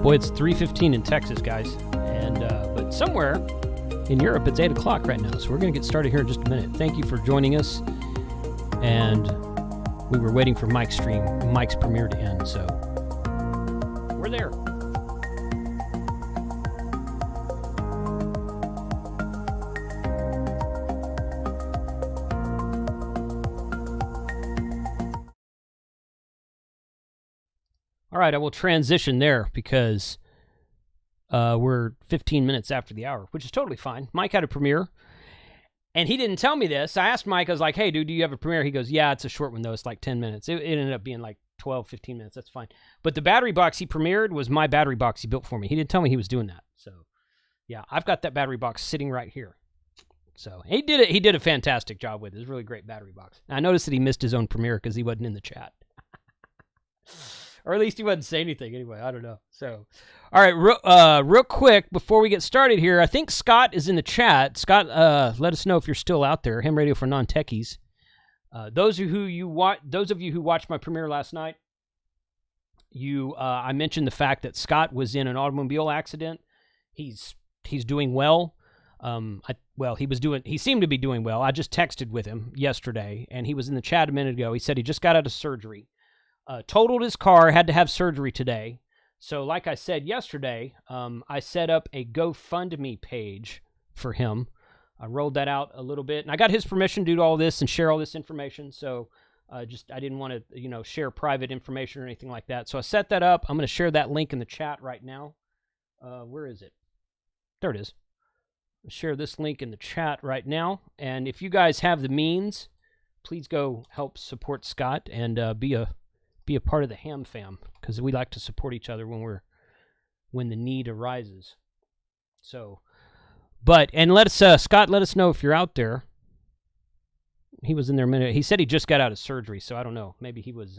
Boy, it's 3:15 in Texas, guys, and but somewhere in Europe it's 8 o'clock right now. So we're going to get started here in just a minute. Thank you for joining us, and we were waiting for Mike's premiere to end, so we're there. All right, I will transition there because we're 15 minutes after the hour, which is totally fine. Mike had a premiere, and he didn't tell me this. I asked Mike, I was like, hey, dude, do you have a premiere? He goes, yeah, it's a short one, though. It's like 10 minutes. It ended up being like 12, 15 minutes. That's fine. But the battery box he premiered was my battery box he built for me. He didn't tell me he was doing that. So, yeah, I've got that battery box sitting right here. So he did it. He did a fantastic job with it. It's a really great battery box. And I noticed that he missed his own premiere because he wasn't in the chat. Or at least he wouldn't say anything anyway. I don't know. So, all right, real quick before we get started here, I think Scott is in the chat. Scott, let us know if you're still out there. Ham Radio for Non-Techies. Those of you who watched my premiere last night, I mentioned the fact that Scott was in an automobile accident. He's doing well. He seemed to be doing well. I just texted with him yesterday, and he was in the chat a minute ago. He said he just got out of surgery. Totaled his car, had to have surgery today. So like I said yesterday, I set up a GoFundMe page for him. I rolled that out a little bit, and I got his permission to do all this and share all this information. So I didn't want to, share private information or anything like that. So I set that up. I'm going to share that link in the chat right now. Where is it? There it is. I'll share this link in the chat right now. And if you guys have the means, please go help support Scott and be a part of the Ham Fam, because we like to support each other when the need arises. So, and let us, Scott, let us know if you're out there. He was in there a minute. He said he just got out of surgery, so I don't know. Maybe he was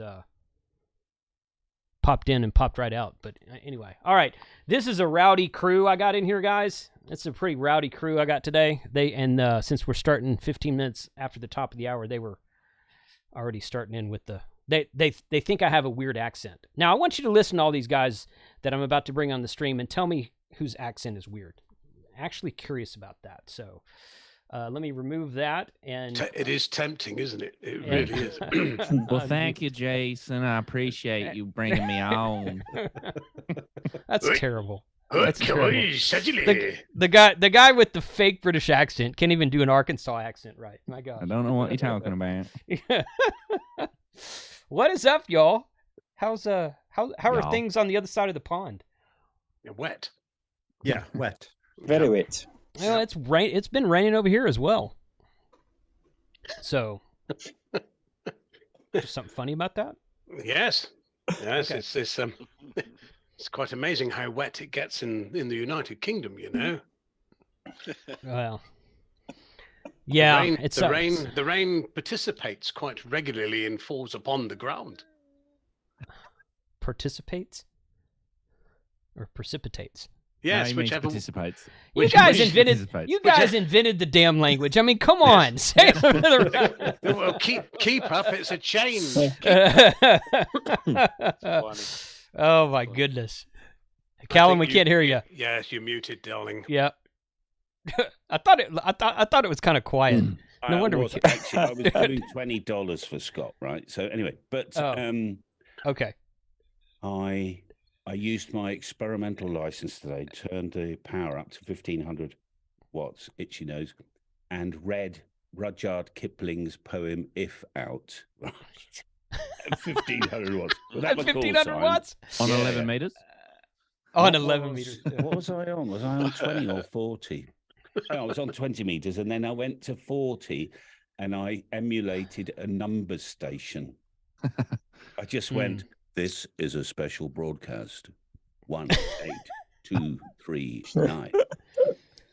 popped in and popped right out. But anyway, all right. This is a rowdy crew I got in here, guys. It's a pretty rowdy crew I got today. Since we're starting 15 minutes after the top of the hour, they were already starting in with the. They think I have a weird accent. Now, I want you to listen to all these guys that I'm about to bring on the stream and tell me whose accent is weird. I'm actually curious about that. So let me remove that. And it is tempting, isn't it? It really is. Well, thank you, Jason. I appreciate you bringing me on. That's terrible. That's terrible. The guy with the fake British accent can't even do an Arkansas accent right. My God. I don't know what you're talking about. What is up, y'all? How are things on the other side of the pond? Wet. Yeah, wet. Very wet. Well, it's been raining over here as well. So, just something funny about that? Yes. Okay. It's quite amazing how wet it gets in the United Kingdom. Well. Yeah, the rain participates quite regularly and falls upon the ground. Participates or precipitates? Yes, no, whichever participates. You guys invented the damn language. I mean, come on, say it. Well, keep up. It's a chain. Oh my goodness, Callum, we can't hear you. Yes, you're muted, darling. Yeah. I thought it was kind of quiet. No wonder we can't. Actually, I was doing $20 for Scott, right? So anyway, but okay. I used my experimental license today, turned the power up to 1500 watts, itchy nose, and read Rudyard Kipling's poem "If" out. Right, 1500 watts. Well, that was 1500 watts on 11 meters. On 11 meters. What was I on? Was I on 20 or 40? I was on 20 meters, and then I went to 40, and I emulated a numbers station. I just went, this is a special broadcast. 1, 8, 2, 3, 9.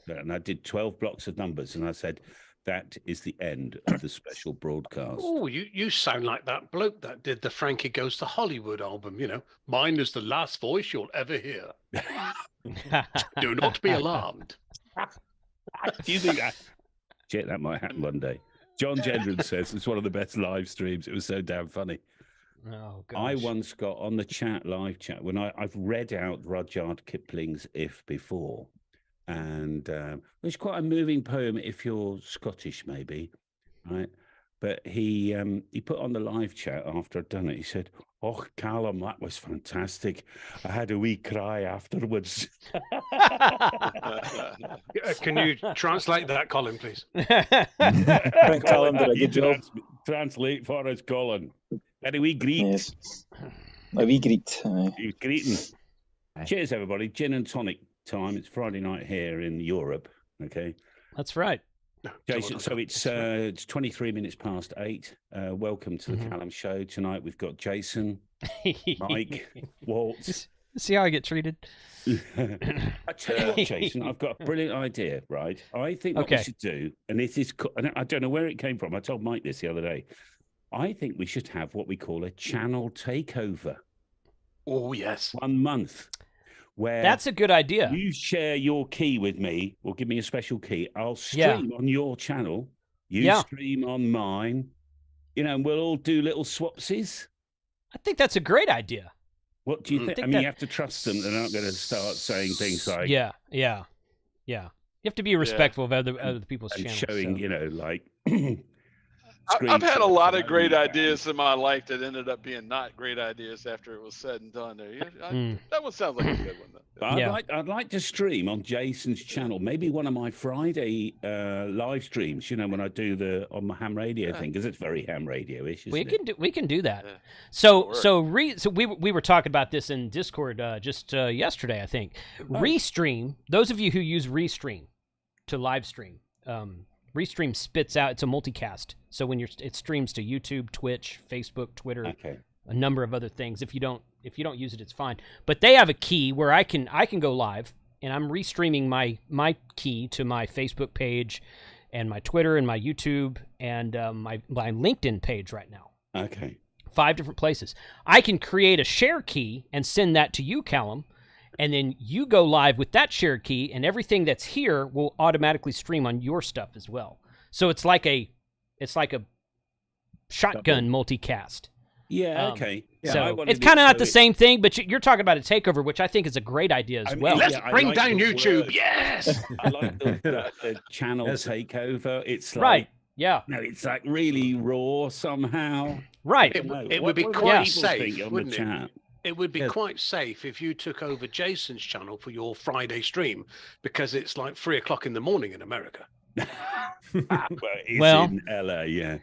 And I did 12 blocks of numbers, and I said, that is the end of the special broadcast. Oh, you sound like that bloke that did the Frankie Goes to Hollywood album, Mine is the last voice you'll ever hear. Do not be alarmed. Do you think that? Shit, that might happen one day. John Gendron says it's one of the best live streams. It was so damn funny. Oh, gosh. I once got on the live chat, when I've read out Rudyard Kipling's If before, and it's quite a moving poem if you're Scottish, maybe, right? But he put on the live chat after I'd done it. He said, "Oh, Callum, that was fantastic. I had a wee cry afterwards." Can you translate that, Colin, please? Callum did a good job. Translate for us, Colin. Had a wee greet. Yes. A wee greet. Aye. He was greeting. Cheers, everybody. Gin and tonic time. It's Friday night here in Europe. Okay. That's right. Jason, so it's 23 minutes past 8. Welcome to the Callum Show. Tonight we've got Jason, Mike, Walt. See how I get treated? I tell you what, Jason, I've got a brilliant idea, right? I think what we should do, and this is, I don't know where it came from. I told Mike this the other day. I think we should have what we call a channel takeover. Oh, yes. 1 month. Where that's a good idea. You share your key with me, or give me a special key. I'll stream on your channel. You stream on mine. You know, and we'll all do little swapsies. I think that's a great idea. What do you think? I mean, you have to trust them. They're not going to start saying things like, yeah. You have to be respectful of other people's channels. Showing, you know, like. I've had a lot of great ideas in my life that ended up being not great ideas after it was said and done. That one sounds like a good one. I'd like to stream on Jason's channel, maybe one of my Friday live streams. You know, when I do on my ham radio thing, because it's very ham radio-ish. We can do that. Yeah. So we were talking about this in Discord just yesterday, I think. Restream. Those of you who use Restream to live stream. Restream spits out, it's a multicast. So when it streams to YouTube, Twitch, Facebook, Twitter, a number of other things. If you don't use it, it's fine. But they have a key where I can go live, and I'm restreaming my key to my Facebook page and my Twitter and my YouTube and my LinkedIn page right now. Okay. 5 different places. I can create a share key and send that to you, Callum. And then you go live with that shared key, and everything that's here will automatically stream on your stuff as well. So it's like a shotgun multicast. Yeah, okay. So it's kind of not the same thing, but you're talking about a takeover, which I think is a great idea as well. Let's bring down YouTube. Yes. I like the channel takeover. It's like, right. Yeah. No, it's like really raw somehow. Right. It would be quite safe, wouldn't it? It would be Yes. quite safe if you took over Jason's channel for your Friday stream, because it's like 3 o'clock in the morning in America. Well, in LA, yeah.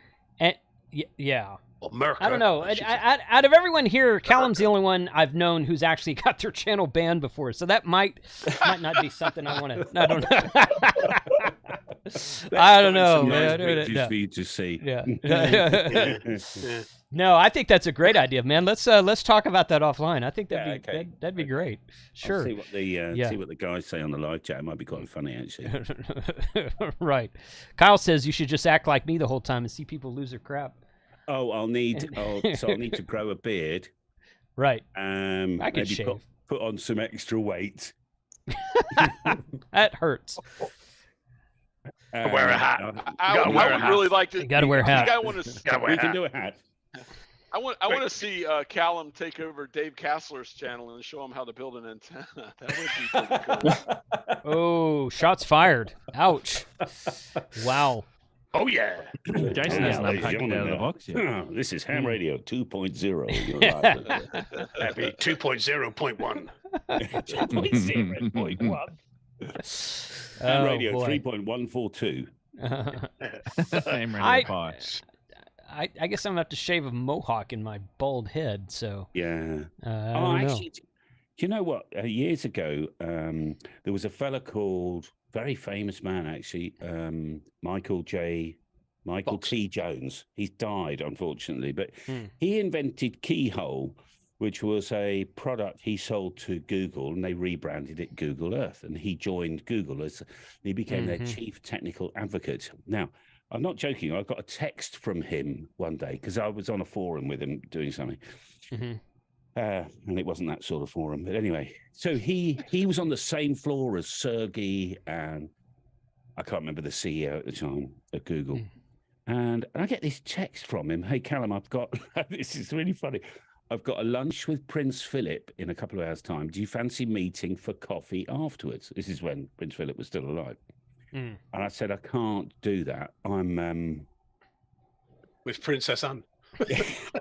Yeah. America. I don't know. Out of everyone here, Callum's the only one I've known who's actually got their channel banned before. So that might not be something I want to. I don't know. I don't know, man. For you to see. Yeah. No, I think that's a great idea, man. Let's talk about that offline. I think that'd be great. Sure. I'll see what the guys say on the live chat. It might be quite funny, actually. Right. Kyle says you should just act like me the whole time and see people lose their crap. Oh, I'll need to grow a beard. Right. I can shave. Put on some extra weight. That hurts. Wear a hat. I would really like to. You gotta wear a hat. We can do a hat. I want to see Callum take over Dave Kassler's channel and show him how to build an antenna. That would be pretty cool. Oh, shots fired! Ouch! Wow. Oh yeah. Jason hasn't unpacked it out of the box yet. Oh, this is Ham Radio 2.0. Happy 2.0.1. 2.0.1. Ham Radio 3.142. Ham Radio 5. I guess I'm gonna have to shave a mohawk in my bald head. So yeah. Actually, do you know what? Years ago, there was a fella called, very famous man actually, Michael T. Jones. He's died, unfortunately, but he invented Keyhole, which was a product he sold to Google, and they rebranded it Google Earth. And he joined Google he became their chief technical advocate. Now, I'm not joking. I got a text from him one day because I was on a forum with him doing something. And it wasn't that sort of forum. But anyway, so he was on the same floor as Sergey and I can't remember the CEO at the time at Google. And I get this text from him. Hey, Callum, I've got, this is really funny. I've got a lunch with Prince Philip in a couple of hours' time. Do you fancy meeting for coffee afterwards? This is when Prince Philip was still alive. And I said, I can't do that. I'm with Princess Anne.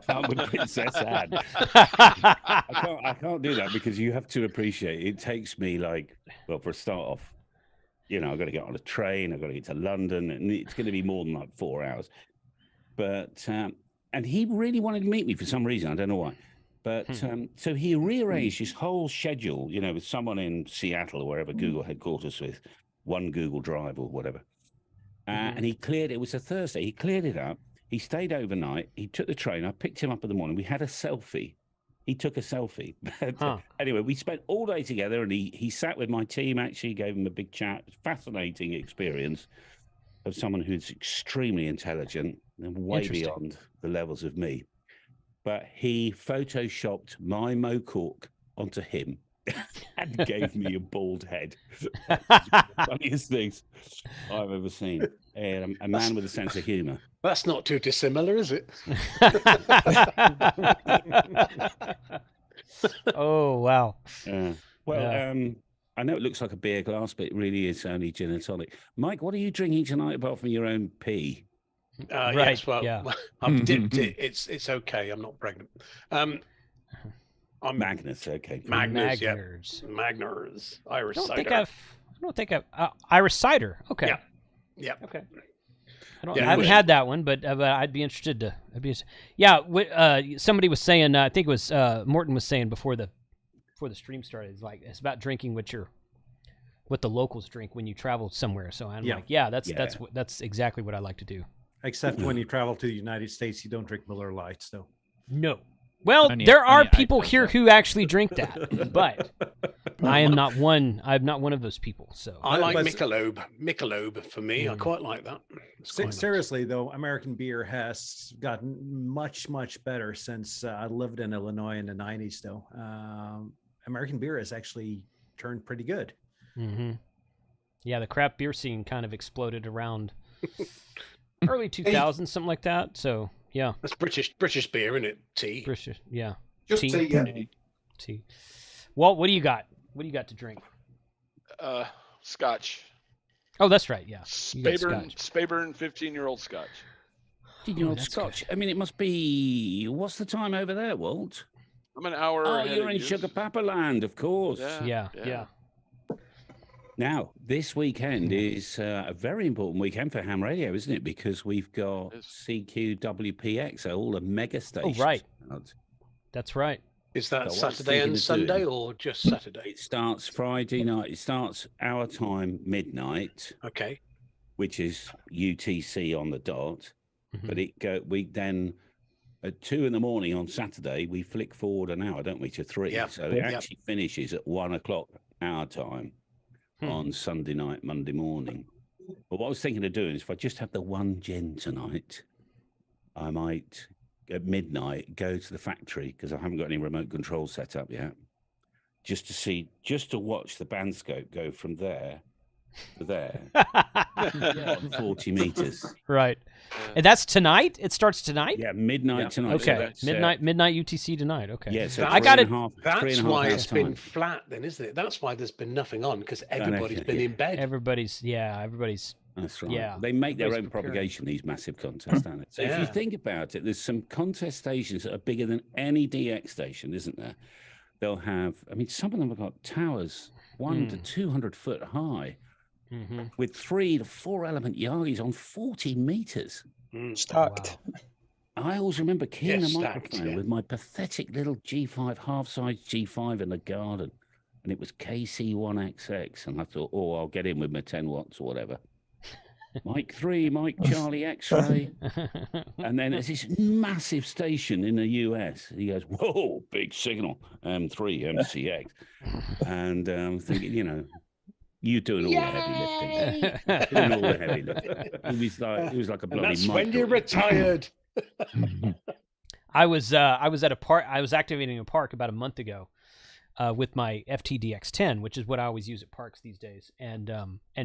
I'm with Princess Anne. I can't do that because you have to appreciate it takes me for a start off, I've got to get on a train, I've got to get to London, and it's going to be more than 4 hours. But and he really wanted to meet me for some reason, I don't know why. But so he rearranged his whole schedule, with someone in Seattle or wherever Google headquarters with one Google Drive or whatever. And he cleared it was a Thursday. He cleared it up. He stayed overnight. He took the train. I picked him up in the morning. We had a selfie. He took a selfie. Anyway, we spent all day together, and he sat with my team, actually gave him a big chat. Fascinating experience of someone who's extremely intelligent and way beyond the levels of me. But he photoshopped my mohawk onto him and gave me a bald head. That was one of the funniest things I've ever seen. A man with a sense of humour. That's not too dissimilar, is it? Oh, wow. I know it looks like a beer glass, but it really is only gin and tonic. Mike, what are you drinking tonight apart from your own pee? Right, yes, well, yeah. I've dipped it. It's okay. I'm not pregnant. I'm Magnus, okay. Magnus, yeah. Magners. Irish I cider. don't think I've Irish cider. Okay. Yeah. Okay. I haven't had that one, but I'd be interested to. Somebody was saying, I think it was Morton was saying before the stream started, it's about drinking what the locals drink when you travel somewhere. So I'm that's exactly what I like to do. Except when you travel to the United States, you don't drink Miller Lights, though. No. Well, there are people here who actually drink that, but I am not one. I'm not one of those people. So I like Michelob. Michelob for me, I quite like that. Seriously, though, American beer has gotten much, much better since I lived in Illinois in the 90s. Though American beer has actually turned pretty good. Mm-hmm. Yeah, the craft beer scene kind of exploded around early 2000s, something like that. So. Yeah, that's British beer, isn't it? Tea. British, yeah. Just tea, yeah. Tea. Walt, what do you got? What do you got to drink? Scotch. Oh, that's right. Yeah. Speyburn 15-year-old Scotch. 15-year-old Scotch. Good. I mean, it must be. What's the time over there, Walt? I'm an hour. Oh, you're in Sugar Papa Land, of course. Yeah. Now, this weekend is a very important weekend for ham radio, isn't it? Because we've got CQWPX, so all the mega stations. Oh, right. That's right. Is that Saturday and Sunday or just Saturday? It starts Friday night. It starts our time, midnight. Okay. Which is UTC on the dot. Mm-hmm. But we then at 2 a.m. on Saturday, we flick forward an hour, don't we, to 3? Yeah. So it actually finishes at 1 o'clock our time. On Sunday night, Monday morning. But what I was thinking of doing is if I just have the one gin tonight, I might, at midnight, go to the factory, because I haven't got any remote control set up yet, just to watch the bandscope go from there to there, 40 meters. Right. And that's tonight? It starts tonight? Yeah, midnight tonight. Okay, so midnight UTC tonight. Okay. Yeah, so I got it. That's why it's been flat then, isn't it? That's why there's been nothing on, because everybody's been in bed. Everybody's. That's right. Yeah. They make their own propagation, these massive contests, don't they? So if you think about it, there's some contest stations that are bigger than any DX station, isn't there? They'll have, some of them have got towers 100 to 200 foot high. Mm-hmm. With 3 to 4 element yagis on 40 meters. Stacked. Wow. I always remember keying a microphone with my pathetic little G5, half-size G5 in the garden. And it was KC1XX. And I thought, I'll get in with my 10 watts or whatever. Mike 3, Mike Charlie X-ray. And then there's this massive station in the US. He goes, whoa, big signal, M3, MCX. And I'm thinking, you doing all the heavy lifting. Doing all the heavy lifting. It was like a bloody. And that's when you're retired. I was at a park. I was activating a park about a month ago, with my FTDX10, which is what I always use at parks these days. And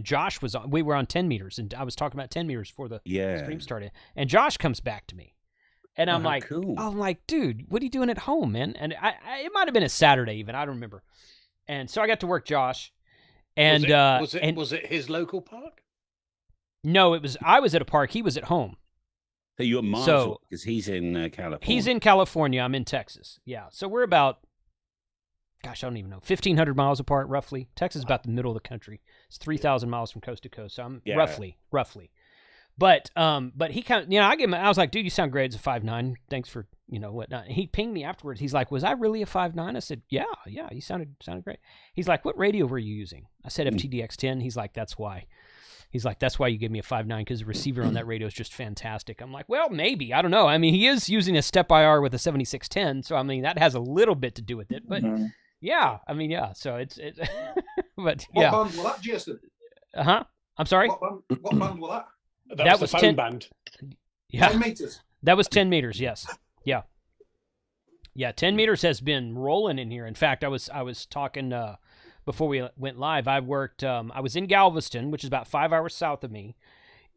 Josh was on. We were on 10 meters, and I was talking about 10 meters before the stream started. And Josh comes back to me, and I'm like, cool. I'm like, dude, what are you doing at home, man? And it might have been a Saturday even. I don't remember. And so I got to work Josh. And was it his local park? No, I was at a park. He was at home. So you're miles because he's in California. He's in California. I'm in Texas. Yeah. So we're about, gosh, I don't even know, 1,500 miles apart, roughly. Texas is about the middle of the country. It's 3,000 miles from coast to coast. So I'm roughly. But he kind of, I was like, dude, you sound great as a 5'9". Thanks for, whatnot. And he pinged me afterwards. He's like, was I really a 5'9"? I said, yeah, you sounded great. He's like, what radio were you using? I said FTDX10. He's like, that's why. He's like, that's why you gave me a 5'9", because the receiver on that radio is just fantastic. I'm like, well, maybe. I don't know. I mean, he is using a step IR with a 7610, so I mean, that has a little bit to do with it. But yeah, I mean, yeah. So it's but yeah. What band was that, Jason? I'm sorry. What band was that? That was the phone band. Yeah. 10 meters. That was 10 meters. Yes. Yeah. Yeah. 10 meters has been rolling in here. In fact, I was talking. Before we went live, I worked, I was in Galveston, which is about 5 hours south of me,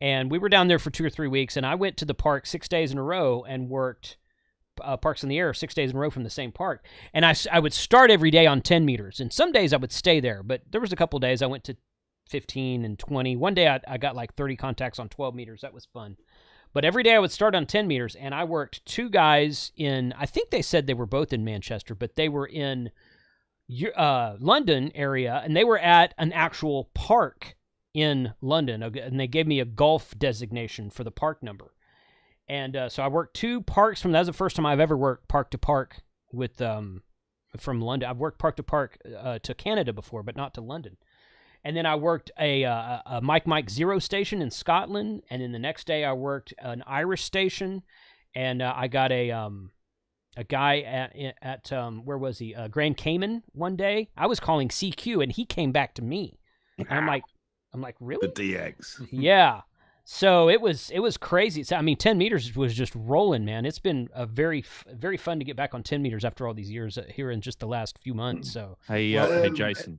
and we were down there for 2 or 3 weeks, and I went to the park 6 days in a row and worked Parks in the Air 6 days in a row from the same park. And I would start every day on 10 meters, and some days I would stay there, but there was a couple days I went to 15 and 20. One day I got like 30 contacts on 12 meters. That was fun. But every day I would start on 10 meters, and I worked 2 guys in, I think they said they were both in Manchester, but they were in London area, and they were at an actual park in London, and they gave me a golf designation for the park number. And so I worked 2 parks that was the first time I've ever worked park to park with from London. I've worked park to park to Canada before, but not to London. And then I worked a Mike 0 station in Scotland, and then the next day I worked an Irish station, and I got a guy at where was he? Grand Cayman one day. I was calling CQ, and he came back to me. And I'm like, really? The DX. Yeah. So it was crazy. So, I mean, 10 meters was just rolling, man. It's been a very fun to get back on 10 meters after all these years here in just the last few months. So hey, Jason.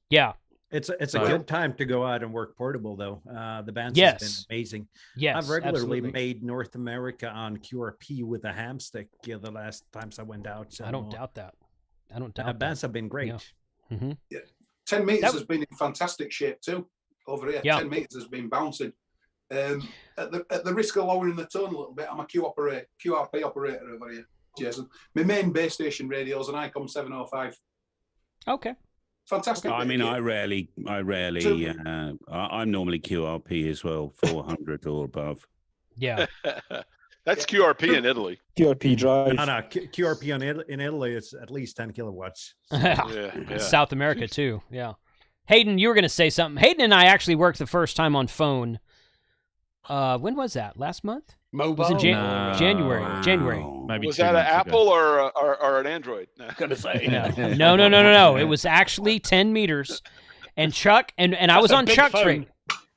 Yeah. It's a good time to go out and work portable, though. The band's has been amazing. Yes, I've regularly absolutely. made North America on QRP with a ham stick the last times I went out. So I don't doubt that. Bands have been great. Yeah. Mm-hmm. Yeah. 10 meters has been in fantastic shape too over here. Yeah. 10 meters has been bouncing. At the risk of lowering the tone a little bit, I'm a QRP operator over here, Jason. My main base station radio is an ICOM 705. Okay. Fantastic. I mean, I rarely. I'm normally QRP as well, 400 or above. Yeah. That's QRP in Italy. QRP drive. No, QRP in Italy is at least 10 kilowatts. Yeah. South America too. Yeah. Hayden, you were going to say something. Hayden and I actually worked the first time on phone. When was that? Last month? Mobile? It was in January. January. Maybe Was 2 that an months ago. Apple or an Android? Gonna say. No. It was actually 10 meters. And Chuck and I was on Chuck's radio.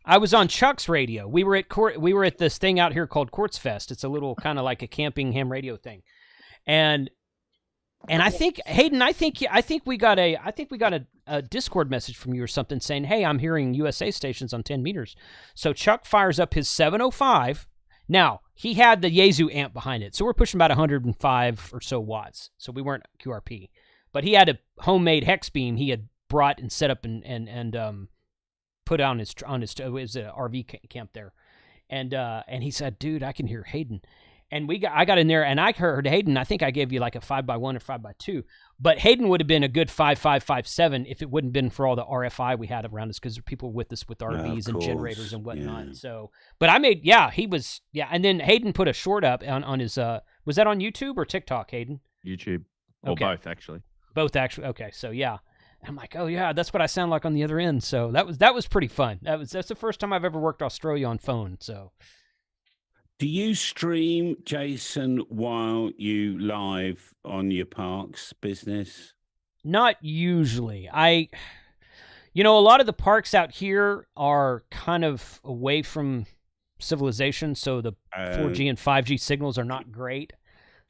I was on Chuck's radio. We were at this thing out here called Quartz Fest. It's a little kind of like a camping ham radio thing. And I think Hayden, I think we got a Discord message from you or something saying, "Hey, I'm hearing USA stations on 10 meters." So Chuck fires up his 705. Now, he had the Yaesu amp behind it, so we're pushing about 105 or so watts. So we weren't QRP, but he had a homemade hex beam he had brought and set up and put on his it was an RV camp there, and he said, "Dude, I can hear Hayden." And I got in there and I heard Hayden. I think I gave you like a 5x1 or 5x2, but Hayden would have been a good 5.5, 5.7 if it wouldn't have been for all the RFI we had around us, because there are people with us with RVs and generators and whatnot. Yeah. So, but he was. And then Hayden put a short up on his. Was that on YouTube or TikTok, Hayden? YouTube, or both actually. Both actually. Okay, so yeah. I'm like, oh yeah, that's what I sound like on the other end. So that was pretty fun. That's the first time I've ever worked Australia on phone. So. Do you stream, Jason, while you live on your parks business? Not usually. A lot of the parks out here are kind of away from civilization, so the 4G and 5G signals are not great.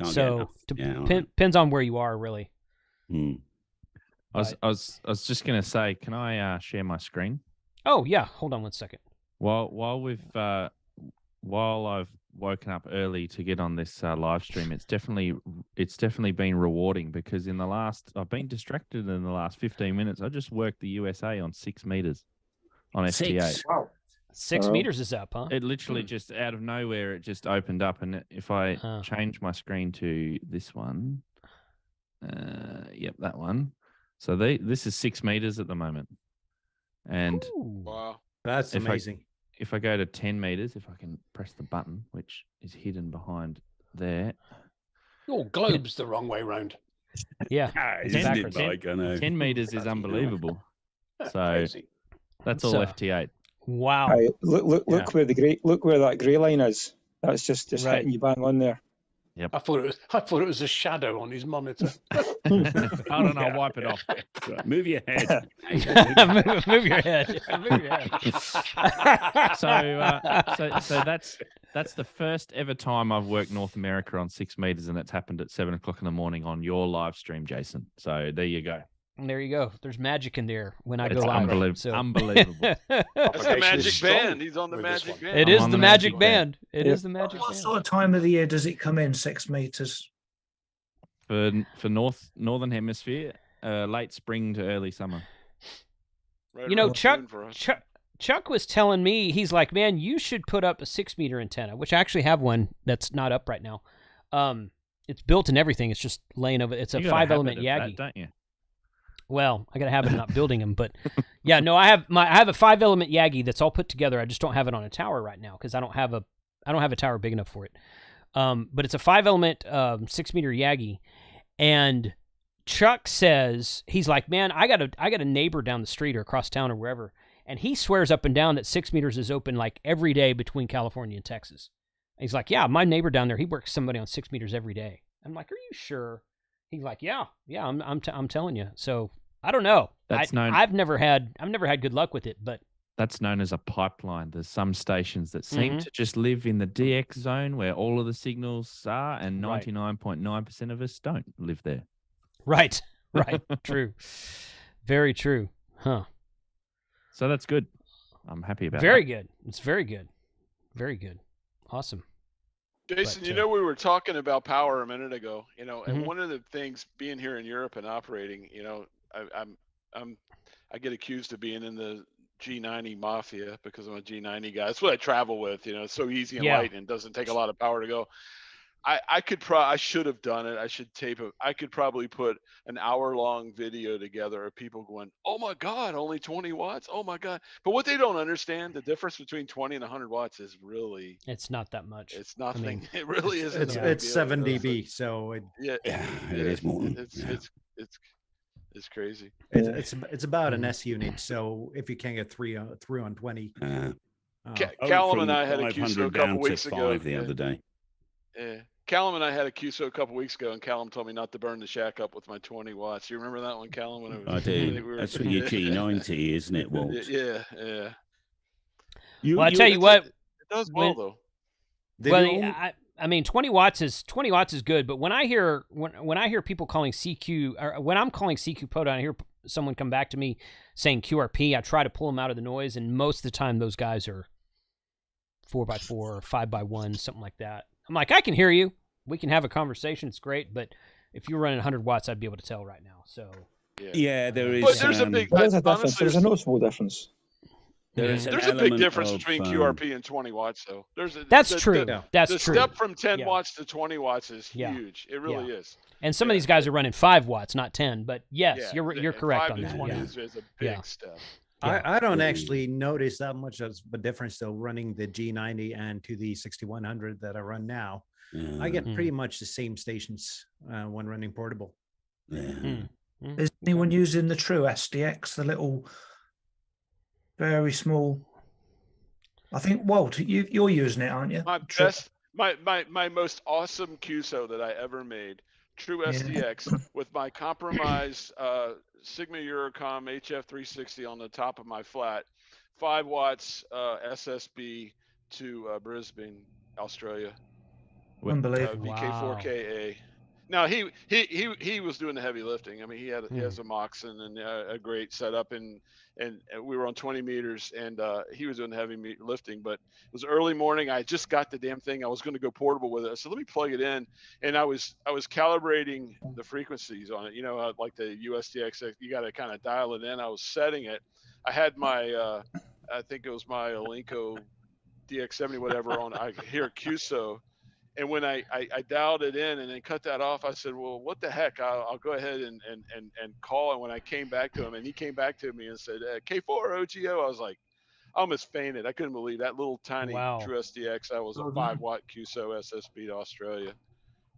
So depends on where you are, really. I was just gonna say, can I share my screen? Oh yeah, hold on 1 second. While I've woken up early to get on this live stream, it's definitely been rewarding because I've been distracted in the last 15 minutes. I just worked the USA on 6 meters on FT8. Wow. 6 meters is up, huh? It literally just out of nowhere, it just opened up, and if I change my screen to this one, yep, that one. So this is 6 meters at the moment, and Wow, That's amazing. If I go to 10 meters, if I can press the button, which is hidden behind there. Your globe's the wrong way round. Yeah. Isn't it, Mike? I know. 10 meters is unbelievable. So Crazy. that's all FT8. Wow. Aye, look where that grey line is. That's just Right. hitting you bang on there. Yep. I thought it was a shadow on his monitor. Hold on, I'll wipe it off. Right, move your head. Move your head. Move your head. So that's the first ever time I've worked North America on 6 meters, and it's happened at 7 o'clock in the morning on your live stream, Jason. So there you go. And there you go. There's magic in there when I It's go live. unbelievable. So. Unbelievable. that's the Propagation magic is strong band. He's on the with this magic one. band. It is on the the magic magic band. It is the magic What band. sort of time of the year does it come in? 6 meters. For northern hemisphere, late spring to early summer. Right You know, around Chuck June for us. Chuck was telling me, he's like, man, you should put up a 6 meter antenna, which I actually have one that's not up right now. It's built and everything. It's just laying over. It's a You got a 5-element habit of yagi. that, don't you? Well, I got a habit of not building them, but yeah, no, I have a 5-element yagi that's all put together. I just don't have it on a tower right now because I don't have a tower big enough for it. But it's a 5-element 6 meter yagi, and Chuck says, he's like, man, I got a neighbor down the street or across town or wherever, and he swears up and down that 6 meters is open like every day between California and Texas. And he's like, yeah, my neighbor down there, he works somebody on 6 meters every day. I'm like, are you sure? He's like, yeah, I'm telling you. So I don't know. I've never had good luck with it, but that's known as a pipeline. There's some stations that seem to just live in the DX zone where all of the signals are, and 99.9% of us don't live there. Right. True. Very true. Huh. So that's good. I'm happy about Very that. good. It's very good. Very good. Awesome. Jason, But, you know, we were talking about power a minute ago, and Mhm. one of the things being here in Europe and operating, I get accused of being in the G90 mafia because I'm a G90 guy. That's what I travel with. It's so easy and light and doesn't take a lot of power to go. I should have done it. I should tape it. I could probably put an hour-long video together of people going, "Oh my God, only 20 watts! Oh my God!" But what they don't understand, the difference between 20 and 100 watts is really, it's not that much. it's nothing. I mean, it really isn't. It's 7 dB, so It is more. It's crazy. it's about an S unit. So if you can get through on 20, Callum and I From had a QSO 500 a couple down weeks to ago. 5 the other day. Yeah. Callum and I had a QSO a couple weeks ago, and Callum told me not to burn the shack up with my 20 watts. You remember that one, Callum? When it was, I do. That's for your G90, isn't it, Walt? Yeah. well, I tell you what, It does well, though. I mean, 20 watts is good, but when I hear people calling CQ, or when I'm calling CQ POTA, I hear someone come back to me saying QRP. I try to pull them out of the noise, and most of the time those guys are 4x4 or 5x1, something like that. I'm like, I can hear you. We can have a conversation. It's great, but if you're running 100 watts, I'd be able to tell right now. So yeah, there is. But there's a big. There is a difference. Honestly, There's a noticeable difference. there's a big difference between QRP and 20 watts, though. That's true. That's the true. step from 10 watts to 20 watts is Yeah. huge. It really is. And some of these guys are running 5 watts, not 10. But yes, Yeah, you're correct 5 on to that. 20 Yeah. is a big step. I don't actually notice that much of a difference though running the G90 and to the 6100 that I run now. I get pretty much the same stations when running portable. Is anyone using the true SDX, the little very small? I think Walt, you're using it, aren't you? My most awesome QSO that I ever made, True SDX, with my compromised Sigma Eurocom HF360 on the top of my flat, 5 watts SSB to Brisbane, Australia. Unbelievable. VK4KA. No, he was doing the heavy lifting. I mean, he has a Moxon and a great setup, and we were on 20 meters, and he was doing the heavy lifting. But it was early morning. I just got the damn thing. I was going to go portable with it, so let me plug it in. And I was calibrating the frequencies on it. You know, like the USDX, you got to kind of dial it in. I was setting it. I had my I think it was my Alinco DX70 whatever on. I hear QSO. And when I dialed it in and then cut that off, I said, well, what the heck? I'll go ahead and call. And when I came back to him, and he came back to me and said, K4 OGO, I was like, I almost fainted. I couldn't believe that little tiny True SDX. That was a 5-watt QSO SSB to Australia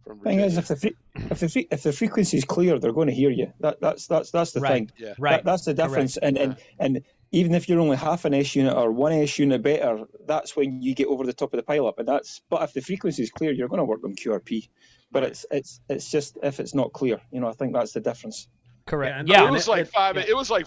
from Virginia. Thing is, if the frequency is clear, they're going to hear you. That's the thing. Yeah. Right. That's the difference. And even if you're only half an S unit or 1 S unit better, that's when you get over the top of the pile up. But if the frequency is clear, you're going to work on QRP. But it's just if it's not clear, I think that's the difference. Correct. Yeah, it was like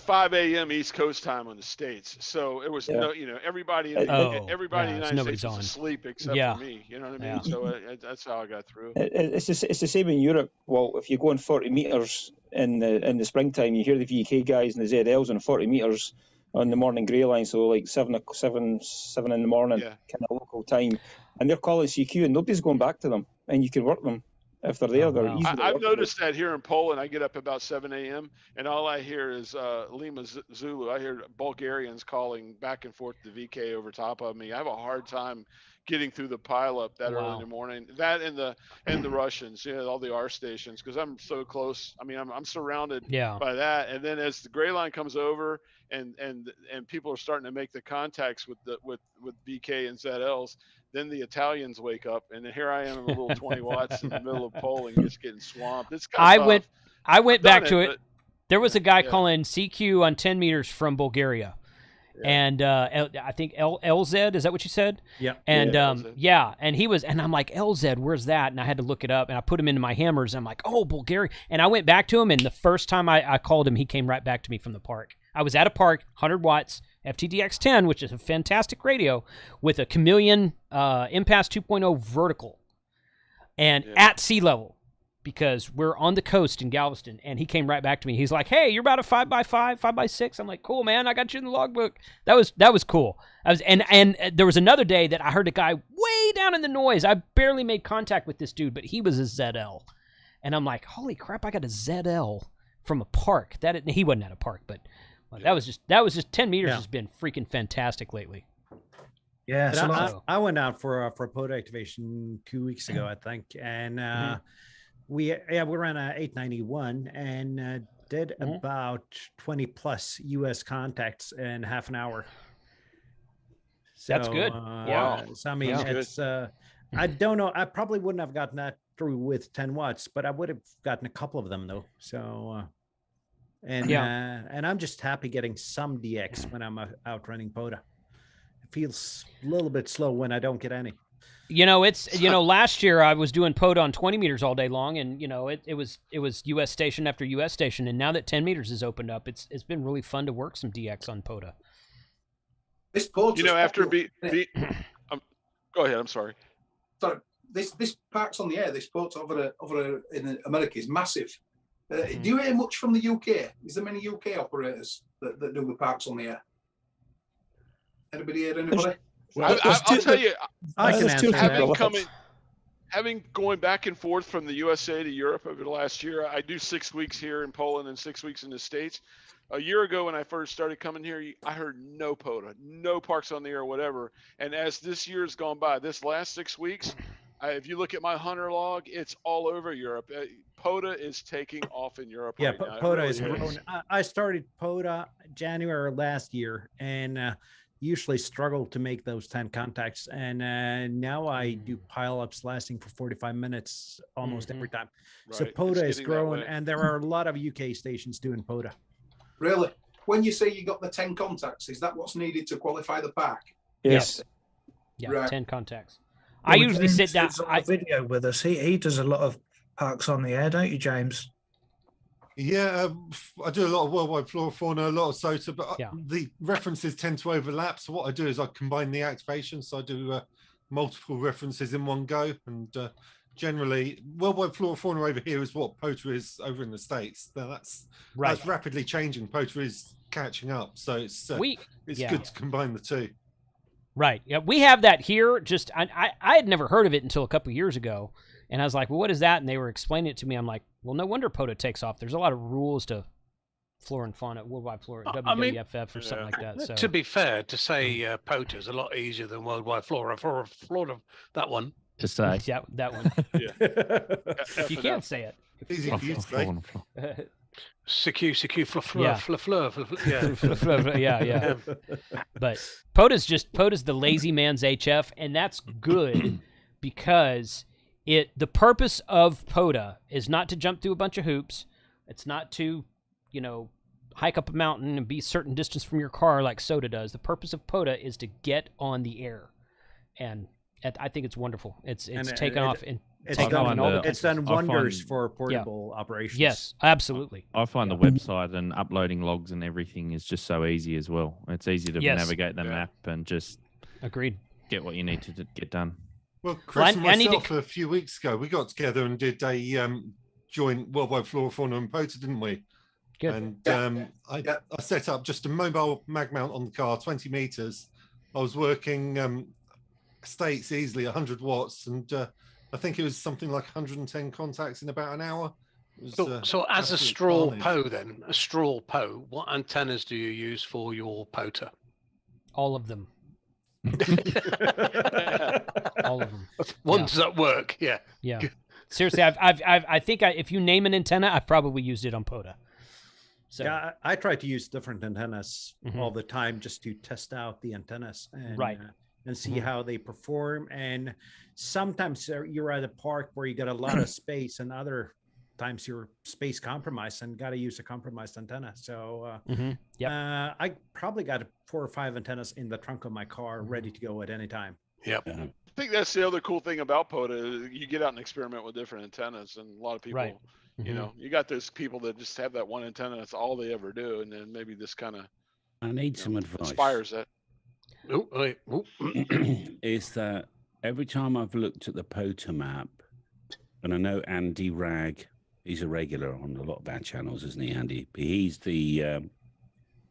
5 a.m. East Coast time on the States. So it was everybody in the United States was asleep except for me. You know what I mean? So that's how I got through. It's the same in Europe. Well, if you go on 40 meters in the springtime, you hear the VK guys and the ZLs on 40 meters on the morning grey line, so like 7 in the morning, kind of local time, and they're calling CQ, and nobody's going back to them, and you can work them if they're there. They're easy. I've noticed that here in Poland. I get up about 7 a.m. and all I hear is Lima Zulu. I hear Bulgarians calling back and forth to VK over top of me. I have a hard time getting through the pileup that early in the morning. That and the Russians, all the R stations, because I'm so close. I mean, I'm surrounded by that. And then as the gray line comes over and people are starting to make the contacts with BK and ZLs, then the Italians wake up, and then here I am in a little 20 watts in the middle of Poland, just getting swamped. It's kind of I went back to it. There was a guy calling CQ on 10 meters from Bulgaria. And I think LZ, is that what you said? Yeah. And and he was, and I'm like, LZ, where's that? And I had to look it up, and I put him into my hammers. I'm like, oh, Bulgaria. And I went back to him, and the first time I called him, he came right back to me from the park. I was at a park, 100 watts, FTDX10, which is a fantastic radio, with a Chameleon Impasse 2.0 vertical, and at sea level, because we're on the coast in Galveston. And he came right back to me. He's like, hey, you're about a 5x5, 5x6. I'm like, cool, man. I got you in the logbook. That was cool. And there was another day that I heard a guy way down in the noise. I barely made contact with this dude, but he was a ZL. And I'm like, holy crap, I got a ZL from a park. He wasn't at a park, but that was just 10 meters has been freaking fantastic lately. Yeah, I went out for a POTA activation 2 weeks ago, I think, and we ran a 891 and did about 20 plus US contacts in half an hour. So, that's good. So I mean, it's I don't know. I probably wouldn't have gotten that through with 10 watts, but I would have gotten a couple of them though. So. And I'm just happy getting some DX when I'm out running POTA. It feels a little bit slow when I don't get any. Last year I was doing POTA on 20 meters all day long, and it was US station after US station, and now that 10 meters has opened up, it's been really fun to work some DX on POTA. This POTA, after go ahead. I'm sorry. Sorry, this parks on the air. This POTA over in America is massive. Do you hear much from the UK? Is there many UK operators that do the parks on the air? Anybody hear anybody? Well, I'll tell you, I can answer having going back and forth from the USA to Europe over the last year, I do 6 weeks here in Poland and 6 weeks in the States. A year ago when I first started coming here, I heard no POTA, no parks on the air, whatever. And as this year has gone by, this last 6 weeks, if you look at my hunter log, it's all over Europe. POTA is taking off in Europe. Yeah, right now. POTA is grown. I started POTA January last year, and usually struggled to make those 10 contacts. And now I do pileups lasting for 45 minutes almost every time. Right. So POTA is growing, and there are a lot of UK stations doing POTA. Really? When you say you got the 10 contacts, is that what's needed to qualify the park? Yes. Yeah, right. 10 contacts. I usually sit down. Video with us. He does a lot of parks on the air, don't you, James? Yeah, I do a lot of worldwide flora fauna, a lot of SOTA, but the references tend to overlap. So what I do is I combine the activations. So I do multiple references in one go and generally, worldwide flora fauna over here is what POTA is over in the States. Now that's rapidly changing. POTA is catching up, so it's good to combine the two. Right. Yeah, we have that here. Just I had never heard of it until a couple of years ago, and I was like, "Well, what is that?" And they were explaining it to me. I'm like, "Well, no wonder POTA takes off. There's a lot of rules to flora and fauna, worldwide flora, WWFF or something like that." So to be fair, to say POTA is a lot easier than worldwide flora. Flora, that one. To say, yeah, that one. Yeah. You can't say it. Easy for you to say. Yeah. But POTA's the lazy man's HF, and that's good because the purpose of POTA is not to jump through a bunch of hoops. It's not to, hike up a mountain and be a certain distance from your car like Soda does. The purpose of POTA is to get on the air, and I think it's wonderful. It's taken off and it's done wonders for portable operations. Yes, absolutely. I find the website and uploading logs and everything is just so easy as well. It's easy to navigate the map and just get what you need to get done. Well, Chris and myself a few weeks ago, we got together and did a joint worldwide flora fauna and POTA, didn't we? Good. And I set up just a mobile mag mount on the car, 20 meters. I was working states easily 100 watts, and I think it was something like 110 contacts in about an hour. So as a straw PO, what antennas do you use for your POTA? All of them. All of them. Ones that work, yeah. Seriously, I think if you name an antenna, I've probably used it on POTA. So. Yeah, I try to use different antennas all the time just to test out the antennas and see how they perform. And sometimes you're at a park where you got a lot of space, and other times you're space compromised and got to use a compromised antenna. So I probably got 4 or 5 antennas in the trunk of my car ready to go at any time. Yep. I think that's the other cool thing about POTA. You get out and experiment with different antennas, and a lot of people, you got those people that just have that one antenna. That's all they ever do. And then maybe this kind of, I need some advice. Inspires that. Is that every time I've looked at the POTA map, and I know Andy Ragg, he's a regular on a lot of our channels, isn't he, Andy? He's the,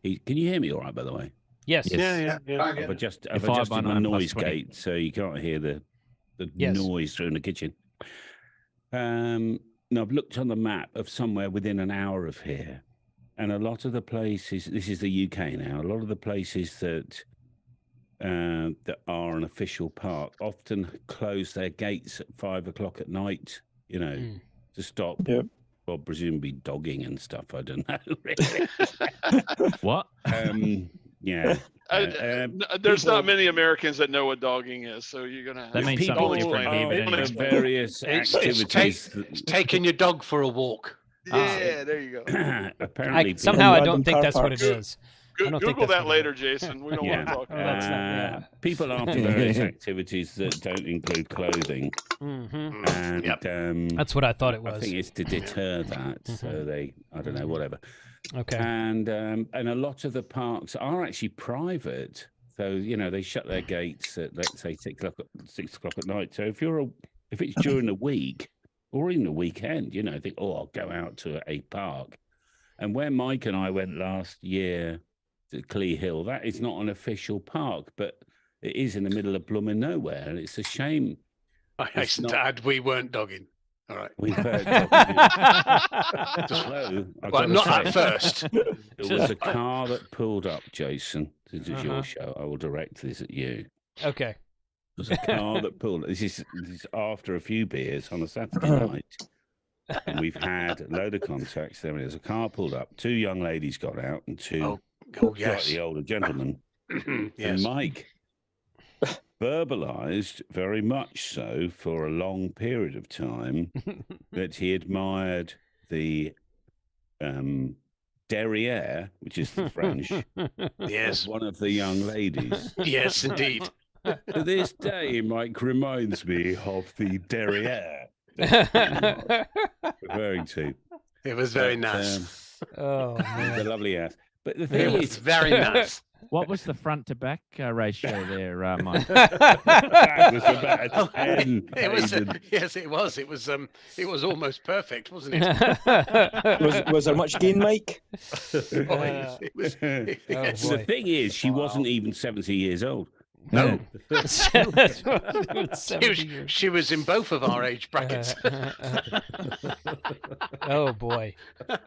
can you hear me all right, by the way? Yes. Yeah. I've adjusted my noise gate so you can't hear the noise through in the kitchen. Now, I've looked on the map of somewhere within an hour of here, and a lot of the places, this is the UK now, a lot of the places that are an official park often close their gates at 5 o'clock at night, to stop. Yep. Well, presumably dogging and stuff. I don't know. Really. What? Yeah. There's not many Americans that know what dogging is, so you're gonna. That means people something different here. Various activities. It's taking your dog for a walk. Yeah, there you go. Apparently, somehow I don't think that's what it is. Google that later, Jason. We don't want to talk about it. People after various activities that don't include clothing. And that's what I thought it was. I think it's to deter that. So they, I don't know, whatever. Okay. And a lot of the parks are actually private. So, they shut their gates at, let's say, 6 o'clock at night. So if it's during the week or even the weekend, think, I'll go out to a park. And where Mike and I went last year to Clee Hill, that is not an official park, but it is in the middle of blooming nowhere, and it's a shame. I hasten to add, we weren't dogging. All right. We've heard but not at first. There was a car that pulled up, Jason. This is your show. I will direct this at you. Okay. There was a car that pulled up. This is after a few beers on a Saturday night. And we've had a load of contacts there. There's a car pulled up. 2 young ladies got out and 2 slightly older gentlemen. And Mike verbalized very much so for a long period of time that he admired the derriere, which is the French, of one of the young ladies. Yes, indeed. To this day, Mike reminds me of the derriere. Referring to. It was very nice. Oh, man. The lovely ass. But the thing is, very nice. What was the front to back ratio there, Mike? That was about 10. It was, yes, it was. It was almost perfect, wasn't it? Was there much gain, Mike? It was. Yes. The thing is, she wasn't even 70 years old. No. She She was in both of our age brackets. Oh boy. But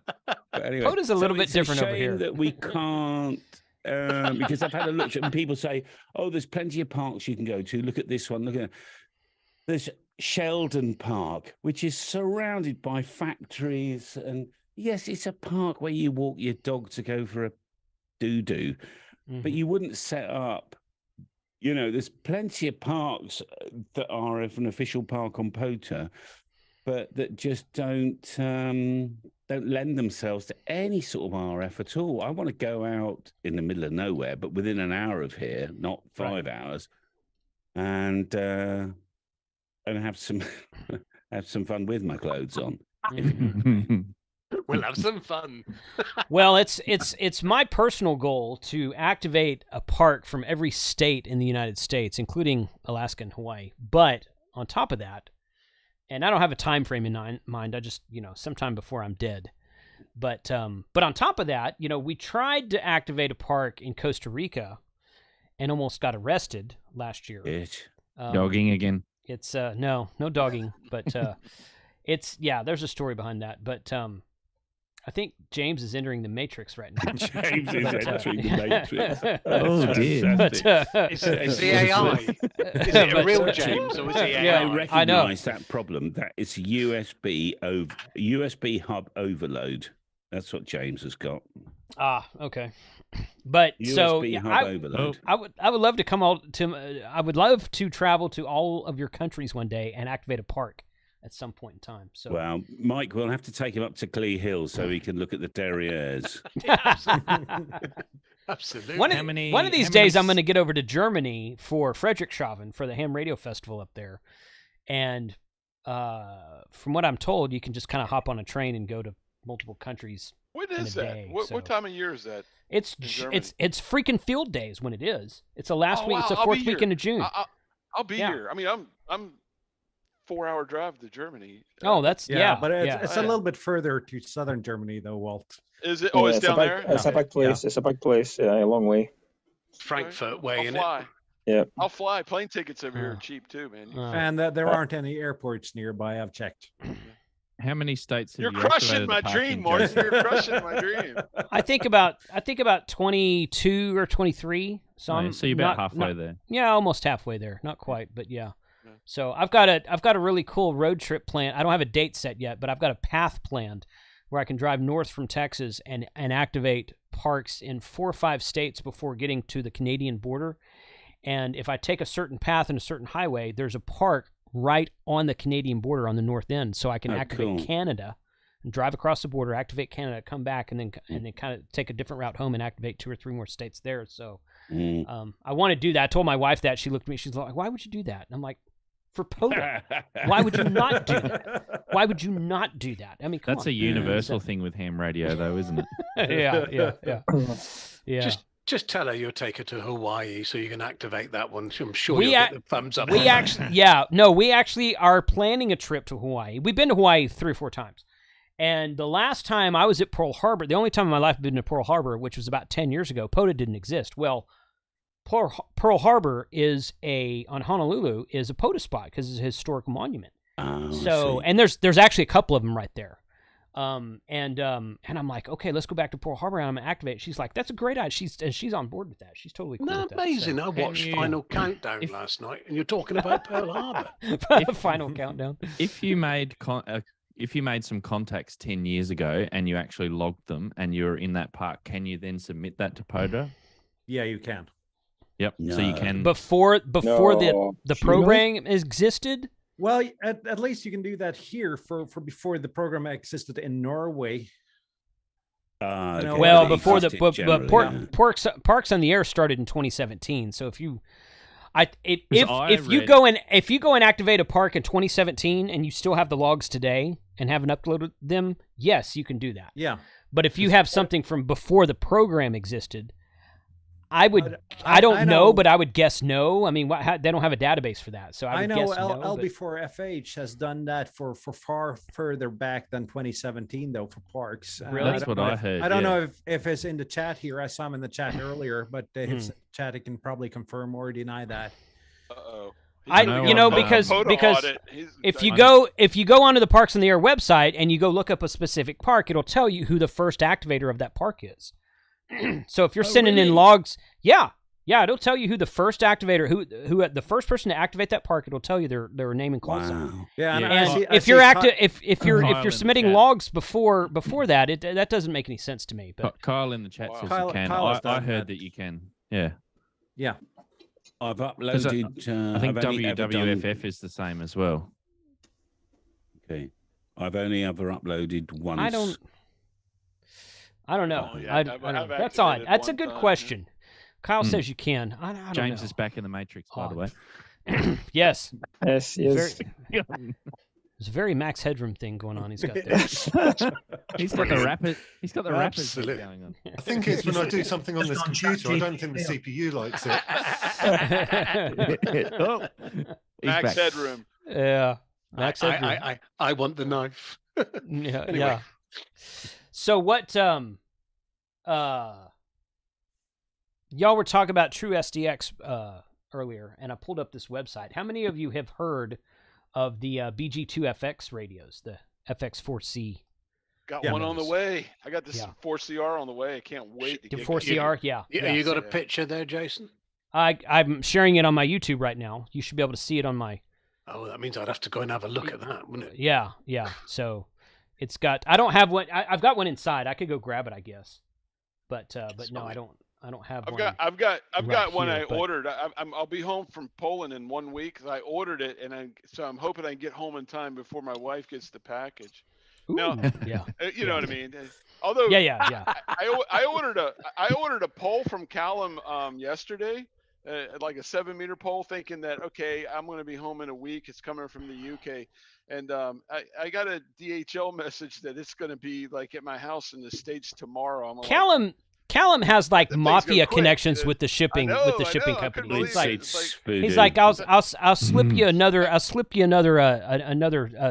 anyway, POTA's a little bit it's different a over shame here. that we can't, because I've had a look and people say, "Oh, there's plenty of parks you can go to. Look at this one. Look at there's Sheldon Park, which is surrounded by factories, and yes, it's a park where you walk your dog to go for a doo-doo, but you wouldn't set up. You know, there's plenty of parks that are of an official park on POTA, but that just don't lend themselves to any sort of RF at all. I want to go out in the middle of nowhere, but within an hour of here, not 5 hours, and have some have some fun with my clothes on. We'll have some fun. Well, it's my personal goal to activate a park from every state in the United States, including Alaska and Hawaii. But on top of that, and I don't have a time frame in mind, I just, sometime before I'm dead. But on top of that, we tried to activate a park in Costa Rica and almost got arrested last year. Dogging again. It's no dogging, but there's a story behind that. But I think James is entering the Matrix right now. James is entering the Matrix. Oh dear! It's the AI. Is it a real James or is it AI? I recognise that problem. That it's USB hub overload. That's what James has got. Ah, okay. But USB hub overload. I would love to I would love to travel to all of your countries one day and activate a park at some point in time. So, well, Mike, we'll have to take him up to Clee Hill so he can look at the derrieres. Absolutely. One of these days, I'm going to get over to Germany for Friedrichshafen for the Ham Radio Festival up there, and from what I'm told, you can just kind of hop on a train and go to multiple countries. When is that? Day, what time of year is that? It's freaking field days when it is. It's the last week. It's the fourth weekend of June. I'll be here. I mean, I'm 4-hour drive to Germany. Oh, that's but it's a little bit further to southern Germany, though, Walt. Is it? Oh, it's down there. It's a big place. It's a big place. Yeah, a long way. Frankfurt way, I'll fly. Yeah, I'll fly. Plane tickets over here are cheap too, man. And there aren't any airports nearby. I've checked. How many states have You're you crushing my dream, Morris. You're crushing my dream. I think about 22 or 23. So so you're about halfway there. Yeah, almost halfway there. Not quite, but yeah. So I've got a really cool road trip plan. I don't have a date set yet, but I've got a path planned where I can drive north from Texas and activate parks in 4 or 5 states before getting to the Canadian border. And if I take a certain path and a certain highway, there's a park right on the Canadian border on the north end, so I can activate Canada and drive across the border, activate Canada, come back, and then kind of take a different route home and activate 2 or 3 more states there. So I want to do that. I told my wife that. She looked at me. She's like, "Why would you do that?" And I'm like, "For POTA. Why would you not do that? Why would you not do that?" I mean, that's a universal thing with ham radio, though, isn't it? Yeah. Just tell her you'll take her to Hawaii so you can activate that one. I'm sure you'll get the thumbs up. We actually are planning a trip to Hawaii. We've been to Hawaii 3 or 4 times. And the last time I was at Pearl Harbor, the only time in my life I've been to Pearl Harbor, which was about 10 years ago, POTA didn't exist. Well, Pearl Harbor on Honolulu is a POTA spot because it's a historical monument. And there's actually a couple of them right there. And I'm like, okay, let's go back to Pearl Harbor and I'm gonna activate it. She's like, that's a great idea. She's on board with that. She's totally cool with that. Amazing. I watched Final Countdown last night, and you're talking about Pearl Harbor. Final Countdown. If you made some contacts 10 years ago and you actually logged them and you're in that park, can you then submit that to POTA? Yeah, you can. Yep. No. So you can before the program existed. Well, at least you can do that here for before the program existed in Norway. Well, before Parks on the Air started in 2017. So if you go and activate a park in 2017 and you still have the logs today and haven't uploaded them, yes, you can do that. Yeah. But if you have something from before the program existed, I don't know, but I would guess no. I mean, they don't have a database for that, so I would know guess no. L4FH has done that for far further back than 2017, though, for parks. Really? That's what I heard. I don't know if it's in the chat here. I saw him in the chat earlier, but if chat, it can probably confirm or deny that. Uh-oh. Because if you go onto the Parks in the Air website and you go look up a specific park, it'll tell you who the first activator of that park is. So if you're sending in logs, it'll tell you who the first activator, who the first person to activate that park. It'll tell you their name and call sign. Yeah, and if you're submitting logs before that, that doesn't make any sense to me. But Kyle in the chat says you can. I heard that you can. Yeah. Yeah. I've uploaded. I think WWFF is the same as well. Okay. I've only ever uploaded once. I don't know. Oh, yeah, that's odd. That's a good question. Kyle says you can. I don't James know. is back in the Matrix, by the way. Yes. Yes. There's a very Max Headroom thing going on. He's got there. He's got the rapid. He's got the rapid Absolutely. going on. I think it's when I do something on this computer, I don't think the CPU likes it. Max Headroom. Yeah. Max Headroom. I want the knife. Yeah. Anyway. Yeah. So what? Y'all were talking about True SDX earlier, and I pulled up this website. How many of you have heard of the BG2FX radios, the FX4C? Got one on the way. I got this 4CR on the way. I can't wait to get 4CR. Yeah. You got a picture there, Jason? I'm sharing it on my YouTube right now. You should be able to see it on my. Oh, that means I'd have to go and have a look at that, wouldn't it? Yeah. So it's got. I don't have one. I've got one inside. I could go grab it, I guess. But no, I don't have one. I've got one I but... ordered. I'll be home from Poland in 1 week. I ordered it, so I'm hoping I can get home in time before my wife gets the package. Ooh, now, yeah, you know what I mean. Although, I ordered a pole from Callum yesterday, like a 7-meter pole, thinking that okay, I'm going to be home in a week. It's coming from the UK, and I got a DHL message that it's going to be like at my house in the States tomorrow. I'm Callum has like mafia connections with the shipping company. He's like I'll slip you another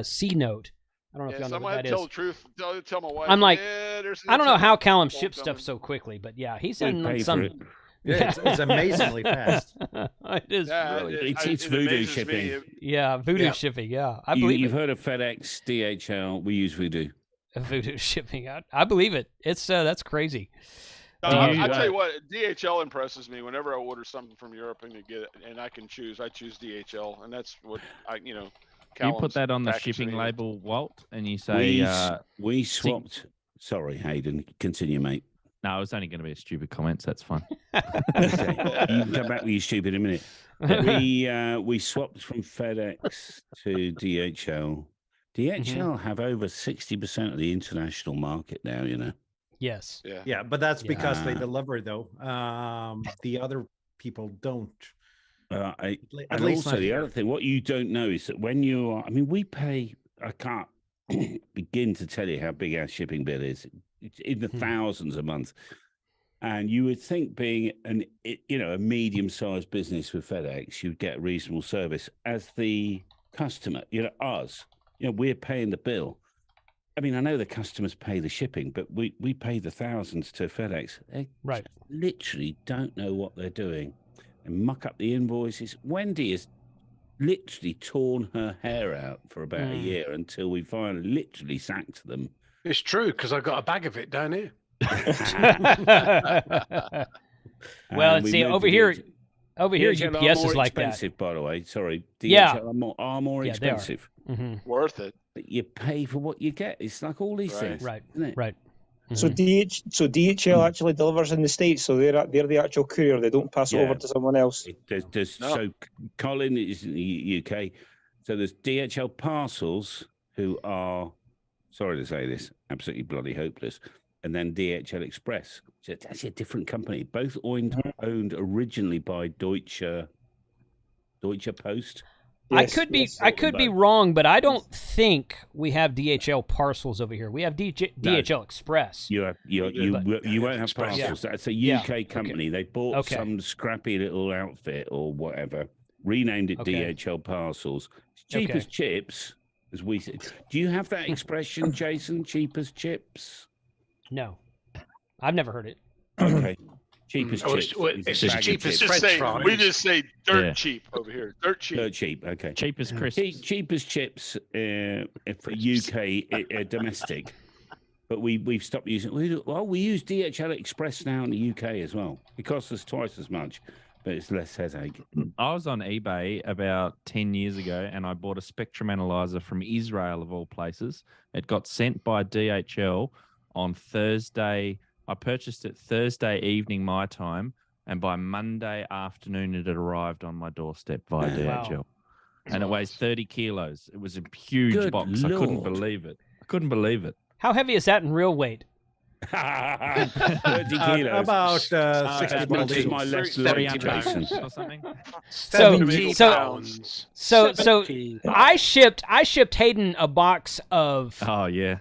C note. I don't know if y'all know what that is. Tell the truth. Tell my wife. I'm like, I don't know how Callum ships stuff so quickly, but yeah, he's in some. Yeah, it's amazingly fast. It is really. It's voodoo shipping. Yeah, voodoo shipping. Yeah, I believe you've heard of FedEx, DHL. We use voodoo. Voodoo shipping. I believe it. It's that's crazy. I tell you what, DHL impresses me. Whenever I order something from Europe and I can choose, I choose DHL, and that's what You put that on the shipping label, Walt, and you say we swapped. Sorry, Hayden. Continue, mate. No, it was only going to be a stupid comment. So that's fine. Okay. You can come back with your stupid in a minute. We swapped from FedEx to DHL. DHL have over 60% of the international market now. You know. Yes. Yeah, but that's because they deliver, though. The other people don't. And also the other thing, what you don't know is that when you are, we pay, I can't begin to tell you how big our shipping bill is. It's in the thousands a month. And you would think being a medium-sized business with FedEx, you'd get reasonable service. As the customer, us, we're paying the bill. I know the customers pay the shipping, but we pay the thousands to FedEx. They literally don't know what they're doing. And muck up the invoices. Wendy has literally torn her hair out for about a year until we finally literally sacked them. It's true, because I got a bag of it down here. Well, see, over here, UPS is like expensive, that. By the way, sorry, DHL are more expensive. Worth it. But you pay for what you get. It's like all these things, right? Isn't it? Right. So DHL actually delivers in the States, so they're the actual courier. They don't pass it over to someone else. So Colin is in the UK. So there's DHL Parcels, who are, sorry to say this, absolutely bloody hopeless, and then DHL Express. So it's actually a different company, both owned originally by Deutsche Post. I could be wrong, but I don't think we have DHL parcels over here. We have DHL Express. You won't have parcels. That's a UK company. They bought some scrappy little outfit or whatever, renamed it DHL Parcels. Cheap as chips, as we said. Do you have that expression, Jason? Cheap as chips? No, I've never heard it. Okay. Cheap as chips. It's just cheap as French fries. We just say dirt cheap over here. Dirt cheap. Dirt cheap. Okay. Cheap as crisps. Cheap as chips for UK domestic. But we've stopped using. We use DHL Express now in the UK as well. It costs us twice as much, but it's less headache. I was on eBay about 10 years ago, and I bought a spectrum analyzer from Israel of all places. It got sent by DHL on Thursday. I purchased it Thursday evening my time, and by Monday afternoon it had arrived on my doorstep via DHL. Wow. And it weighs 30 kilos. It was a huge box. Lord. I couldn't believe it. How heavy is that in real weight? 30 kilos. About 60 as much as my left leg, Jason. Or something. 70 pounds. So I shipped Hayden a box of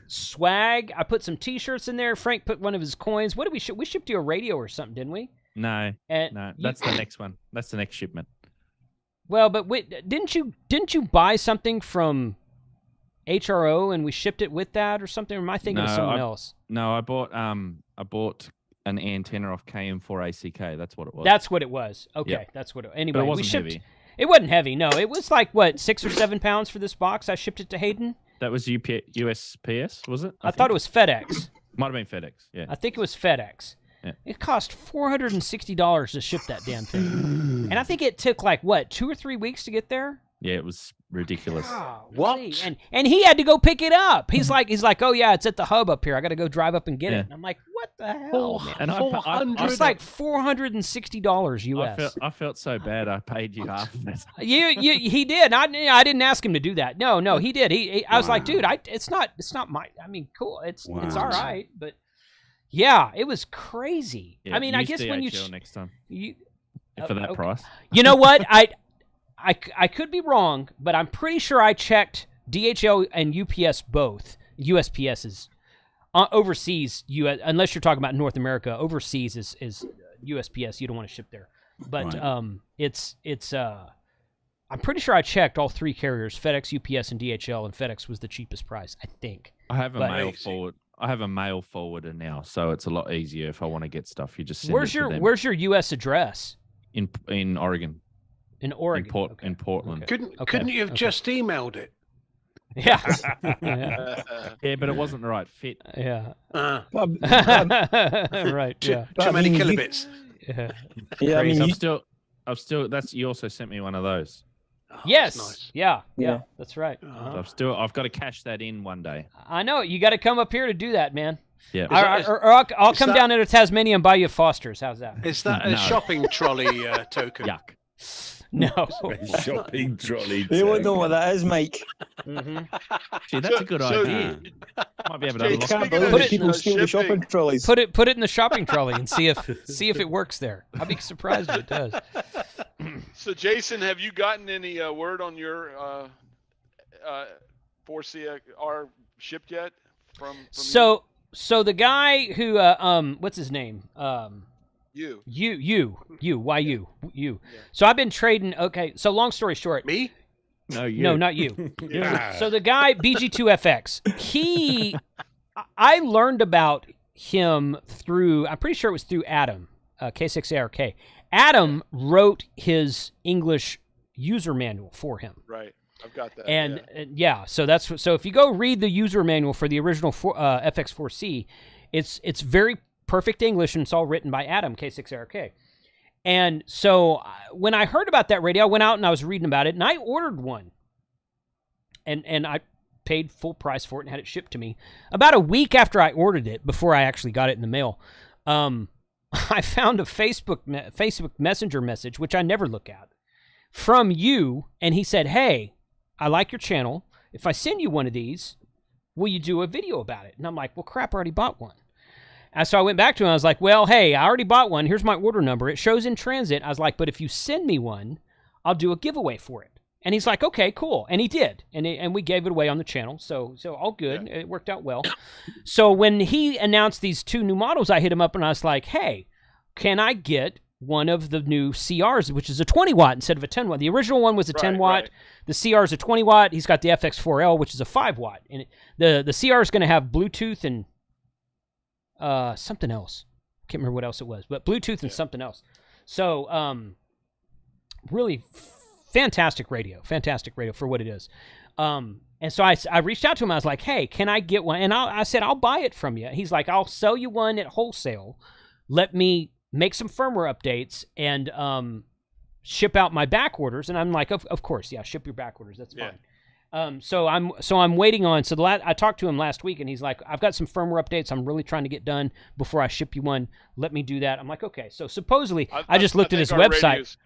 swag. I put some T-shirts in there. Frank put one of his coins. What did we ship? We shipped you a radio or something, didn't we? No, that's the next one. That's the next shipment. Well, but didn't you buy something from HRO and we shipped it with that or something? Or am I thinking of someone else? No, I bought an antenna off KM4 ACK. That's what it was. That's what it was. Okay, that's what it. Anyway, but it wasn't we shipped. Heavy. It wasn't heavy. No, it was like what 6 or 7 pounds for this box. I shipped it to Hayden. That was USPS, was it? I thought it was FedEx. Might have been FedEx. Yeah. I think it was FedEx. Yeah. It cost $460 to ship that damn thing, and I think it took like 2 or 3 weeks to get there. Yeah, it was ridiculous. What? And he had to go pick it up. He's like, oh yeah, it's at the hub up here. I got to go drive up and get it. And I'm like, what the hell? And it's like $460 US. I felt so bad. I paid you half of it. He did. I didn't ask him to do that. No, he did. I was like, dude, it's not my. I mean, cool. It's all right, but yeah, it was crazy. Yeah, I mean, I guess DHL when you next time for that price. You know what? I could be wrong, but I'm pretty sure I checked DHL and UPS both. USPS is overseas. Unless you're talking about North America, overseas is USPS. You don't want to ship there. But it's I'm pretty sure I checked all 3 carriers: FedEx, UPS, and DHL, and FedEx was the cheapest price, I think. I have a mail forward. I have a mail forwarder now, so it's a lot easier if I want to get stuff. You just send it to them. Where's your US address? In Oregon. In Oregon. In Portland. Couldn't you have just emailed it? Yeah. Yeah, but it wasn't the right fit. Yeah. Right. Yeah. Too many kilobits. Yeah. I mean, I'm still. You also sent me one of those. Oh, yes. Nice. Yeah. That's right. So I've got to cash that in one day. I know. You got to come up here to do that, man. Yeah. I'll come down into Tasmania and buy you a Foster's. How's that? Is that a shopping trolley token? Yuck. No. Shopping trolley. You won't know what that is, Mike. Gee, that's a good idea. Might be able to I unlock can't it. believe people steal the shopping trolleys. Put it in the shopping trolley and see if it works there. I'd be surprised if it does. So, Jason, have you gotten any word on your 4CR shipped yet? From so the guy who what's his name? You. Yeah. So I've been trading. Okay. So long story short. Me? No, you. No, not you. So the guy BG2FX, I learned about him through. I'm pretty sure it was through Adam, K6ARK. Adam wrote his English user manual for him. Right. I've got that. And so if you go read the user manual for the original FX4C, it's very perfect English, and it's all written by Adam, K6ARK. And so when I heard about that radio, I went out and I was reading about it, and I ordered one. And I paid full price for it and had it shipped to me. About a week after I ordered it, before I actually got it in the mail, I found a Facebook Messenger message, which I never look at, from you, and he said, "Hey, I like your channel. If I send you one of these, will you do a video about it?" And I'm like, well, crap, I already bought one. And so I went back to him. I was like, well, hey, I already bought one. Here's my order number. It shows in transit. I was like, but if you send me one, I'll do a giveaway for it. And he's like, okay, cool. And he did. And we gave it away on the channel. So all good. Yeah. It worked out well. So when he announced these 2 new models, I hit him up and I was like, hey, can I get one of the new CRs, which is a 20 watt instead of a 10 watt? The original one was a 10 watt. Right. The CR is a 20 watt. He's got the FX4L, which is a 5 watt. And the CR is going to have Bluetooth and something else. Can't remember what else it was, but Bluetooth and something else. So really fantastic radio for what it is. And so I reached out to him. I was like, hey, can I get one? And I said, I'll buy it from you. He's like, I'll sell you one at wholesale. Let me make some firmware updates and ship out my back orders. And I'm like, of course, yeah, ship your back orders. That's fine. So I'm waiting on. So I talked to him last week, and he's like, I've got some firmware updates I'm really trying to get done before I ship you one. Let me do that. I'm like, okay. So supposedly, I just looked at his website.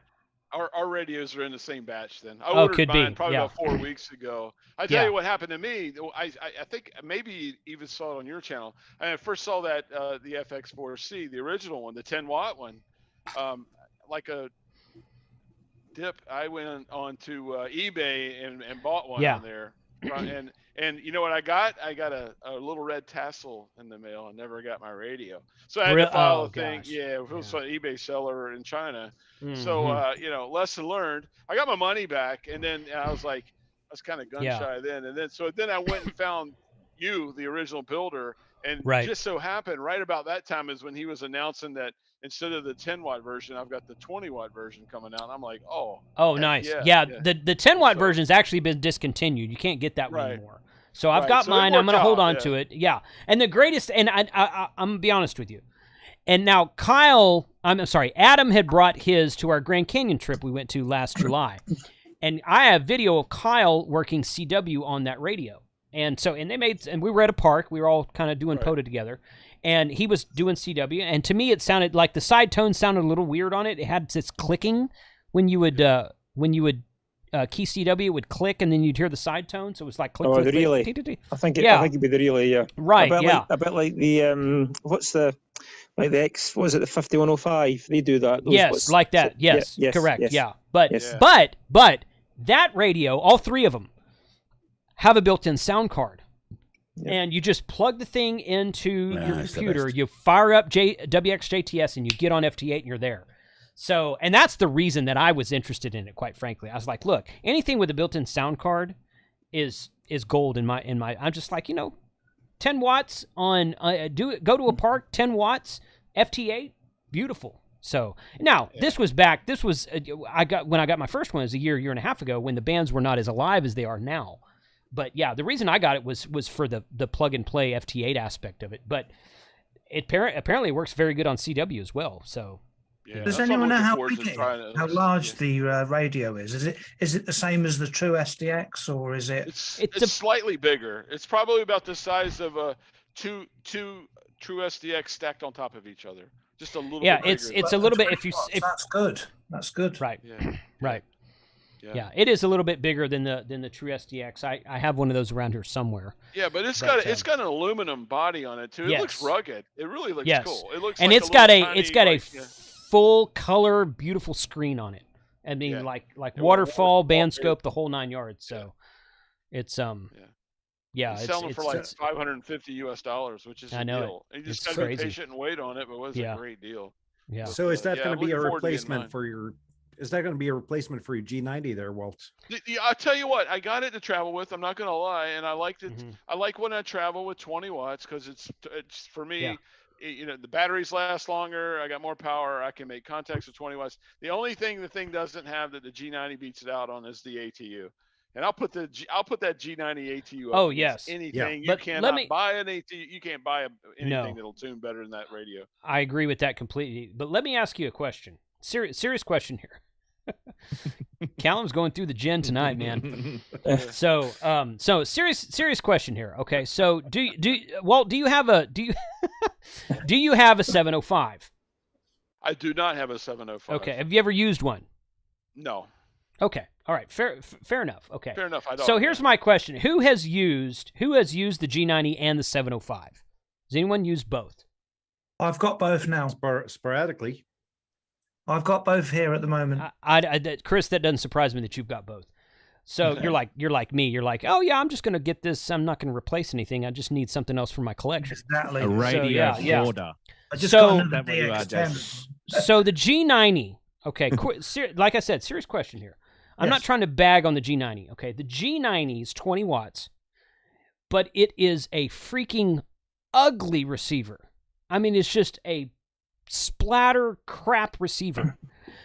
Our radios are in the same batch then. I ordered mine probably about 4 weeks ago. I tell you what happened to me. I think maybe you even saw it on your channel. I first saw that the FX4C, the original one, the 10 watt one, like a dip. I went on to eBay and bought one on there. And you know what I got? I got a little red tassel in the mail. I never got my radio. So I had to file a thing. Yeah, it was an eBay seller in China. Mm-hmm. So, lesson learned. I got my money back. And then I was like, I was kind of gun shy then. And then I went and found you, the original builder. And just so happened right about that time is when he was announcing that instead of the 10 watt version, I've got the 20 watt version coming out. I'm like, oh, nice. Yeah. The 10 watt version's actually been discontinued. You can't get that one anymore. So I've got mine. I'm going to hold on to it. Yeah. And the greatest, and I'm going to be honest with you. And now Adam had brought his to our Grand Canyon trip we went to last July. And I have video of Kyle working CW on that radio. And we were at a park. We were all kind of doing POTA together. And he was doing CW. And to me, it sounded like the side tone sounded a little weird on it. It had this clicking when you would key CW, it would click, and then you'd hear the side tone. So it was like click, click, the relay. Click. I think it'd be the relay, yeah. Right, a bit like the the 5105? They do that. Like that. Yes, correct. Yes. Yeah. But that radio, all 3 of them, have a built-in sound card. Yep. And you just plug the thing into your computer, you fire up WXJTS, and you get on FT8, and you're there. So, and that's the reason that I was interested in it, quite frankly. I was like, look, anything with a built-in sound card is gold in my. I'm just like, 10 watts on go to a park, 10 watts, FT8, beautiful. So now this was when I got my first one was a year and a half ago when the bands were not as alive as they are now. But yeah, the reason I got it was for the plug and play FT8 aspect of it. But it apparently works very good on CW as well. So. Yeah, does anyone know how large the radio is? Is it the same as the True SDX, or is it? It's slightly bigger. It's probably about the size of a two True SDX stacked on top of each other. Just a little bit bigger. It's a little bit. If that's good. That's good. Right. Yeah. Right. Yeah, it is a little bit bigger than the True SDX. I have one of those around here somewhere. Yeah, but it's got an aluminum body on it too. It looks rugged. It really looks cool. It looks, and it's got a full color, beautiful screen on it. I mean, like waterfall, band scope, the whole 9 yards. So it's it's selling for like $550 which is a deal. You just gotta be patient and wait on it, but it was a great deal. Yeah. So is that going to be a replacement for your? Is that going to be a replacement for your G90 there, Walt? I'll tell you what, I got it to travel with. I'm not going to lie, and I liked it. Mm-hmm. I like when I travel with 20 watts because it's for me. Yeah. The batteries last longer. I got more power. I can make contacts with 20 watts. The only thing the thing doesn't have that the G90 beats it out on is the ATU. And I'll put that G90 ATU up. Oh yes, anything you cannot buy an ATU. You can't buy anything that'll tune better than that radio. I agree with that completely. But let me ask you a question. Serious question here. Callum's going through the gin tonight, man. So serious question here. Okay, so Walt, do you have a 705? I do not have a 705. Okay, have you ever used one? No. Okay, all right, fair enough. Okay, fair enough. I don't. So here's my question: Who has used the G90 and the 705? Does anyone use both? I've got both now. Sporadically. I've got both here at the moment. Chris, that doesn't surprise me that you've got both. So you're like me. You're like, oh yeah, I'm just gonna get this. I'm not gonna replace anything. I just need something else for my collection. Exactly. A radio yeah. order. I just So- got another That what you are, DX10. So the G90. Okay, like I said, serious question here. I'm not Yes. trying to bag on the G90. Okay, the G90 is 20 watts, but it is a freaking ugly receiver. I mean, it's just a splatter crap receiver.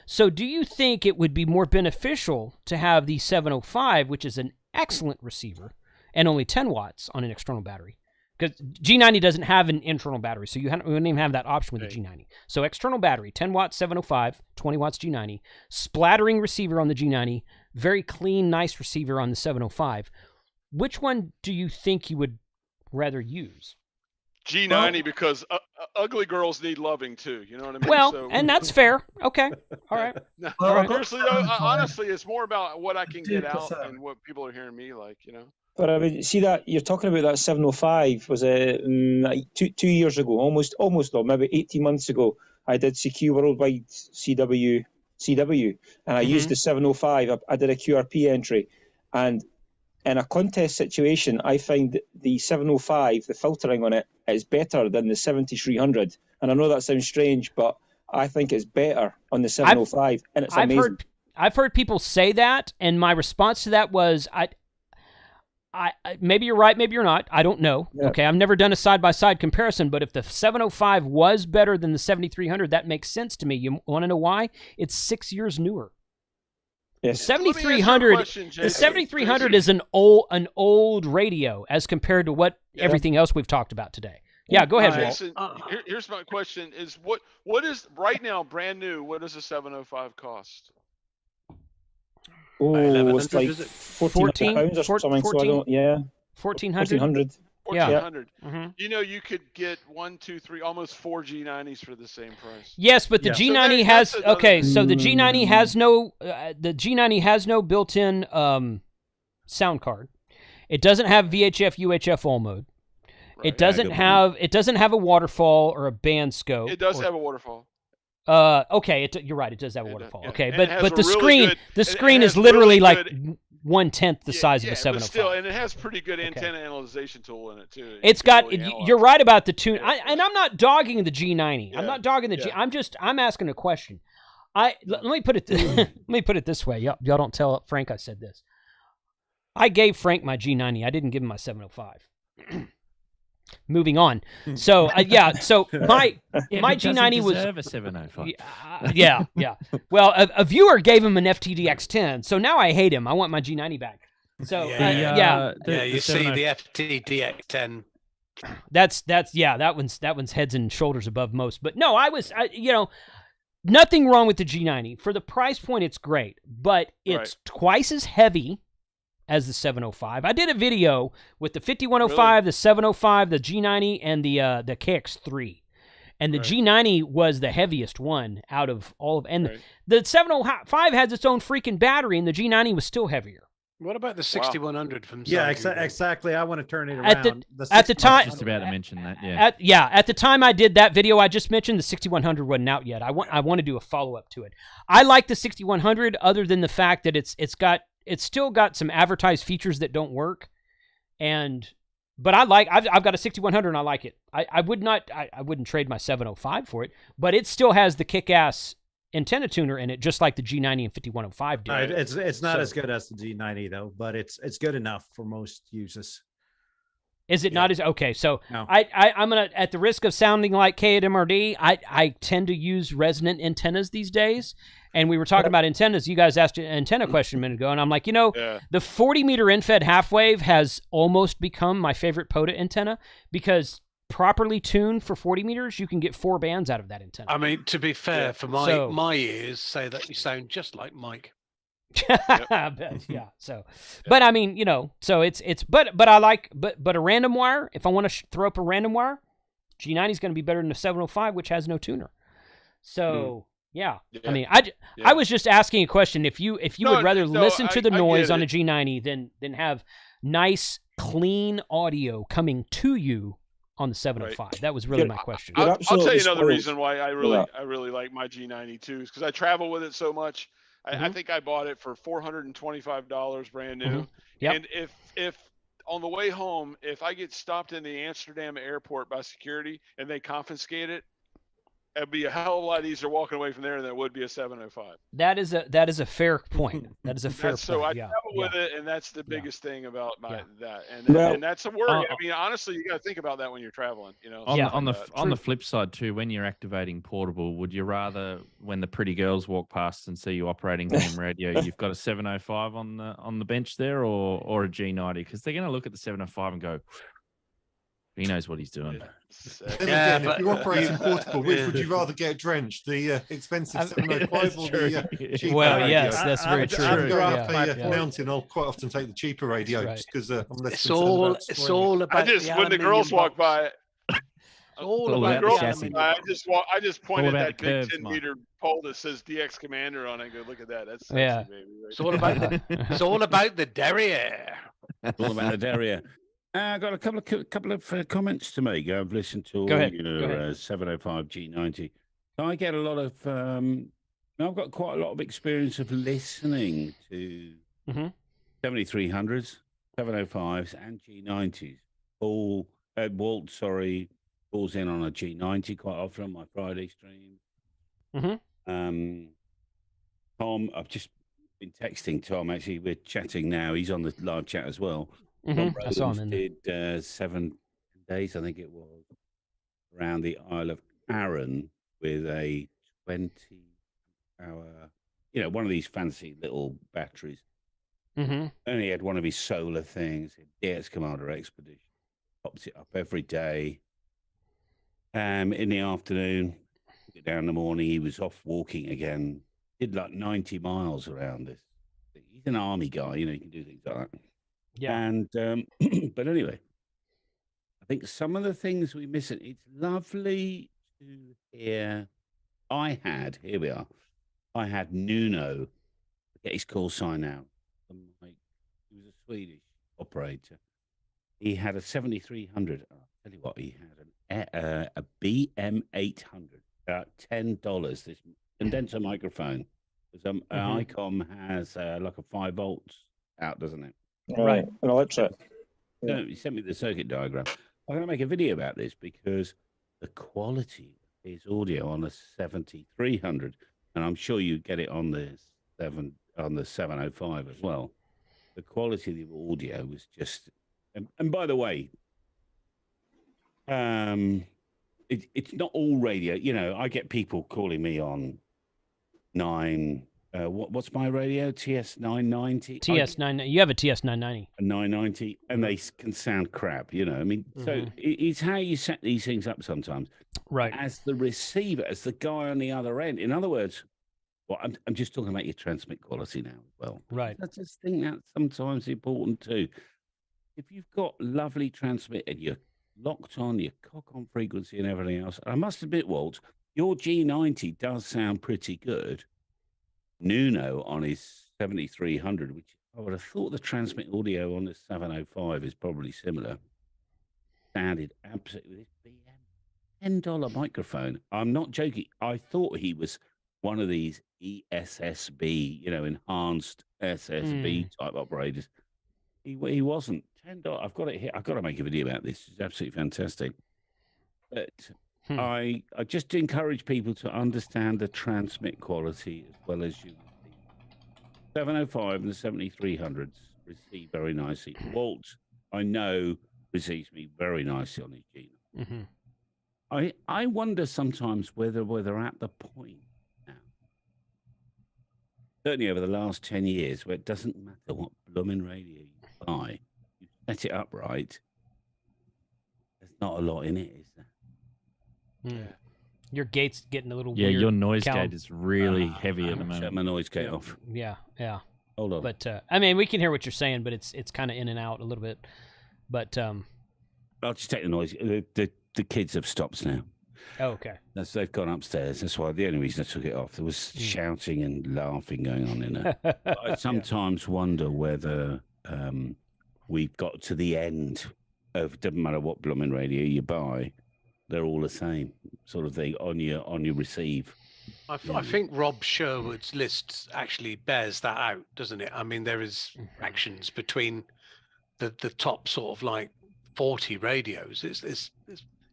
So do you think it would be more beneficial to have the 705, which is an excellent receiver, and only 10 watts on an external battery? Because G90 doesn't have an internal battery, so you wouldn't even have that option with the G90. So external battery, 10 watts 705, 20 watts G90, splattering receiver on the G90, very clean, nice receiver on the 705. Which one do you think you would rather use? G90 because ugly girls need loving too. You know what I mean? Well, and that's fair. Okay. All right. No, Well, I've got seriously, though, 705. honestly, it's more about what I can do get out prefer. and what people are hearing me like. You know. But I mean, see that you're talking about that 705 was like 2 years ago, almost, or maybe 18 months ago. I did CQ Worldwide CW, and I used the 705. I did a QRP entry, and in a contest situation, I find the 705, the filtering on it, is better than the 7300. And I know that sounds strange, but I think it's better on the 705, and it's amazing. I've heard people say that, and my response to that was, I maybe you're right, maybe you're not. I don't know. Yeah. Okay, I've never done a side-by-side comparison, but if the 705 was better than the 7300, that makes sense to me. You want to know why? It's 6 years newer. Yes. 7300. The 7300 is an old radio as compared to what everything else we've talked about today. Yeah, go ahead, Walt. Jason, here's my question: is what is right now brand new? What does a 705 cost? Oh, it's like £1,400 £1,400 or something. So I don't. Yeah. 1400. 1400. Yeah. 1400. You know, you could get 1, 2, 3, almost 4 G90s for the same price. Yes, but the G90 has so the G90 has no built-in sound card. It doesn't have VHF UHF all mode. Right. It doesn't have a waterfall or a band scope. It does have a waterfall. Okay, you're right. It does have a waterfall. Yeah. Okay, And it has but a the really screen it is has literally really like good- 1/10 the size of a but 705. still, and it has pretty good antenna analyzation tool in it too. It's You can got. really analyze You're it. right about the tune, and I'm not dogging the G90. I'm Yeah, not dogging the G. yeah. I'm asking a question. Let me put it. Let me put it this way. Y'all don't tell Frank I said this. I gave Frank my G90. I didn't give him my 705. Moving on. So So my G90 was a 705. yeah. Well, a viewer gave him an FTDX10, so now I hate him. I want my G90 back. So you see the FTDX10. That one's heads and shoulders above most. But no, nothing wrong with the G90. For the price point, it's great, but it's twice as heavy as the 705. I did a video with the 5105, the 705, the G90, and the KX3. And the G90 was the heaviest one out of all of the 705 has its own freaking battery, and the G90 was still heavier. What about the 6100 from Yeah, Samsung? exactly. I want to turn it around. At the time, just about to mention that. At the time I did that video I just mentioned, the 6100 wasn't out yet. I want to do a follow up to it. I like the 6100, other than the fact that it's still got some advertised features that don't work, but I've got a 6100 and I like it. I wouldn't trade my 705 for it, but it still has the kick-ass antenna tuner in it, just like the G90 and 5105 do. It's not as good as the G90 though, but it's good enough for most users. Is it not as okay? So No. I'm gonna, at the risk of sounding like K at MRD, I tend to use resonant antennas these days. And we were talking about antennas. You guys asked an antenna question a minute ago, and I'm like, the 40-meter infed half wave has almost become my favorite POTA antenna, because properly tuned for 40 meters, you can get 4 bands out of that antenna. I mean, to be fair, for my ears, say that you sound just like Mike. So, but I mean, so but I like, but a random wire, if I want to throw up a random wire, G90 is going to be better than the 705, which has no tuner. So I mean, I was just asking a question. If you would rather listen to the noise on a G90 than have nice, clean audio coming to you on the 705. That was really my question. I'll tell you another reason why I really like my G90 too, is because I travel with it so much. I think I bought it for $425 brand new. Yep. And if on the way home, if I get stopped in the Amsterdam airport by security and they confiscate it, it'd be a hell of a lot easier walking away from there than it would be a 705. That is a fair point. That is a fair point. So I yeah. travel with it, and that's the biggest thing about that. And that's a worry. I mean, honestly, you got to think about that when you're traveling. You know. On the flip side too, when you're activating portable, would you rather, when the pretty girls walk past and see you operating ham radio, you've got a 705 on the bench there, or a G90? Because they're going to look at the 705 and go, he knows what he's doing. Again, if you're operating portable, which would you rather get drenched? The expensive 705 or the cheaper radio? Yes, that's very true. If I'm going up a mountain, I'll quite often take the cheaper radio just because I'm less it's all about when the girls walk by. All about the chassis. I just pointed that big 10-meter pole that says DX Commander on it. And go, look at that. That's sexy, baby. Right? It's all about the derriere. All about the derriere. I've got a couple of comments to make. I've listened to all your 705 G90. So I get a lot of. I've got quite a lot of experience of listening to 7300s, 705s, and G90s. Walt, calls in on a G90 quite often on my Friday stream. Tom, I've just been texting Tom. Actually, we're chatting now. He's on the live chat as well. I saw him. Did 7 days, I think it was, around the Isle of Arran with a 20-hour, one of these fancy little batteries. And he had one of his solar things, DX Commander Expedition. Pops it up every day. In the afternoon, down in the morning, he was off walking again. Did like 90 miles around this. He's an army guy, he can do things like that. Yeah. And but anyway, I think some of the things we miss, it's lovely to hear. Here we are. I had Nuno get his call sign out. He was a Swedish operator. He had a 7300. I'll tell you what, he had a BM800. $10. This condenser microphone. Because ICOM has like a 5 volts out, doesn't it? Right, an electric. No, he sent me the circuit diagram. I'm going to make a video about this because the quality of his audio on the 7300, and I'm sure you get it on the 705 as well. The quality of the audio was just, and by the way, it's not all radio. I get people calling me on 9. What's my radio? TS990. TS9. You have a TS990. A 990, and they can sound crap. I mean, so it's how you set these things up sometimes. Right. As the receiver, as the guy on the other end. In other words, I'm just talking about your transmit quality now as well. Right. I just think that's sometimes important too. If you've got lovely transmit and you're locked on, your cock on frequency and everything else, I must admit, Walt, your G90 does sound pretty good. Nuno on his 7300, which I would have thought the transmit audio on the 705 is probably similar, sounded absolutely $10 microphone. I'm not joking. I thought he was one of these ESSB, enhanced SSB type operators. He wasn't. $10. I've got it here. I've got to make a video about this. It's absolutely fantastic. But I just encourage people to understand the transmit quality as well as you. 705 and the 7300s receive very nicely. Walt, I know, receives me very nicely on his G. I wonder sometimes whether we're at the point now, certainly over the last 10 years, where it doesn't matter what blooming radio you buy, you set it up right. There's not a lot in it, is there? Your gate's getting a little weird. Yeah, your noise gate is really heavy at the moment. Set my noise gate off. Yeah. Hold on. But I mean, we can hear what you're saying, but it's kind of in and out a little bit. But I'll just take the noise. The kids have stopped now. Oh, okay. They've gone upstairs. That's why the only reason I took it off. There was shouting and laughing going on in there. I sometimes wonder whether we've got to the end of, doesn't matter what blooming radio you buy, they're all the same sort of thing on your receive. I think Rob Sherwood's list actually bears that out, doesn't it? I mean, there is fractions between the top sort of like 40 radios. It's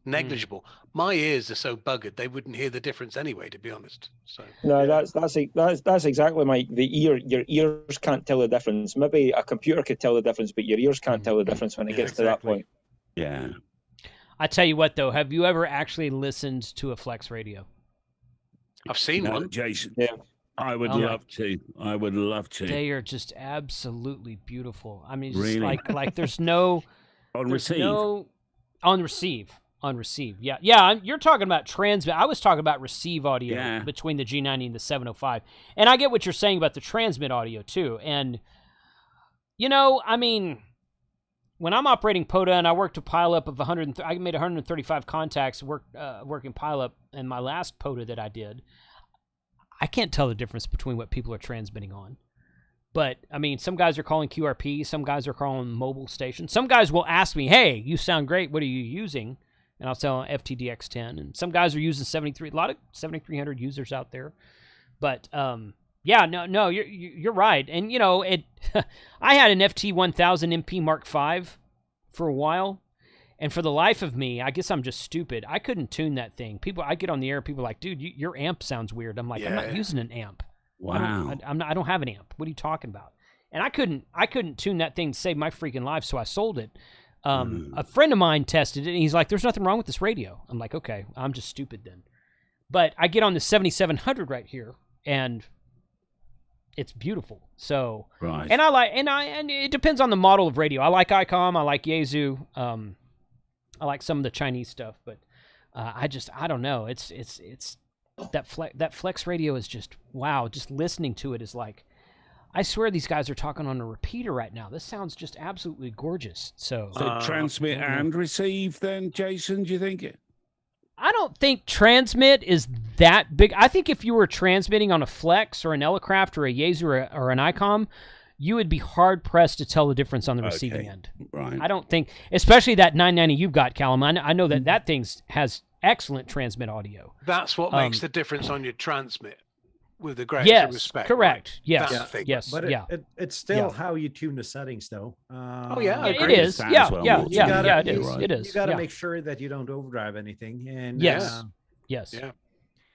negligible. My ears are so buggered they wouldn't hear the difference anyway, to be honest. So no, that's exactly Mike. Your ears can't tell the difference. Maybe a computer could tell the difference, but your ears can't tell the difference when it gets to that point. Yeah. I tell you what, though, have you ever actually listened to a Flex radio? I've seen one. Jason. Yeah. I would love to. I would love to. They are just absolutely beautiful. I mean, just Really? like there's no On there's receive. no on receive. On receive. Yeah. You're talking about transmit. I was talking about receive audio between the G90 and the 705. And I get what you're saying about the transmit audio too. And I mean, when I'm operating POTA and I worked a pileup of I made 135 contacts working pileup in my last POTA that I did. I can't tell the difference between what people are transmitting on. But, I mean, some guys are calling QRP. Some guys are calling mobile stations. Some guys will ask me, hey, you sound great. What are you using? And I'll tell them FTDX10. And some guys are using 73. A lot of 7300 users out there. But, no, you're right. And, I had an FT1000 MP Mark V for a while. And for the life of me, I guess I'm just stupid. I couldn't tune that thing. I get on the air, people are like, dude, your amp sounds weird. I'm like, I'm not using an amp. Wow. I don't have an amp. What are you talking about? And I couldn't tune that thing to save my freaking life, so I sold it. A friend of mine tested it, and he's like, there's nothing wrong with this radio. I'm like, okay, I'm just stupid then. But I get on the 7700 right here, and it's beautiful. So, right. And it depends on the model of radio. I like ICOM. I like Yaesu. I like some of the Chinese stuff, but I don't know. It's that Flex radio is just wow. Just listening to it is like, I swear these guys are talking on a repeater right now. This sounds just absolutely gorgeous. So transmit and receive then, Jason, do you think? I don't think transmit is that big. I think if you were transmitting on a Flex or an Elecraft or a Yaesu or an ICOM, you would be hard-pressed to tell the difference on the receiving end. Right. I don't think, especially that 990 you've got, Callum. I know that thing has excellent transmit audio. That's what makes the difference on your transmit, with the greatest respect. Correct. Right? Yes. Yes. But it's still how you tune the settings, though. It is. It is. You got to make sure that you don't overdrive anything. And yes. Yeah.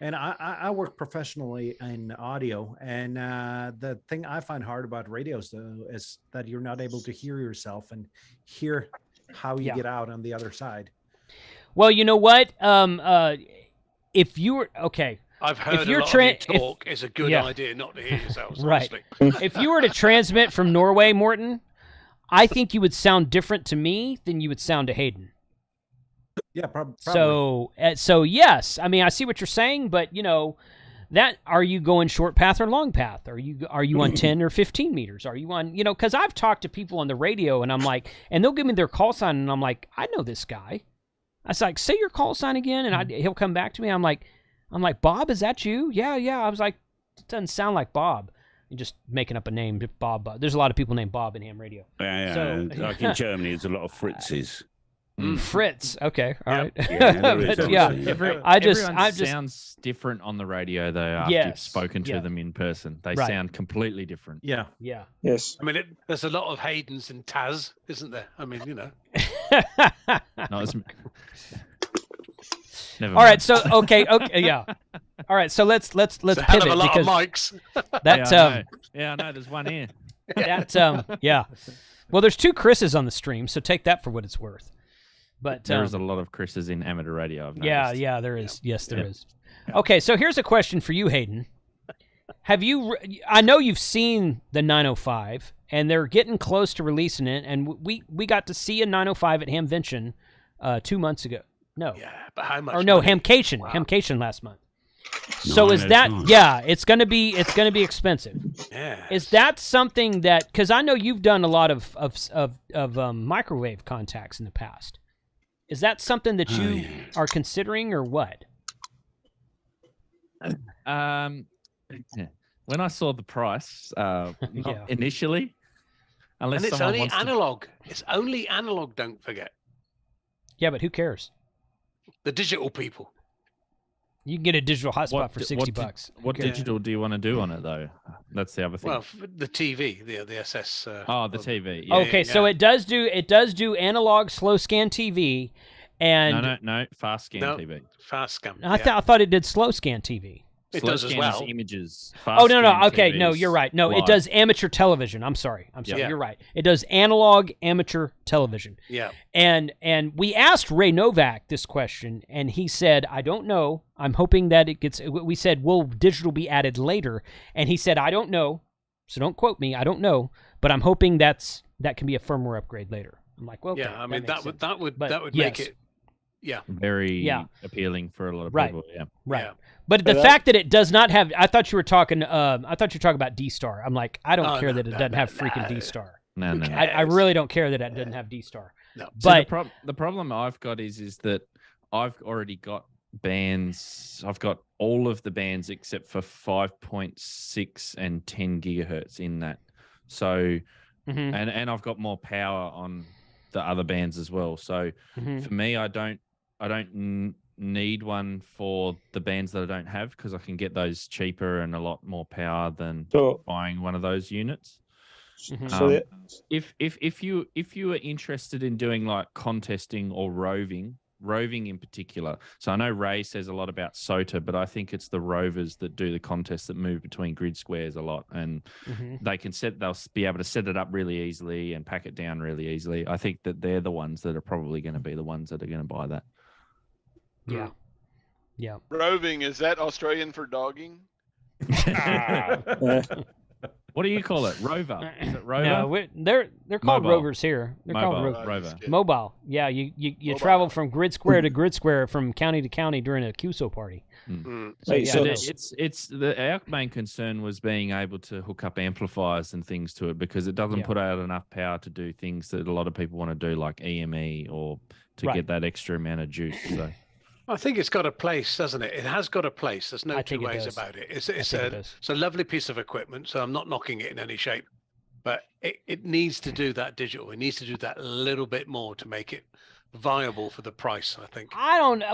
And I work professionally in audio, and the thing I find hard about radios, though, is that you're not able to hear yourself and hear how you get out on the other side. Well, you know what? If you were I've heard a lot of you talk. It's a good idea not to hear yourselves. Right. If you were to transmit from Norway, Morton, I think you would sound different to me than you would sound to Hayden. Yeah, probably. So yes, I mean, I see what you're saying, but that are you going short path or long path? Are you on 10 or 15 meters? Are you on, because I've talked to people on the radio and I'm like, and they'll give me their call sign and I'm like, I know this guy. I was like, say your call sign again, and he'll come back to me. I'm like, Bob, is that you? Yeah. I was like, it doesn't sound like Bob. You're just making up a name, Bob. There's a lot of people named Bob in ham radio. Yeah. So, like in Germany, there's a lot of Fritzes. Fritz. Okay. All right. Everyone sounds different on the radio, though, after you've spoken to them in person. They sound completely different. Yeah. Yes. I mean, there's a lot of Haydens and Taz, isn't there? I mean, No, it's... Never All right. So okay. Yeah. All right. So let's it's a pivot hell of a lot because of mics. That I know. There's one here. Yeah. Well, there's two Chris's on the stream, so take that for what it's worth. But there's a lot of Chris's in amateur radio. I've noticed. Yeah, there is. Yes, there is. Okay, so here's a question for you, Hayden. Have you? I know you've seen the 905, and they're getting close to releasing it. And we got to see a 905 at Hamvention 2 months ago. No. Yeah, but how much? Or no, Hamcation. Wow. Hamcation last month. So is that? Yeah, it's gonna be expensive. Yeah. Is that something that? Because I know you've done a lot of microwave contacts in the past. Is that something that you are considering, or what? When I saw the price initially, and it's only analog. It's only analog. Don't forget. Yeah, but who cares? The digital people. You can get a digital hotspot for $60. What Okay. digital do you want to do on it though? That's the other thing. Well, the TV, the SS. The TV. Yeah, Okay, so it does do analog slow scan TV, and no, fast scan TV. Fast scan. I thought it did slow scan TV. It Slow does as scan well. is images. Oh no, Fast scan okay, TV no, is you're right. No, it live. does amateur television. I'm sorry, Yeah. you're right. It does analog amateur television. Yeah. And we asked Ray Novak this question, and he said, "I don't know. I'm hoping that it gets." We said, "Will digital be added later?" And he said, "I don't know. So don't quote me. I don't know, but I'm hoping that can be a firmware upgrade later." I'm like, "Well, okay, Yeah, I mean that would yes. make it. Yeah. Very appealing for a lot of people. Yeah. Right. Yeah. But the fact that it does not have, I thought you were talking about D-Star. I'm like, I don't care that it doesn't have freaking D-Star. No. I really don't care that it doesn't have D-Star. No. But the problem I've got is that I've already got bands. I've got all of the bands except for 5.6 and 10 gigahertz in that. So, and I've got more power on the other bands as well. So for me, I don't need one for the bands that I don't have because I can get those cheaper and a lot more power than buying one of those units. So if you are interested in doing like contesting or roving in particular, so I know Ray says a lot about SOTA, but I think it's the rovers that do the contests that move between grid squares a lot, and they'll be able to set it up really easily and pack it down really easily. I think that they're the ones that are probably going to be the ones that are going to buy that. Yeah. Roving, is that Australian for dogging? What do you call it? Rover? Is it rover? No, they're called Mobile. rovers here. They're Mobile. called Rover. mobile. Yeah, you travel from grid square to grid square, from county to county during a QSO party. Our main concern was being able to hook up amplifiers and things to it because it doesn't put out enough power to do things that a lot of people want to do, like EME or to get that extra amount of juice. So I think it's got a place, doesn't it? It has got a place. There's no two ways about it. It's a lovely piece of equipment, so I'm not knocking it in any shape. But it needs to do that digital. It needs to do that a little bit more to make it viable for the price, I think.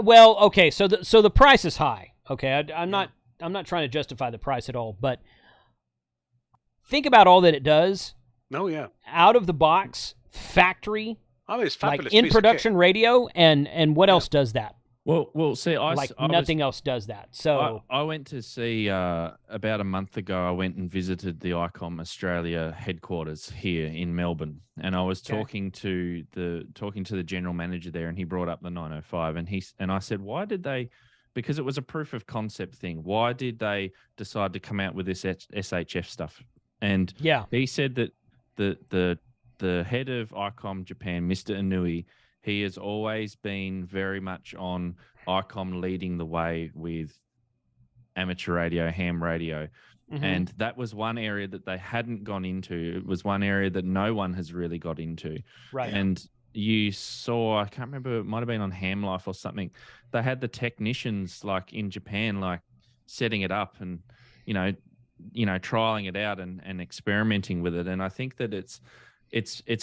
Well, okay, so the price is high. Okay, I'm not trying to justify the price at all, but think about all that it does. Oh yeah. Out of the box, factory. Oh, it's fabulous. Like in production radio, and what else does that? Well, see, nothing else does that. So I went to see about a month ago. I went and visited the ICOM Australia headquarters here in Melbourne, and I was talking to the general manager there, and he brought up the 905, and I said, why did they? Because it was a proof of concept thing. Why did they decide to come out with this SHF stuff? And he said that the head of ICOM Japan, Mr. Inui, he has always been very much on ICOM leading the way with amateur radio, ham radio. And that was one area that they hadn't gone into. It was one area that no one has really got into. Right. And you saw, I can't remember, it might have been on Ham Life or something. They had the technicians like in Japan, like setting it up and, you know, trialing it out and experimenting with it. And I think that it's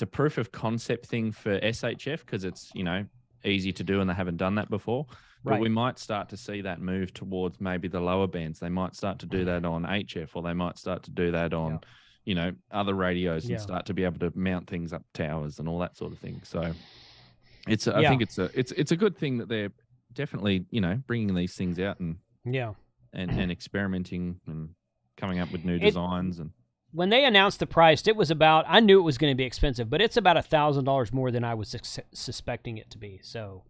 a proof of concept thing for SHF because it's, easy to do and they haven't done that before. But we might start to see that move towards maybe the lower bands. They might start to do that on HF, or they might start to do that on, other radios and start to be able to mount things up towers and all that sort of thing. So I think it's a good thing that they're definitely, bringing these things out and experimenting and coming up with new designs. And when they announced the price, it was about, I knew it was going to be expensive, but it's about $1,000 more than I was suspecting it to be. So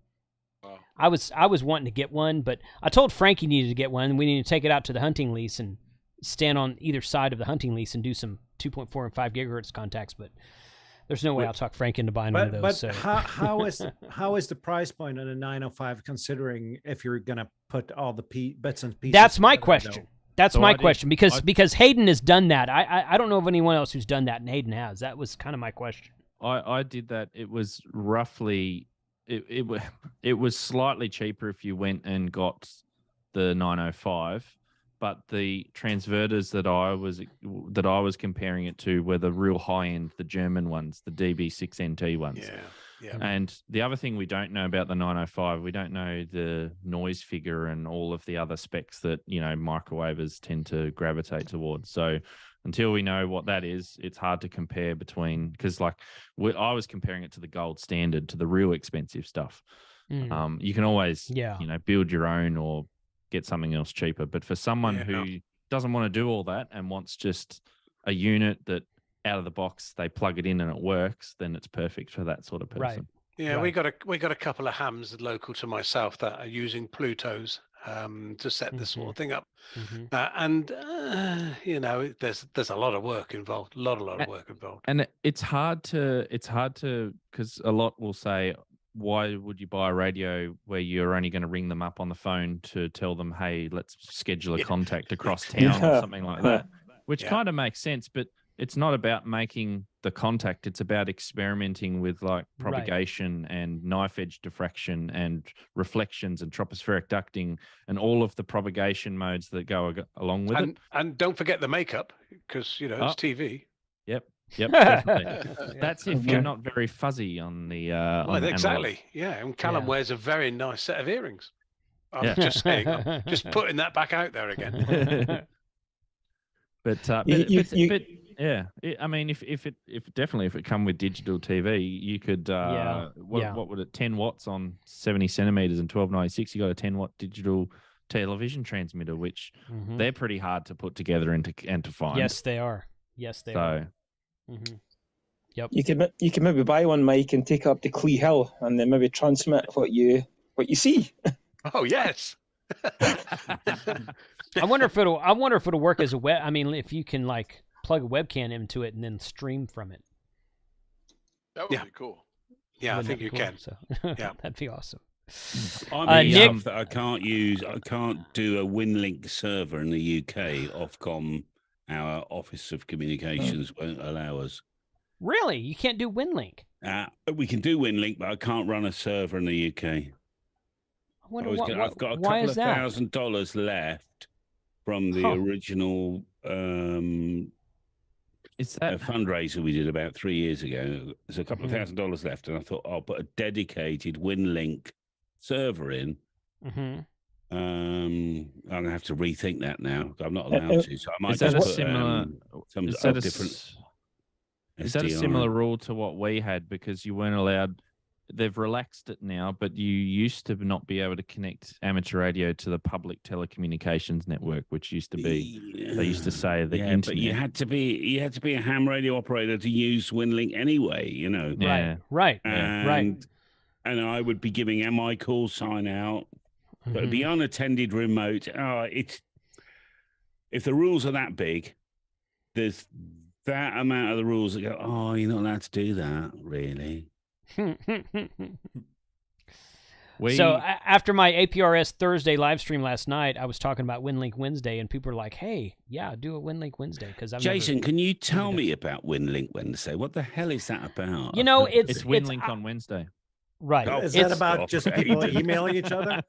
I was wanting to get one, but I told Frank he needed to get one. We need to take it out to the hunting lease and stand on either side of the hunting lease and do some 2.4 and 5 gigahertz contacts. But there's no way I'll talk Frank into buying one of those. But so. how is the price point on a 905 considering if you're going to put all the bits and pieces? That's my question. That's my question because Hayden has done that. I don't know of anyone else who's done that, and Hayden has. That was kind of my question. I did that. It was roughly it was slightly cheaper if you went and got the 905, but the transverters that I was comparing it to were the real high end, the German ones, the DB6NT ones. Yeah. And the other thing we don't know about the 905, we don't know the noise figure and all of the other specs that, you know, microwavers tend to gravitate towards. So until we know what that is, it's hard to compare between, because like I was comparing it to the gold standard, to the real expensive stuff. You can always, you know, build your own or get something else cheaper. But for someone who doesn't want to do all that and wants just a unit that out of the box they plug it in and it works, then it's perfect for that sort of person. Right. Yeah, we got a couple of hams local to myself that are using Plutos to set this sort of thing up, and you know, there's a lot of work involved, a lot of work involved, and it's hard to because a lot will say, why would you buy a radio where you're only going to ring them up on the phone to tell them, hey, let's schedule a contact across town or something like that, which kind of makes sense, but it's not about making the contact. It's about experimenting with like propagation and knife edge diffraction and reflections and tropospheric ducting and all of the propagation modes that go along with it. And don't forget the makeup, because, you know, it's TV. Yep, definitely. That's if you're not very fuzzy on the on exactly. Yeah, and Callum wears a very nice set of earrings. I'm just saying, I'm just putting that back out there again. I mean, if it come with digital TV, you could what would it 10 watts on 70 centimeters and 1296. You got a 10-watt digital television transmitter, which they're pretty hard to put together and to find. Yes, they are. Are. Yep. You can maybe buy one, Mike, and take up to Clee Hill and then maybe transmit what you see. Oh yes. I wonder if it'll work as a web. I mean, if you can like plug a webcam into it and then stream from it. That would be cool. Yeah, I think you can. So, yeah, that'd be awesome. Nick, that I can't do a Winlink server in the UK. Ofcom, our Office of Communications, won't allow us. Really? You can't do Winlink? We can do Winlink, but I can't run a server in the UK. I've got a couple of $1,000 left from the original Is that a fundraiser we did about 3 years ago? There's a couple of $1,000 left, and I thought I'll put a dedicated Winlink server in. I'm gonna have to rethink that now. I'm not allowed to, so I might just put Is that a similar rule to what we had? Because you weren't allowed. They've relaxed it now, but you used to not be able to connect amateur radio to the public telecommunications network, which used to be. They used to say the internet. But you had to be a ham radio operator to use Winlink anyway. You know. Yeah. Right. And I would be giving MI call sign out, but it'd be unattended remote. If the rules are that big, there's that amount of the rules that go, oh, you're not allowed to do that, really. So after my APRS Thursday live stream last night, I was talking about Winlink Wednesday, and people were like, "Hey, do a Winlink Wednesday." Because Jason, can you tell me about Winlink Wednesday? What the hell is that about? You know, it's Winlink on Wednesday. Right. Is that about just people emailing each other?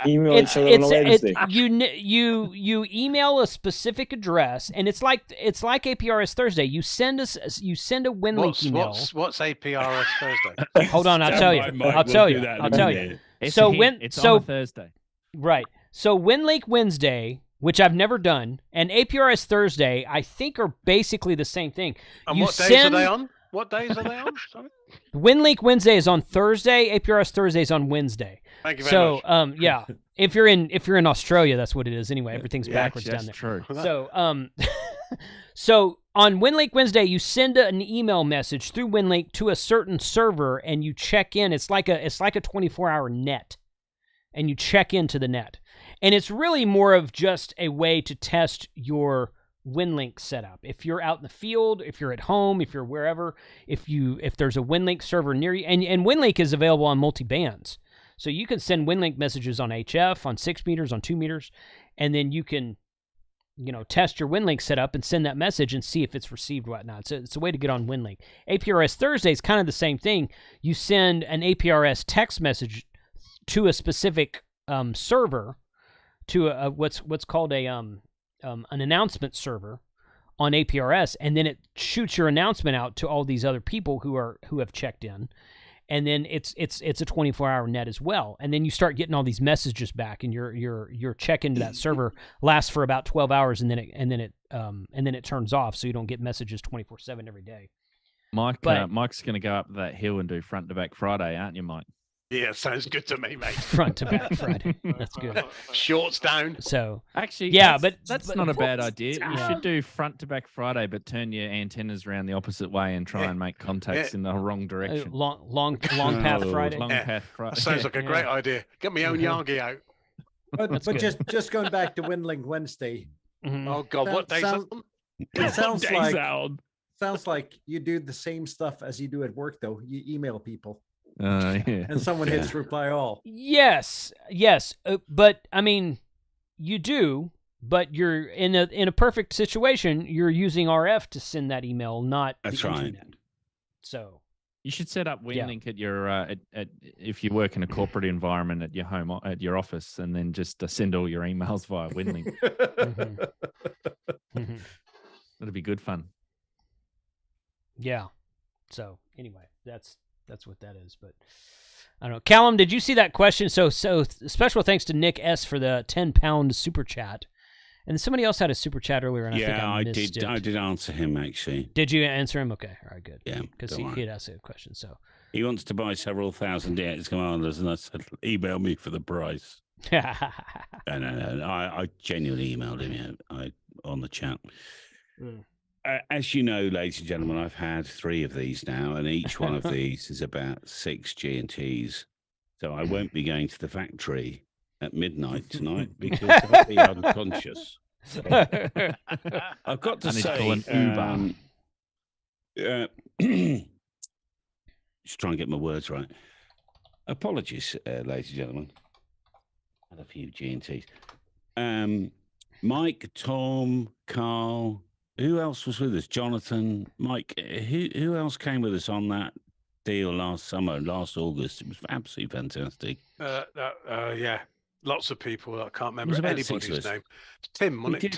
On Wednesday. You email a specific address, and it's like APRS Thursday. You send a Winlink email. What's APRS Thursday? Hold on, I'll tell you. I'll tell you. It's on a Thursday. Right. So Winlink Wednesday, which I've never done, and APRS Thursday, I think are basically the same thing. And what days are they on? What days are they on? Sorry? Winlink Wednesday is on Thursday. APRS Thursday is on Wednesday. Thank you very much. Yeah. If you're in Australia, that's what it is anyway. Everything's backwards down there. True. So so on Winlink Wednesday, you send an email message through Winlink to a certain server, and you check in. It's like a 24-hour net, and you check into the net, and it's really more of just a way to test your Winlink setup. If you're out in the field, if you're at home, if you're wherever, if there's a Winlink server near you, and Winlink is available on multi-bands. So you can send Winlink messages on HF, on 6 meters, on 2 meters, and then you can, test your Winlink setup and send that message and see if it's received or whatnot. It's a way to get on Winlink. APRS Thursday is kind of the same thing. You send an APRS text message to a specific server, to what's called an announcement server on APRS, and then it shoots your announcement out to all these other people who have checked in, and then it's a 24-hour net as well. And then you start getting all these messages back, and your check into that server lasts for about 12 hours, and then it turns off, so you don't get messages 24/7 every day. Mike's going to go up that hill and do front to back Friday, aren't you, Mike? Yeah, sounds good to me, mate. Front to back Friday. That's good. Shorts down. So actually, yeah, that's not a bad idea. You should do front to back Friday, but turn your antennas around the opposite way and try and make contacts in the wrong direction. Long path Friday. Long path Friday. That sounds like a great idea. Get my own yagi out. But just going back to Winlink Wednesday. Oh God, what days? It sounds like you do the same stuff as you do at work, though. You email people. And someone hits reply all. Yes, but I mean, you do, but you're in a perfect situation. You're using RF to send that email, not the internet. So you should set up Winlink at your if you work in a corporate environment at your home at your office, and then just send all your emails via Winlink. That'd be good fun. Yeah. So anyway, that's what that is. But I don't know. Callum, did you see that question? So special thanks to Nick S for the 10-pound super chat. And somebody else had a super chat earlier, and I think I missed it. I did answer him, actually. Did you answer him? Okay, all right, good. Yeah, because he had asked a question. So he wants to buy several thousand DX commanders, and I said, email me for the price. No. I genuinely emailed him on the chat. As you know, ladies and gentlemen, I've had 3 of these now, and each one of these is about 6 G&Ts. So I won't be going to the factory at midnight tonight because I'll be unconscious. I've got to say, an Uber. Just try and get my words right. Apologies, ladies and gentlemen. Had a few G&Ts. Mike, Tom, Carl. Who else was with us? Jonathan, Mike. Who else came with us on that deal last August? It was absolutely fantastic. Yeah, lots of people. I can't remember anybody's name. Tim, wasn't it?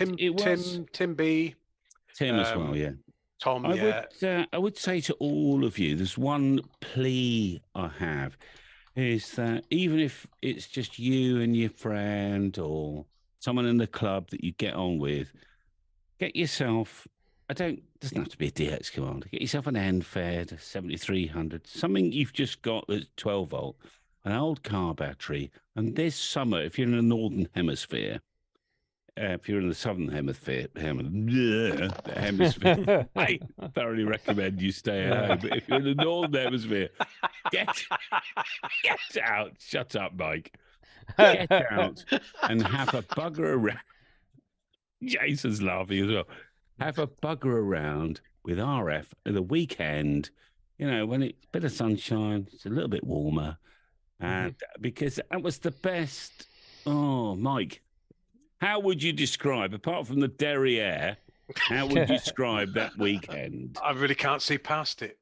Tim B. Tim as well, yeah. Tom, I would say to all of you, there's one plea I have, is that even if it's just you and your friend or someone in the club that you get on with, get yourself, doesn't have to be a DX commander, get yourself an end-fed 7300, something you've just got that's 12 volt, an old car battery, and this summer, if you're in the Northern Hemisphere, if you're in the Southern Hemisphere, I thoroughly recommend you stay at home, but if you're in the Northern Hemisphere, get out, shut up, Mike, get out and have a bugger around. Jason's laughing as well. Have a bugger around with RF at the weekend, when it's a bit of sunshine, it's a little bit warmer. And because that was the best. Oh, Mike, how would you describe, apart from the derriere, how would you describe that weekend? I really can't see past it.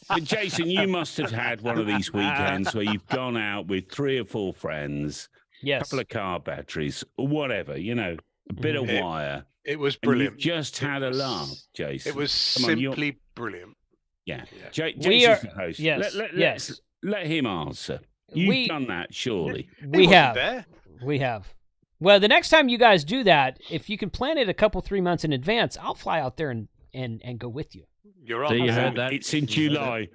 But Jason, you must have had one of these weekends where you've gone out with 3 or 4 friends. Yes. A couple of car batteries, or whatever, a bit of wire. It was brilliant. Just had a laugh, Jason. It was simply brilliant. Yeah. Jason's the host. Yes. Let him answer. You've done that, surely. We have. Well, the next time you guys do that, if you can plan it a couple 3 months in advance, I'll fly out there and go with you. You're on. You heard that? It's in July.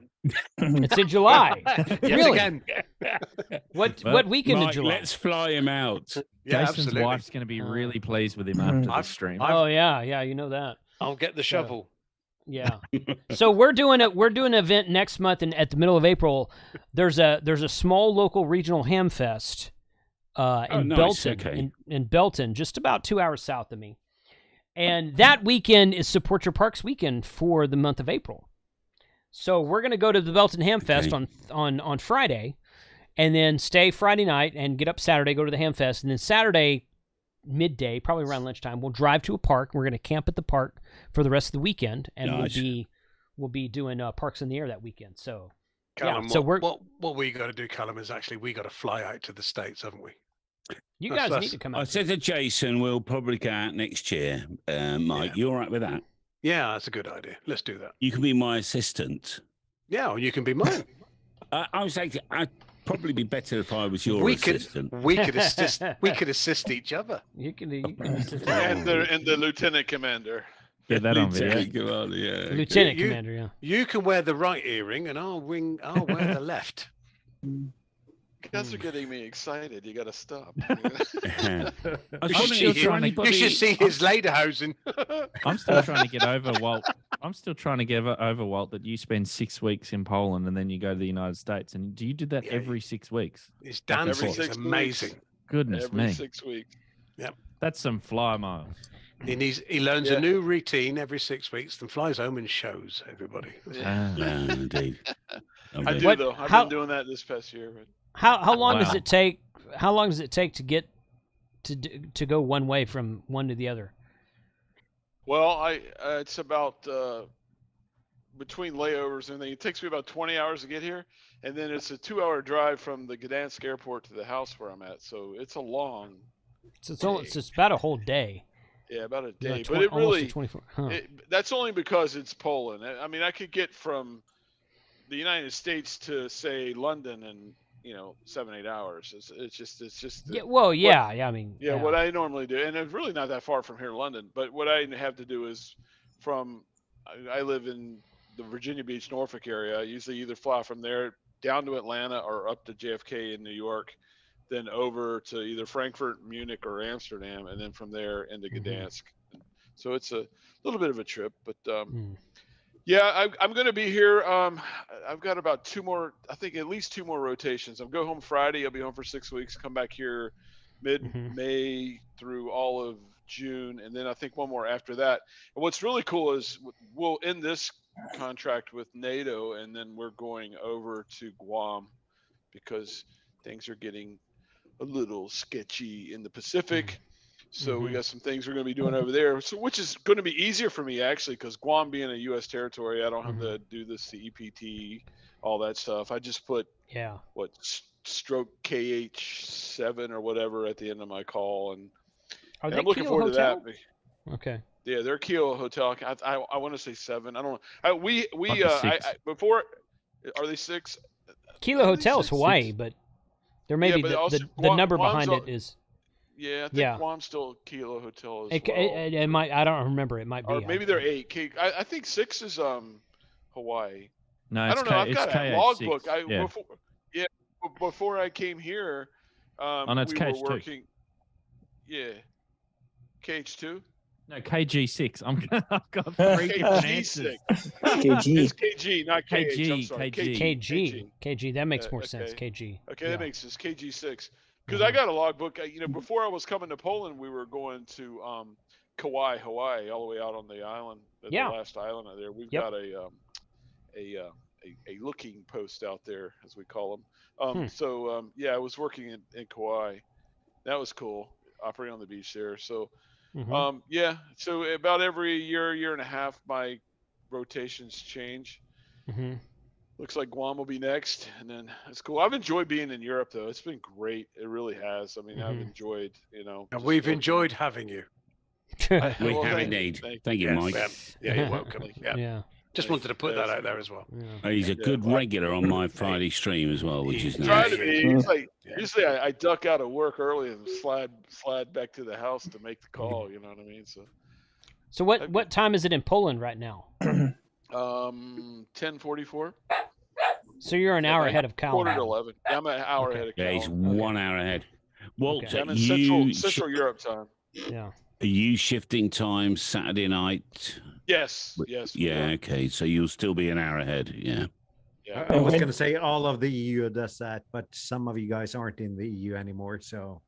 It's in July. Really? Again. What weekend Mike, in July? let's fly him out. Yeah, Jason's absolutely. wife's going to be really pleased with him after the stream. Oh yeah, you know that. I'll get the shovel. Yeah. So we're doing an event next month, and at the middle of April, there's a small local regional ham fest in Belton, okay. in Belton, just about 2 hours south of me. And that weekend is Support Your Parks weekend for the month of April. So we're going to go to the Belton Ham Fest on Friday, and then stay Friday night and get up Saturday, go to the Ham Fest, and then Saturday midday, probably around lunchtime, we'll drive to a park. We're going to camp at the park for the rest of the weekend, and we'll be doing Parks in the Air that weekend. So, Callum, so what we got to do, Callum, is actually we got to fly out to the States, haven't we? You guys need to come out. I said to Jason, we'll probably go out next year. Mike, you all right with that? Yeah, that's a good idea. Let's do that. You can be my assistant. Yeah, or you can be mine. I was thinking I'd probably be better if I was your we assistant. We could assist. We could assist each other. You can assist. And the lieutenant commander. Get that on video. Lieutenant commander, yeah. You can wear the right earring, and I'll wear the left. You guys are getting me excited. You got to stop. You should see his lederhosen. I'm still trying to get over Walt. I'm still trying to get over Walt that you spend 6 weeks in Poland and then you go to the United States. And do you do that every 6 weeks? His dancing is amazing. Goodness every me. 6 weeks. Yep. That's some fly miles. He learns a new routine every 6 weeks, then flies home and shows everybody. Indeed. I do though. I've been doing that this past year. But... How long does it take? How long does it take to get to go one way from one to the other? Well, it's about between layovers and everything. It takes me about 20 hours to get here, and then it's a 2-hour drive from the Gdansk airport to the house where I'm at. So it's a long. It's about a whole day. Yeah, about a day. But it really 24. That's only because it's Poland. I mean, I could get from the United States to say London in 7-8 hours. It's just yeah. Well, yeah. I mean, what I normally do, and it's really not that far from here in London. But what I have to do is I live in the Virginia Beach, Norfolk area. I usually either fly from there down to Atlanta or up to JFK in New York, then over to either Frankfurt, Munich, or Amsterdam, and then from there into Gdansk. So it's a little bit of a trip, but yeah, I'm going to be here. I've got about 2 more, I think at least 2 more rotations. I'll go home Friday. I'll be home for 6 weeks, come back here mid-May through all of June, and then I think 1 more after that. And what's really cool is we'll end this contract with NATO, and then we're going over to Guam because things are getting a little sketchy in the Pacific. So we got some things we're going to be doing over there, so which is going to be easier for me actually, because Guam being a U.S. territory, I don't have to do this CEPT, all that stuff. I just put stroke KH7 or whatever at the end of my call, and I'm looking forward to that. Okay. Yeah, they're Kilo Hotel. I want to say 7. I don't know. Before, are they 6? Kilo Hotel is Hawaii, but there may be the number behind it is. Yeah, I think Guam's still Kilo Hotel as well. It might. I don't remember. It might be. Or maybe they're 8. I think 6 is Hawaii. No, I don't know. I've got a logbook. Before I came here, it's KH2. were working. Yeah, KH2. No, KG6. I've got 3 different answers. KG. It's KG, not KH. I'm sorry. KG. That makes more sense. KG. Okay, that makes sense. KG6. Because I got a logbook. Before I was coming to Poland, we were going to Kauai, Hawaii, all the way out on the island, the last island out there. We've got a looking post out there, as we call them. So I was working in Kauai. That was cool, operating on the beach there. So so about every year and a half, my rotations change. Looks like Guam will be next, and then it's cool. I've enjoyed being in Europe, though. It's been great. It really has. I mean, I've enjoyed, And we've enjoyed having you. We have indeed. Thank you, Mike. Yeah, you're welcome. Yeah. Just wanted to put that out there as well. He's a good regular on my Friday stream as well, which is nice. Trying to be. It's like, usually I duck out of work early and slide back to the house to make the call. You know what I mean? So what time is it in Poland right now? 10:44. So you're an hour ahead of Cal. 10:45. Yeah, I'm an hour ahead of Cal. Yeah, he's 1 hour ahead. Well, I'm in Central Europe time. Yeah. Are you shifting time Saturday night? Yes. Yeah, okay. So you'll still be an hour ahead. Yeah. I was going to say all of the EU does that, but some of you guys aren't in the EU anymore, so.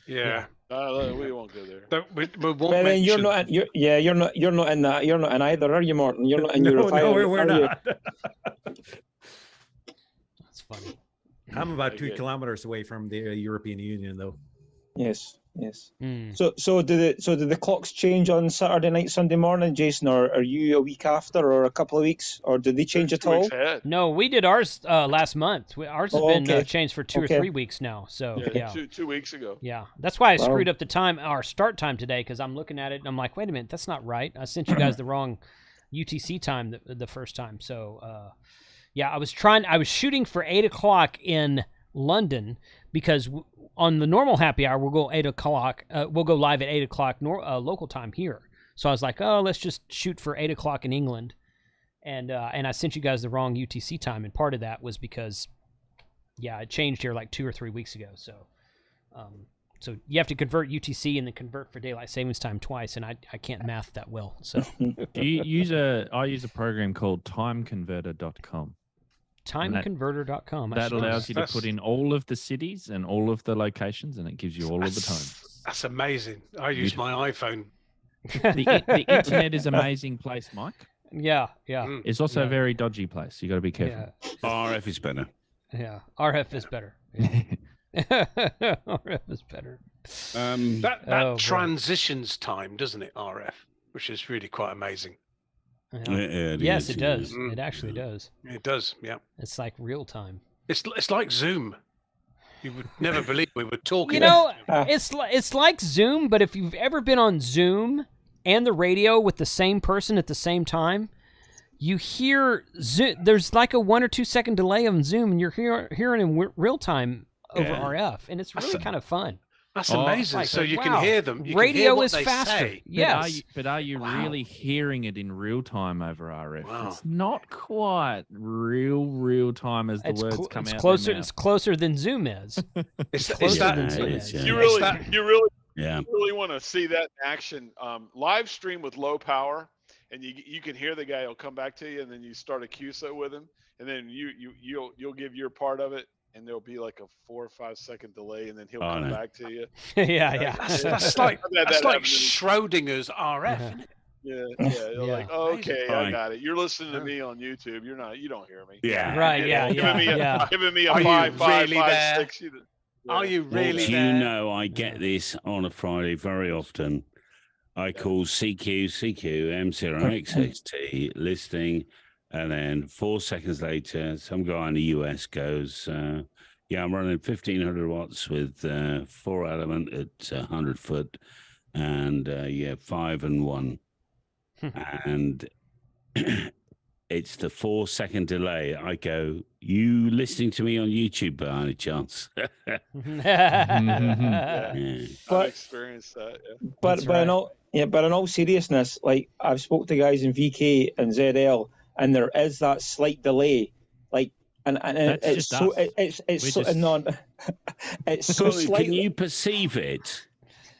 Yeah. We won't go there. We won't you're not. You're not in that. You're not in either, are you, Martin? You're not in Europe. No, we're not. That's funny. I'm about 2 kilometers away from the European Union, though. Yes. Yes. Mm. So do the clocks change on Saturday night, Sunday morning, Jason, or are you a week after, or a couple of weeks, or did they change at all? No, we did ours last month. Ours has been changed for 2 or 3 weeks now. So yeah, 2 weeks ago. Yeah, that's why I screwed up the time, our start time today, because I'm looking at it and I'm like, wait a minute, that's not right. I sent you guys the wrong UTC time the first time. So yeah, I was shooting for 8 o'clock in London because on the normal happy hour we'll go 8 o'clock. We'll go live at 8 o'clock local time here. So I was like, oh, let's just shoot for 8 o'clock in England, and I sent you guys the wrong UTC time, and part of that was because, yeah, it changed here like 2 or 3 weeks ago. So, so you have to convert UTC and then convert for daylight savings time twice, and I can't math that well. So I use a program called timeconverter.com. Timeconverter.com. That allows you to put in all of the cities and all of the locations, and it gives you all of the times. That's amazing. I use my iPhone. The internet is an amazing place, Mike. Yeah. It's also a very dodgy place. You got to be careful. Yeah. RF is better. Yeah, RF is better. Yeah. RF is better. That transitions time, doesn't it? RF, which is really quite amazing. Yeah. Yes, it does. It actually does. It does. Yeah. It's like real time. It's like Zoom. You would never believe we were talking. You know, it's like Zoom, but if you've ever been on Zoom and the radio with the same person at the same time, you hear there's like a 1 or 2 second delay on Zoom, and you're hearing in real time over RF, and it's really kind of fun. That's amazing. So you can hear them. You radio can hear what is they faster. say. Yes. But are you really hearing it in real time over RF? Wow. It's not quite real time as the words come out. Closer. It's closer than Zoom is. It's closer than Zoom is. is. You really want to see that in action. Live stream with low power, and you can hear the guy. He'll come back to you, and then you start a QSO with him, and then you'll give your part of it. And there'll be like a 4 or 5 second delay, and then he'll come back to you. Yeah. That's like Schrodinger's RF, isn't it? Yeah. You're like, okay, I got it. You're listening to me on YouTube. You don't hear me. Yeah. Right. Giving me a 5, 6. Are you really Do there? you know I get this on a Friday very often? I call CQ M0XXT listening. And then 4 seconds later, some guy in the US goes, yeah, I'm running 1500 watts with 4 element at 100 foot and 5 and 1. And it's the 4 second delay. I go, you listening to me on YouTube by any chance? I've experienced that. Yeah. But in all seriousness, like I've spoke to guys in VK and ZL, and there is that slight delay, like, and it's so slight. Can you perceive it?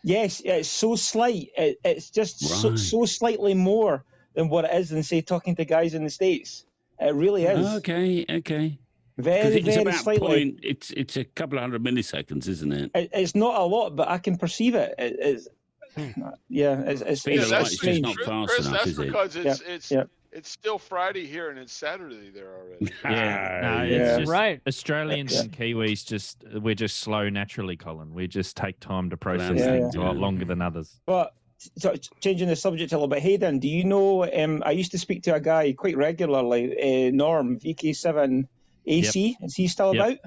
Yes, it's so slight. It's just so slightly more than what it is than say talking to guys in the States. It really is. Okay. Very about slightly. It's a couple of 100 milliseconds, isn't it? It's not a lot, but I can perceive it. It's just not fast enough, is it? Because it's still Friday here and it's Saturday there already. It's just right. Australians and Kiwis we're just slow naturally, Colin. We just take time to process things a lot longer than others. But so changing the subject a little bit, Hayden, do you know? I used to speak to a guy quite regularly, Norm VK7 AC. Is he still about?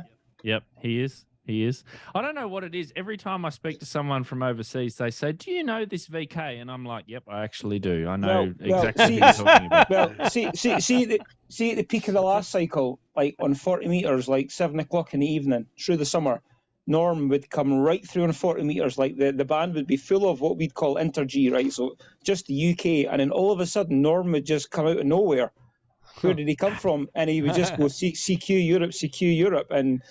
Yep, he is. He is. I don't know what it is. Every time I speak to someone from overseas, they say, "Do you know this VK?" And I'm like, "Yep, I actually do. I know exactly what you're talking about." Well, see at the peak of the last cycle, like on 40 meters, like 7 o'clock in the evening through the summer, Norm would come right through on 40 meters. Like the band would be full of what we'd call inter-G, right? So just the UK, and then all of a sudden, Norm would just come out of nowhere. Where did he come from? And he would just go CQ Europe, and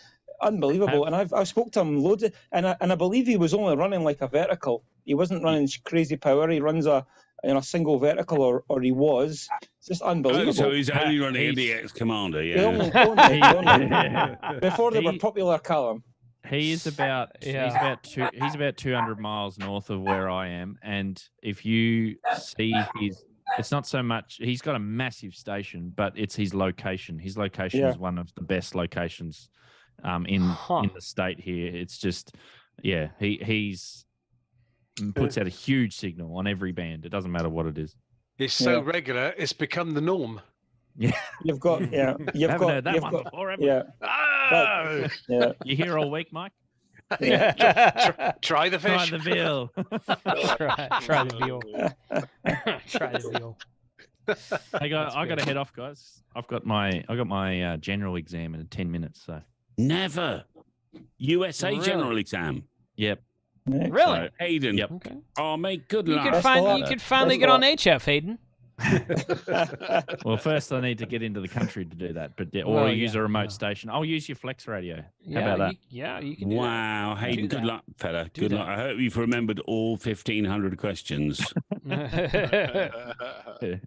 unbelievable. And I've spoke to him loads of, and I believe he was only running like a vertical. He wasn't running crazy power. He runs a single vertical, or he was. It's just unbelievable. So he's only running ADX Commander, before they were popular, Callum. He is about he's about 200 miles north of where I am, and if you see it's not so much he's got a massive station, but it's his location. His location is one of the best locations in the state here. It's just he's and puts out a huge signal on every band. It doesn't matter what it is. It's so regular, it's become the norm. Yeah, You've got you've haven't got heard that you've one got before, have we? Oh! yeah. You here all week, Mike? Try the Try fish. the veal. try the veal. Try the veal. Hey, I got to head off, guys. I got my general exam in 10 minutes. So Never. USA general exam. Yep. Really? So, Hayden. Yep. Okay. Oh, mate, good You luck. could finally get on HF, Hayden. Well, first I need to get into the country to do that, but or use a remote station. I'll use your flex radio. How about that? You can do that. Wow, Hayden, good luck, fella. Good luck. I hope you've remembered all 1,500 questions. The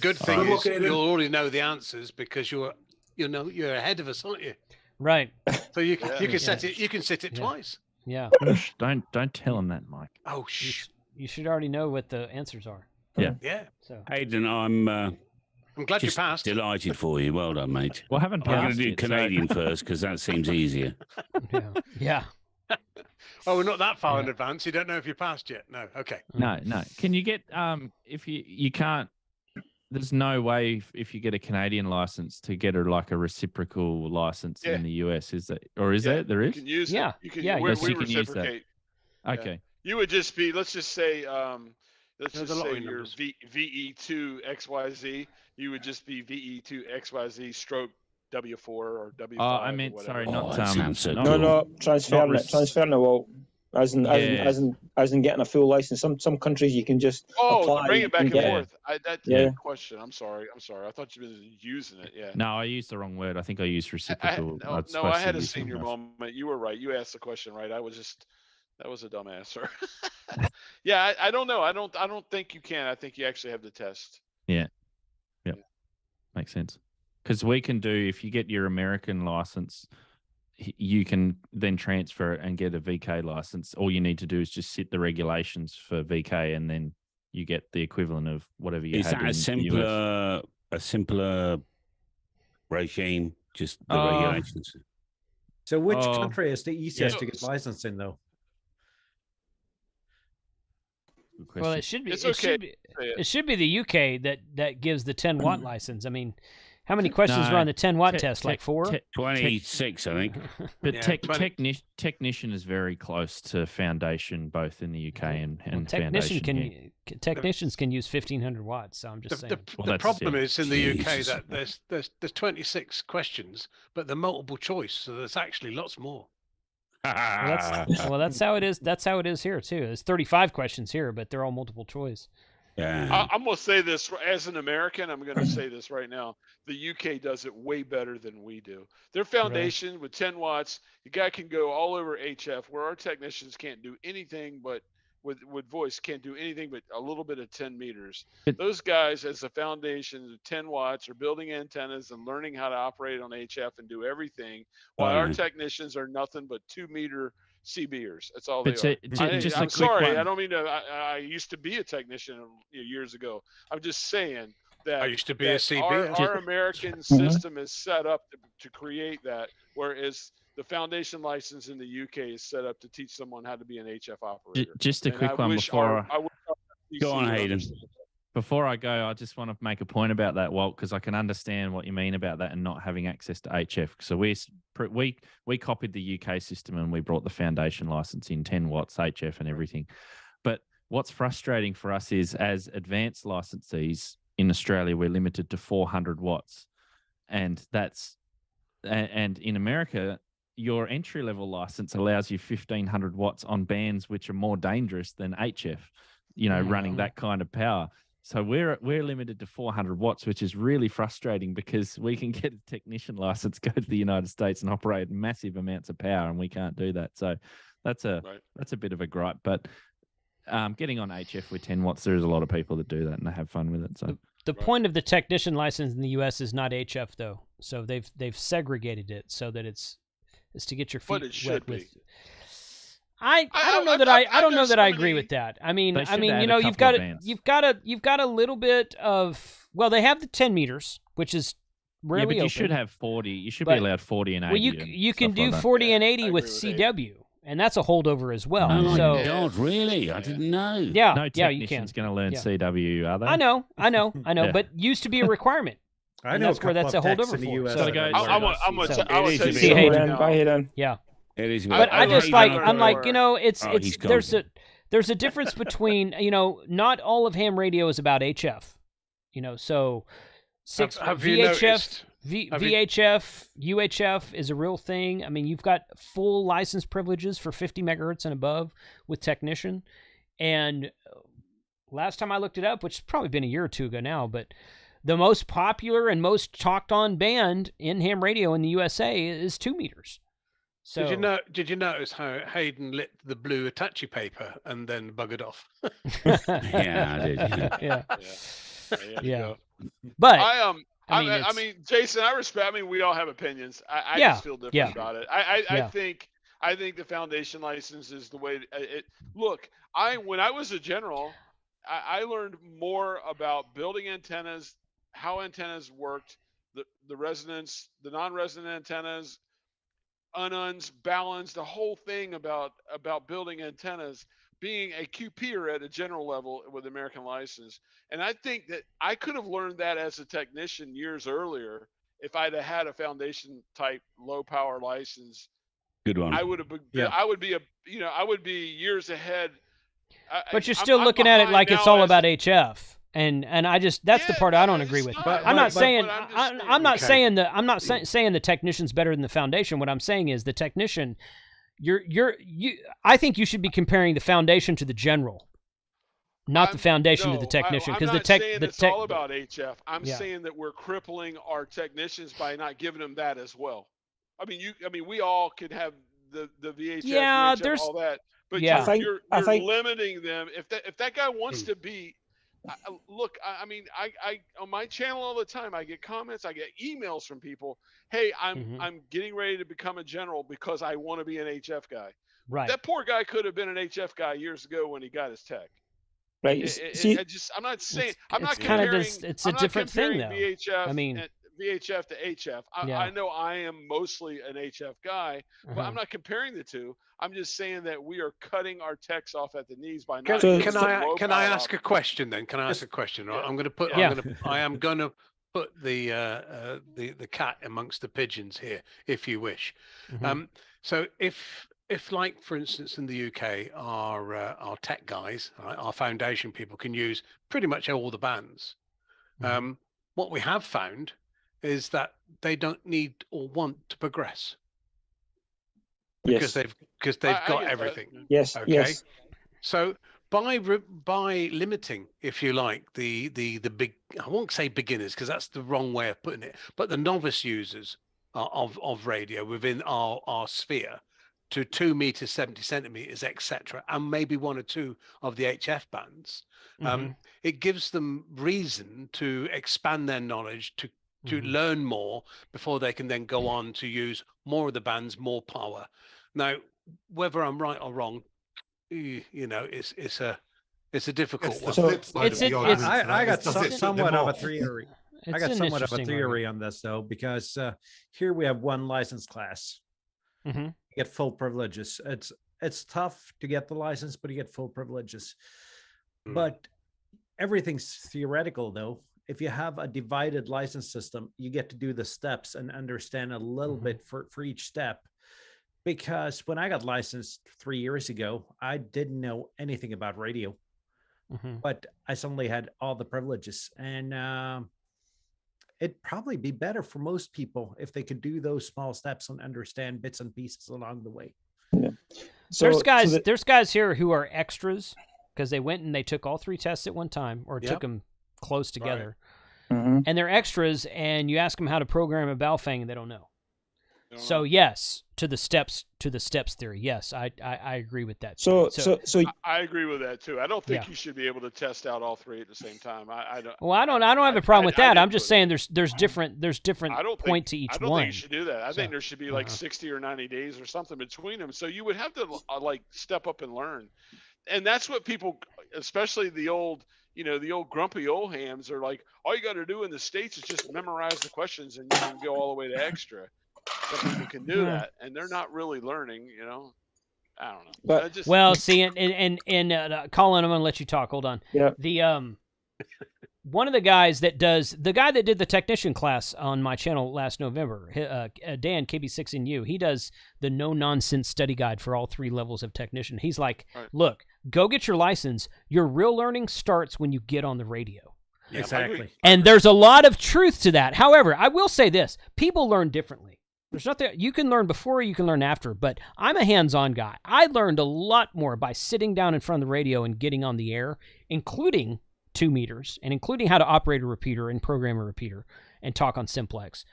good thing is you'll already know the answers because you're ahead of us, aren't you? Right. So you can set it. You can set it twice. Yeah. Don't tell him that, Mike. Oh, shh. You should already know what the answers are. Yeah. Yeah. So Hayden, I'm glad you just passed. delighted for you. Well done, mate. Well, I haven't I'm going passed to do yet, Canadian first because that seems easier. Yeah. Oh, we're not that far in advance. You don't know if you passed yet. No. Okay. No. Can you get if you can't? There's no way if you get a Canadian license to get a reciprocal license in the US, is that, or is there? There is. You can use Yeah. it. You can, Yeah. we Yes, you can use that. reciprocate. Okay. You would just be, let's just say There's a lot of your numbers. VE2 XYZ, you would just be VE2 XYZ stroke W4 or W5. I meant, or whatever. sorry, not that sounds so not- cool. No, transferring Not it, transferring it. Well, as in getting a full license. Some countries you can just apply. Bring it back and get forth. That's Yeah. a good question. I'm sorry. I thought you were using it. Yeah. No, I used the wrong word. I think I used reciprocal. I had a senior moment. You were right. You asked the question right. That was a dumb answer. Yeah, I don't know. I don't think you can. I think you actually have to test. Yeah. Yep. Makes sense. Because we can do, if you get your American license, you can then transfer it and get a VK license. All you need to do is just sit the regulations for VK, and then you get the equivalent of whatever you Is had that a simpler regime? Just the regulations. So which country is the easiest to get licensed in, though? Well, it should be. It's it okay. should be. It should be the UK that gives the 10-watt license. I mean, how many questions are on the 10-watt test? Like 4? 26, I think. But technician is very close to foundation, both in the UK and foundation. Technicians can use 1,500 watts. So I'm just saying. The problem is in the UK that there's 26 questions, but they're multiple choice, so there's actually lots more. That's how it is. That's how it is here too. There's 35 questions here, but they're all multiple choice. Yeah. I'm going to say this as an American. I'm going to say this right now. The UK does it way better than we do. Their foundation with 10 watts, the guy can go all over HF, where our technicians can't do anything but with voice, can't do anything but a little bit of 10 meters. Those guys, as a foundation of 10 watts, are building antennas and learning how to operate on HF and do everything, while our technicians are nothing but 2-meter CBers. That's all they are. I'm sorry. I don't mean to. I used to be a technician years ago. I'm just saying that I used to be a CB. Our American system is set up to create that, whereas the foundation license in the UK is set up to teach someone how to be an HF operator. Just a quick one before. Go on, Hayden. Before I go, I just want to make a point about that, Walt, because I can understand what you mean about that and not having access to HF. So we copied the UK system and we brought the foundation license in 10 watts HF and everything. But what's frustrating for us is, as advanced licensees in Australia, we're limited to 400 watts, and in America, your entry level license allows you 1,500 watts on bands which are more dangerous than HF. Running that kind of power. So we're limited to 400 watts, which is really frustrating because we can get a technician license, go to the United States and operate massive amounts of power, and we can't do that. So that's a bit of a gripe. But getting on HF with 10 watts, there's a lot of people that do that and they have fun with it. So the point of the technician license in the US is not HF though. So they've segregated it so that it's to get your feet wet with. I don't know that I agree with that. I mean, you've got a little bit of, well, they have the 10 meters, which is rarely but you open. should have 40. You should be allowed 40 and 80. Well, you can do 40 and 80 with CW, and that's a holdover as well. Oh my so, God, really? I didn't know. Yeah, No you can. technician's going to learn CW, are they? I know, Yeah. but used to be a requirement. I know that's where that's a holdover in the for. US. So, I'm gonna See say you then. Bye, then. yeah. It is. But I just like, I'm like, more. you know, it's he's gone. there's a difference between, you know, not all of ham radio is about HF, you know, so Have you noticed? VHF UHF is a real thing. I mean, you've got full license privileges for 50 megahertz and above with technician, and last time I looked it up, which has probably been a year or two ago now, but the most popular and most talked on band in ham radio in the USA is 2 meters. So Did you notice how Hayden lit the blue Attache paper and then buggered off? Yeah, I did. Yeah. But I mean, Jason, I respect. I mean, we all have opinions. I just feel different about it. I think the foundation license is the way. Look, when I was a general, I learned more about building antennas, how antennas worked, the resonance, the non-resonant antennas, ununs, balance, the whole thing about building antennas, being a QPer at a general level with American license. And I think that I could have learned that as a technician years earlier if I'd have had a foundation type low power license. Good one. I would have been, I would be years ahead. But you're still looking at it like it's all about HF. And I just that's the part I don't agree with. I'm not saying the technician's better than the foundation. What I'm saying is the technician, I think you should be comparing the foundation to the general, not the foundation to the technician. Because it's all about HF. I'm saying that we're crippling our technicians by not giving them that as well. I mean, we all could have the VHF, UHF, there's all that, but you're limiting them. If that guy wants to be. Look, I mean, I on my channel all the time, I get comments, I get emails from people. Hey, I'm getting ready to become a general because I want to be an HF guy. Right. That poor guy could have been an HF guy years ago when he got his tech. Right. I'm not saying I'm not comparing. It's a different thing, though. VHF, I mean, VHF to HF. I know I am mostly an HF guy, but I'm not comparing the two. I'm just saying that we are cutting our techs off at the knees by not. Can I ask a question then? Can I ask a question? Yeah. I am going to put the cat amongst the pigeons here, if you wish. So if like for instance in the UK, our tech guys, our foundation people can use pretty much all the bands. What we have found is that they don't need or want to progress because they've got everything. Yes. Okay. Yes. So by limiting, if you like, the big, I won't say beginners because that's the wrong way of putting it, but the novice users of radio within our sphere to 2 meters, 70 centimeters, etc., and maybe 1 or 2 of the HF bands, it gives them reason to expand their knowledge, to learn more before they can then go on to use more of the bands, more power. Now, whether I'm right or wrong, you know, it's a difficult one. I got somewhat of a theory. I got somewhat of a theory on this though, because here we have one license class. You get full privileges. It's tough to get the license, but you get full privileges. But everything's theoretical though. If you have a divided license system, you get to do the steps and understand a little bit for each step. Because when I got licensed 3 years ago, I didn't know anything about radio, but I suddenly had all the privileges. And it'd probably be better for most people if they could do those small steps and understand bits and pieces along the way. Yeah. So, there's guys here who are extras because they went and they took all 3 tests at one time or took them close together. Right. And they're extras, and you ask them how to program a Baofeng, and they don't know. So yes, to the steps theory. Yes, I agree with that. So I agree with that too. I don't think you should be able to test out all 3 at the same time. I don't. Well, I don't have a problem with that. I'm just saying there's different point to each one. I don't think you should do that. I think there should be like 60 or 90 days or something between them. So you would have to like step up and learn. And that's what people, especially the old grumpy old hams, are like, all you got to do in the States is just memorize the questions and you can go all the way to extra. Some people can do that, and they're not really learning, you know. I don't know. But well, see, and Colin, I'm going to let you talk. Hold on. Yeah. The one of the guys that the guy that did the technician class on my channel last November, Dan KB6NU, he does the no nonsense study guide for all 3 levels of technician. He's like, look, go get your license. Your real learning starts when you get on the radio. Yeah, Exactly. And there's a lot of truth to that. However, I will say this: people learn differently. There's nothing you can learn before, you can learn after, but I'm a hands-on guy. I learned a lot more by sitting down in front of the radio and getting on the air, including 2 meters and including how to operate a repeater and program a repeater and talk on simplex.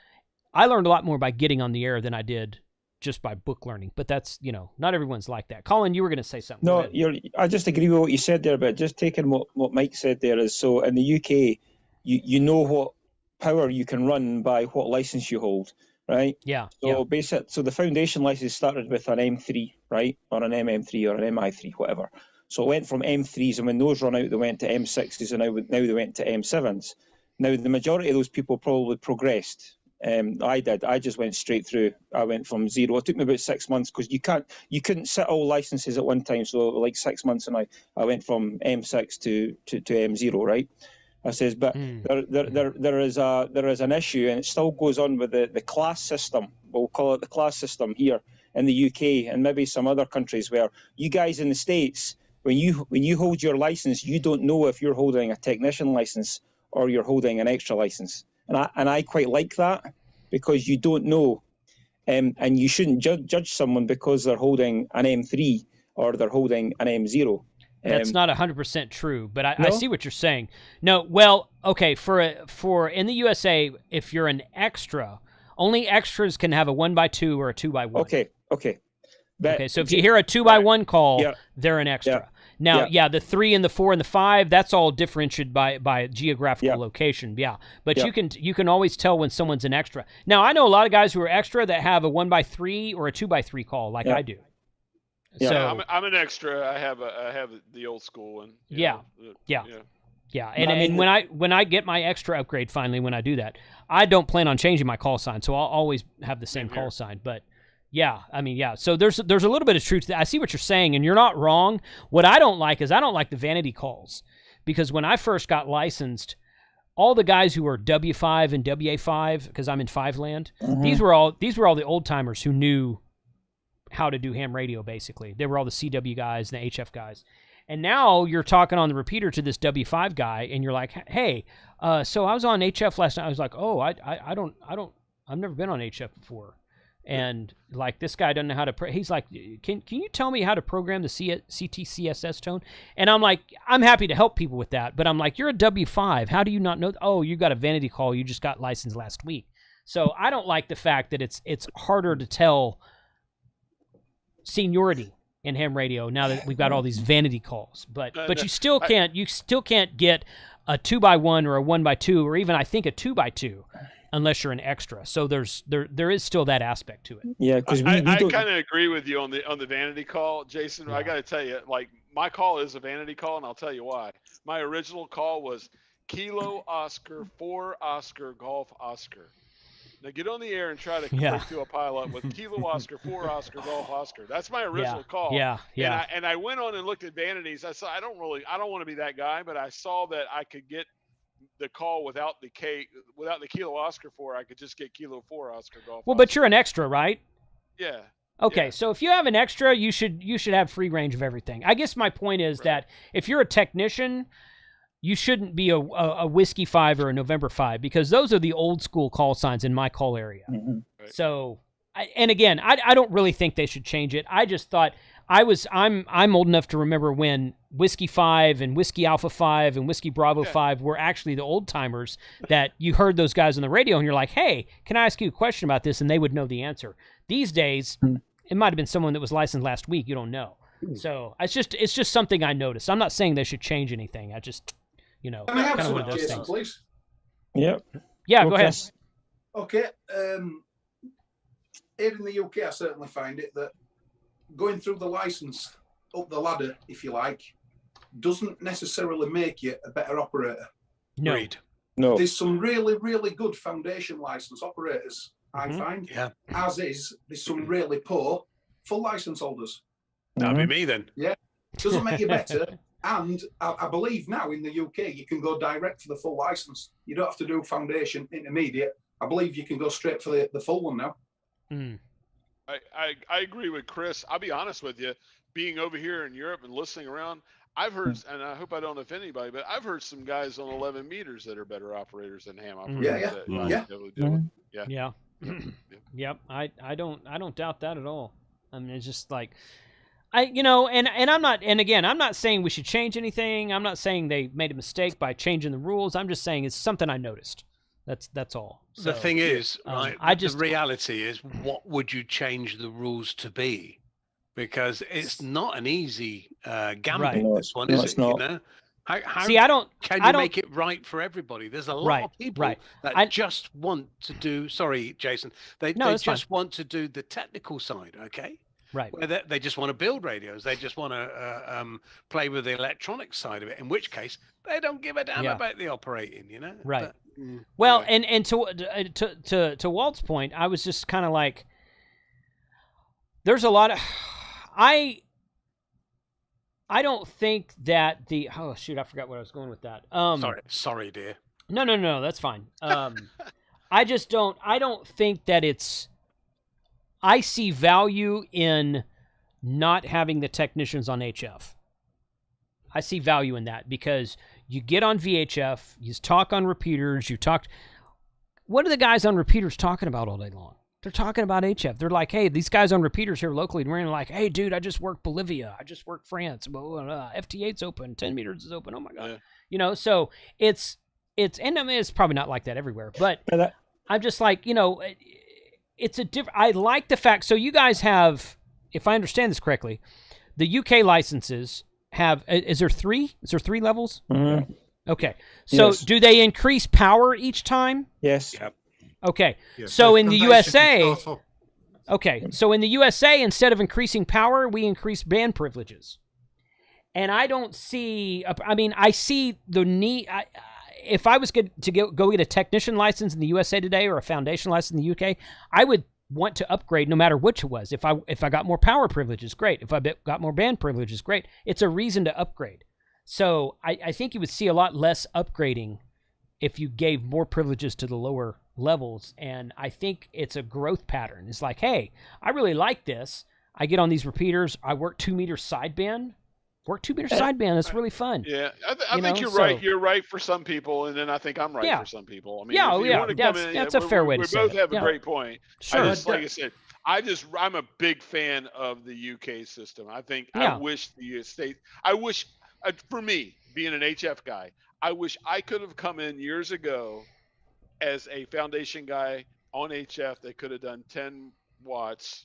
I learned a lot more by getting on the air than I did just by book learning, but that's, not everyone's like that. Colin, you were going to say something. No, I just agree with what you said there, but just taking what Mike said there is, so in the UK, you know what power you can run by what license you hold. Right. Yeah. So the foundation license started with an M3, right, or an MM3 or an MI3, whatever. So it went from M3s, and when those run out, they went to M6s, and now they went to M7s. Now the majority of those people probably progressed. I did. I just went straight through. I went from 0. It took me about 6 months because you couldn't set all licenses at one time. So like 6 months, and I went from M6 to M0, right. I says, but there is an issue, and it still goes on with the class system. We'll call it the class system here in the UK and maybe some other countries, where you guys in the States, when you hold your license, you don't know if you're holding a technician license or you're holding an extra license, and I quite like that, because you don't know, and you shouldn't judge someone because they're holding an M3 or they're holding an M0. That's not 100% true, but I No? see what you're saying. No, well, okay, for in the USA, if you're an extra, only extras can have a 1x2 or a 2x1. Okay. Okay, so if you hear a 2x1 call, they're an extra. Now, the 3 and the 4 and the 5, that's all differentiated by geographical location. Yeah, but you can always tell when someone's an extra. Now, I know a lot of guys who are extra that have a 1x3 or a 2x3 call, like I do. Yeah, So I'm an extra. I have the old school one. Yeah. And when I get my extra upgrade finally, when I do that, I don't plan on changing my call sign, so I'll always have the same call sign. But so there's a little bit of truth to that. I see what you're saying, and you're not wrong. What I don't like is I don't like the vanity calls, because when I first got licensed, all the guys who were W5 and WA5, because I'm in 5 land, these were all the old timers who knew how to do ham radio. Basically, they were all the CW guys and the HF guys. And now you're talking on the repeater to this W5 guy, and you're like, "Hey, so I was on HF last night." I was like, "Oh, I've never been on HF before," and like this guy doesn't know how to. He's like, "Can you tell me how to program the CTCSS tone?" And I'm like, "I'm happy to help people with that," but I'm like, "You're a W5. How do you not know? Oh, you got a vanity call. You just got licensed last week." So I don't like the fact that it's harder to tell seniority in ham radio now that we've got all these vanity calls, but you still can't get a 2x1 or a 1x2 or even I think a 2x2 unless you're an extra. So there is still that aspect to it. Yeah, because I kind of agree with you on the vanity call, Jason. I got to tell you, like, my call is a vanity call, and I'll tell you why. My original call was Kilo Oscar 4 Oscar Golf Oscar. Now get on the air and try to click to a pilot with Kilo Oscar 4 Oscar Golf Oscar. That's my original call. Yeah. And I went on and looked at vanities. I saw I don't want to be that guy, but I saw that I could get the call without the Kilo Oscar 4. I could just get Kilo 4 Oscar Golf. Well, but you're an extra, right? Yeah. Okay, so if you have an extra, you should have free range of everything. I guess my point is that if you're a technician, you shouldn't be a Whiskey 5 or a November 5, because those are the old school call signs in my call area. Right. So, I don't really think they should change it. I just thought I'm old enough to remember when Whiskey 5 and Whiskey Alpha 5 and Whiskey Bravo 5 were actually the old timers that you heard those guys on the radio and you're like, "Hey, can I ask you a question about this?" And they would know the answer. These days, it might have been someone that was licensed last week. You don't know. So it's just something I noticed. I'm not saying they should change anything. I just Can I have kind of one of some, those Jason, things. please? Yeah. Yeah, go ahead. Okay. Here in the UK, I certainly find it that going through the license up the ladder, if you like, doesn't necessarily make you a better operator. No. No. There's some really, really good foundation license operators, I find. Yeah. As is, there's some really poor full license holders. That'd be me then. Yeah, doesn't make you better. And I believe now in the UK you can go direct for the full license. You don't have to do foundation, intermediate. I believe you can go straight for the full one now. I agree with Chris. I'll be honest with you. Being over here in Europe and listening around, I've heard, and I hope I don't offend anybody, but I've heard some guys on 11 meters that are better operators than ham operators. Yep. I don't doubt that at all. I mean, it's just like, I'm not saying we should change anything. I'm not saying they made a mistake by changing the rules. I'm just saying it's something I noticed. That's all. So, the thing is, right? the reality is, what would you change the rules to be? Because it's not an easy gambit. Right. This one, is it? Not. You know? How See, I don't. Can I you don't, make it right for everybody? There's a lot of people that just want to do. Sorry, Jason. They just want to do the technical side. Okay. Right. Where they just want to build radios. They just want to play with the electronic side of it. In which case, they don't give a damn about the operating. You know. Right. But, well, and to Walt's point, I was just kind of like, there's a lot of, I don't think that the I forgot what I was going with that. Sorry, dear. No, that's fine. I don't think that it's. I see value in not having the technicians on HF. I see value in that because you get on VHF, you talk on repeaters, what are the guys on repeaters talking about all day long? They're talking about HF. They're like, hey, these guys on repeaters here locally, and we're like, hey, dude, I just worked Bolivia. I just worked France. FT8's open. 10 meters is open. Oh, my God. Yeah. So it's and I mean, it's probably not like that everywhere. But I'm just like, it's a different. I like the fact. So you guys have, if I understand this correctly, the UK licenses have. Is there three? Is there 3 levels? Mm-hmm. Okay. So do they increase power each time? Yes. Yep. Okay. Yeah, so in the USA. Okay. So in the USA, instead of increasing power, we increase band privileges. And I don't see. I mean, I see the need. If I was to go get a technician license in the USA today or a foundation license in the UK, I would want to upgrade no matter which it was. If I got more power privileges, great. If I got more band privileges, great. It's a reason to upgrade. So I think you would see a lot less upgrading if you gave more privileges to the lower levels. And I think it's a growth pattern. It's like, hey, I really like this. I get on these repeaters. I work 2 meter sideband. Sideband. That's really fun. Yeah, I think you're right. You're right for some people, and then I think I'm right for some people. I mean, that's a fair way to say it. We both have a great point. Sure. Like I said, I'm a big fan of the UK system. I think I wish the state. For me, being an HF guy, I wish I could have come in years ago as a foundation guy on HF that could have done 10 watts.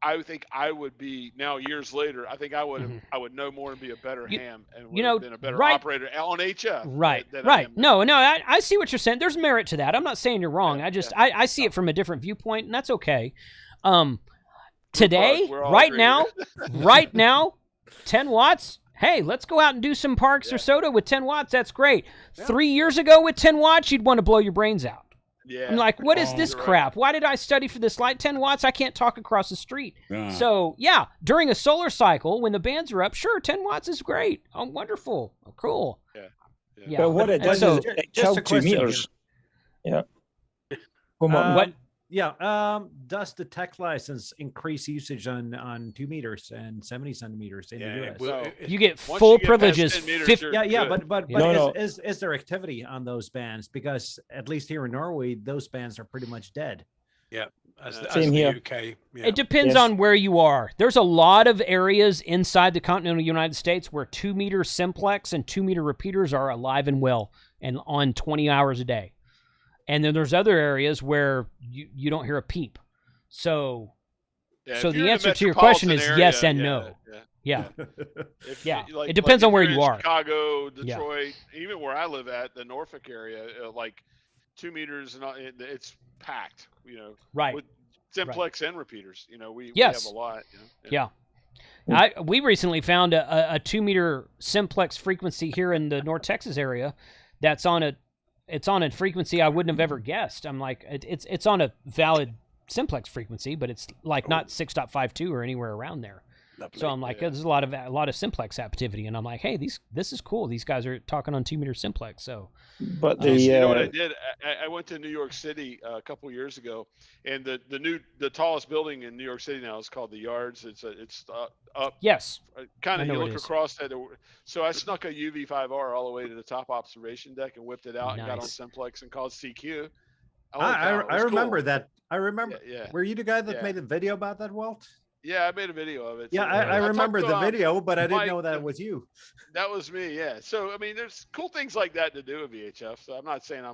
I think I would be now years later. I think I would know more and be a better ham and would have been a better operator on HF. Right. No, I see what you're saying. There's merit to that. I'm not saying you're wrong. I see it from a different viewpoint, and that's okay. Today, right now, 10 watts. Hey, let's go out and do some Parks or Soda with 10 watts. That's great. 3 years ago with 10 watts, you'd want to blow your brains out. Yeah. I'm like, what is this crap? Why did I study for this light? 10 watts, I can't talk across the street. So, during a solar cycle, when the bands are up, sure, 10 watts is great. Oh, wonderful. Oh, cool. Yeah. But what it does is it tells 2 meters. Here. Yeah. What? Yeah. Does the tech license increase usage on 2 meters and 70 centimeters in the US? So you get full privileges. But is there activity on those bands? Because at least here in Norway, those bands are pretty much dead. Yeah. As Same the here. UK. Yeah. It depends on where you are. There's a lot of areas inside the continental United States where 2 meter simplex and 2 meter repeaters are alive and well and on 20 hours a day. And then there's other areas where you don't hear a peep. So the answer to your question is yes and no. Yeah. It depends on where you are. Chicago, Detroit, even where I live at, the Norfolk area, like 2 meters, and it's packed, right. with simplex and repeaters. We have a lot. We recently found a 2 meter simplex frequency here in the North Texas area that's on a frequency I wouldn't have ever guessed. I'm like, it's on a valid simplex frequency, but it's like not 6.52 or anywhere around there. Lovely. So I'm like, there's a lot of simplex activity, and I'm like, hey, this is cool. These guys are talking on 2-meter simplex. So, but you know what I did? I went to New York City a couple years ago, and the tallest building in New York City now is called the Yards. It's up. Yes. Kind of, you look across that. So I snuck a UV5R all the way to the top observation deck and whipped it out and got on simplex and called CQ. I remember that. I remember. Yeah. Were you the guy that made a video about that, Walt? Yeah, I made a video of it. Yeah, I remember the video, but I didn't know that it was you. That was me, yeah. So, I mean, there's cool things like that to do with VHF. So I'm not saying I'm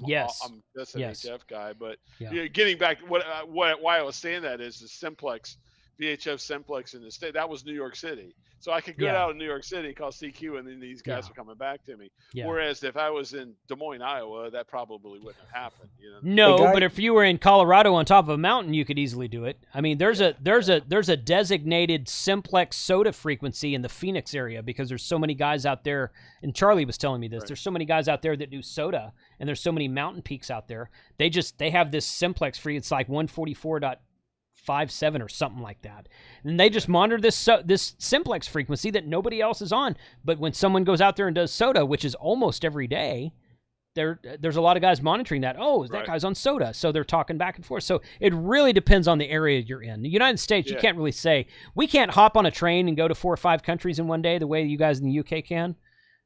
just an VHF guy, but you know, getting back, why I was saying that is the simplex, VHF simplex in the state. That was New York City. So I could go out in New York City, call CQ, and then these guys were coming back to me. Yeah. Whereas if I was in Des Moines, Iowa, that probably wouldn't have happened. You know? No, but if you were in Colorado on top of a mountain, you could easily do it. I mean, there's a designated simplex SOTA frequency in the Phoenix area because there's so many guys out there. And Charlie was telling me this. Right. There's so many guys out there that do SOTA, and there's so many mountain peaks out there. They have this simplex free. It's like 144.57 or something like that, and they just monitor this simplex frequency that nobody else is on. But when someone goes out there and does SOTA, which is almost every day, there's a lot of guys monitoring that. Oh, that guy's on SOTA, so they're talking back and forth. So it really depends on the area you're in. The United States, you can't really say we can't hop on a train and go to 4 or 5 countries in one day the way you guys in the UK can.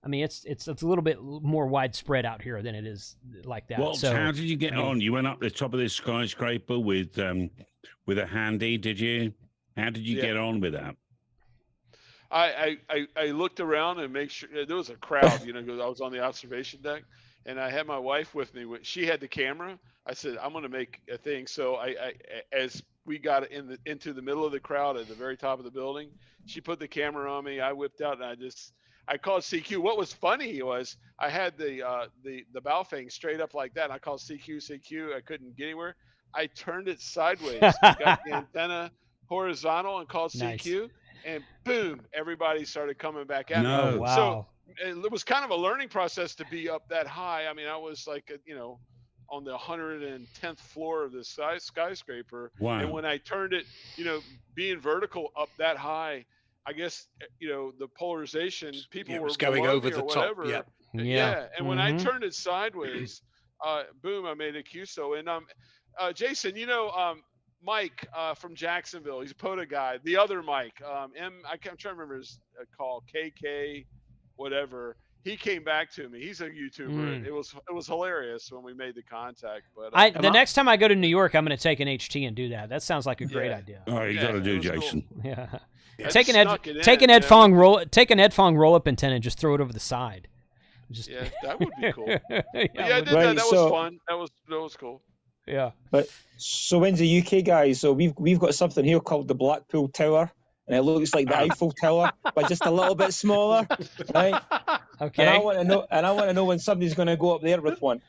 I mean, it's a little bit more widespread out here than it is like that. Well, how did you get on? You went up the top of this skyscraper with a handy, did you? How did you get on with that? I looked around and make sure there was a crowd. You know, I was on the observation deck, and I had my wife with me. She had the camera. I said, I'm going to make a thing. So as we got into the middle of the crowd at the very top of the building, she put the camera on me. I whipped out and I called CQ. What was funny was I had the Baofeng straight up like that. And I called CQ. I couldn't get anywhere. I turned it sideways, got the antenna horizontal, and called CQ, and boom, everybody started coming back at me. Oh, wow. So it was kind of a learning process to be up that high. I mean, I was like, on the 110th floor of this skyscraper. Wow. And when I turned it, being vertical up that high, I guess, the polarization, people were going over the top. Yeah. And when I turned it sideways, boom, I made a QSO. And Jason, Mike from Jacksonville, he's a POTA guy. The other Mike, I'm trying to remember his call, KK, whatever. He came back to me. He's a YouTuber. It was hilarious when we made the contact. But the next time I go to New York, I'm going to take an HT and do that. That sounds like a great idea. Oh, you got to do, Jason. Cool. Yeah. Take an Ed Fong roll up antenna and just throw it over the side. Yeah, that would be cool. I did that. That was fun. That was cool. Yeah. But so when's the UK guys? So we've got something here called the Blackpool Tower, and it looks like the Eiffel Tower, but just a little bit smaller, right? Okay. And I want to know when somebody's going to go up there with one,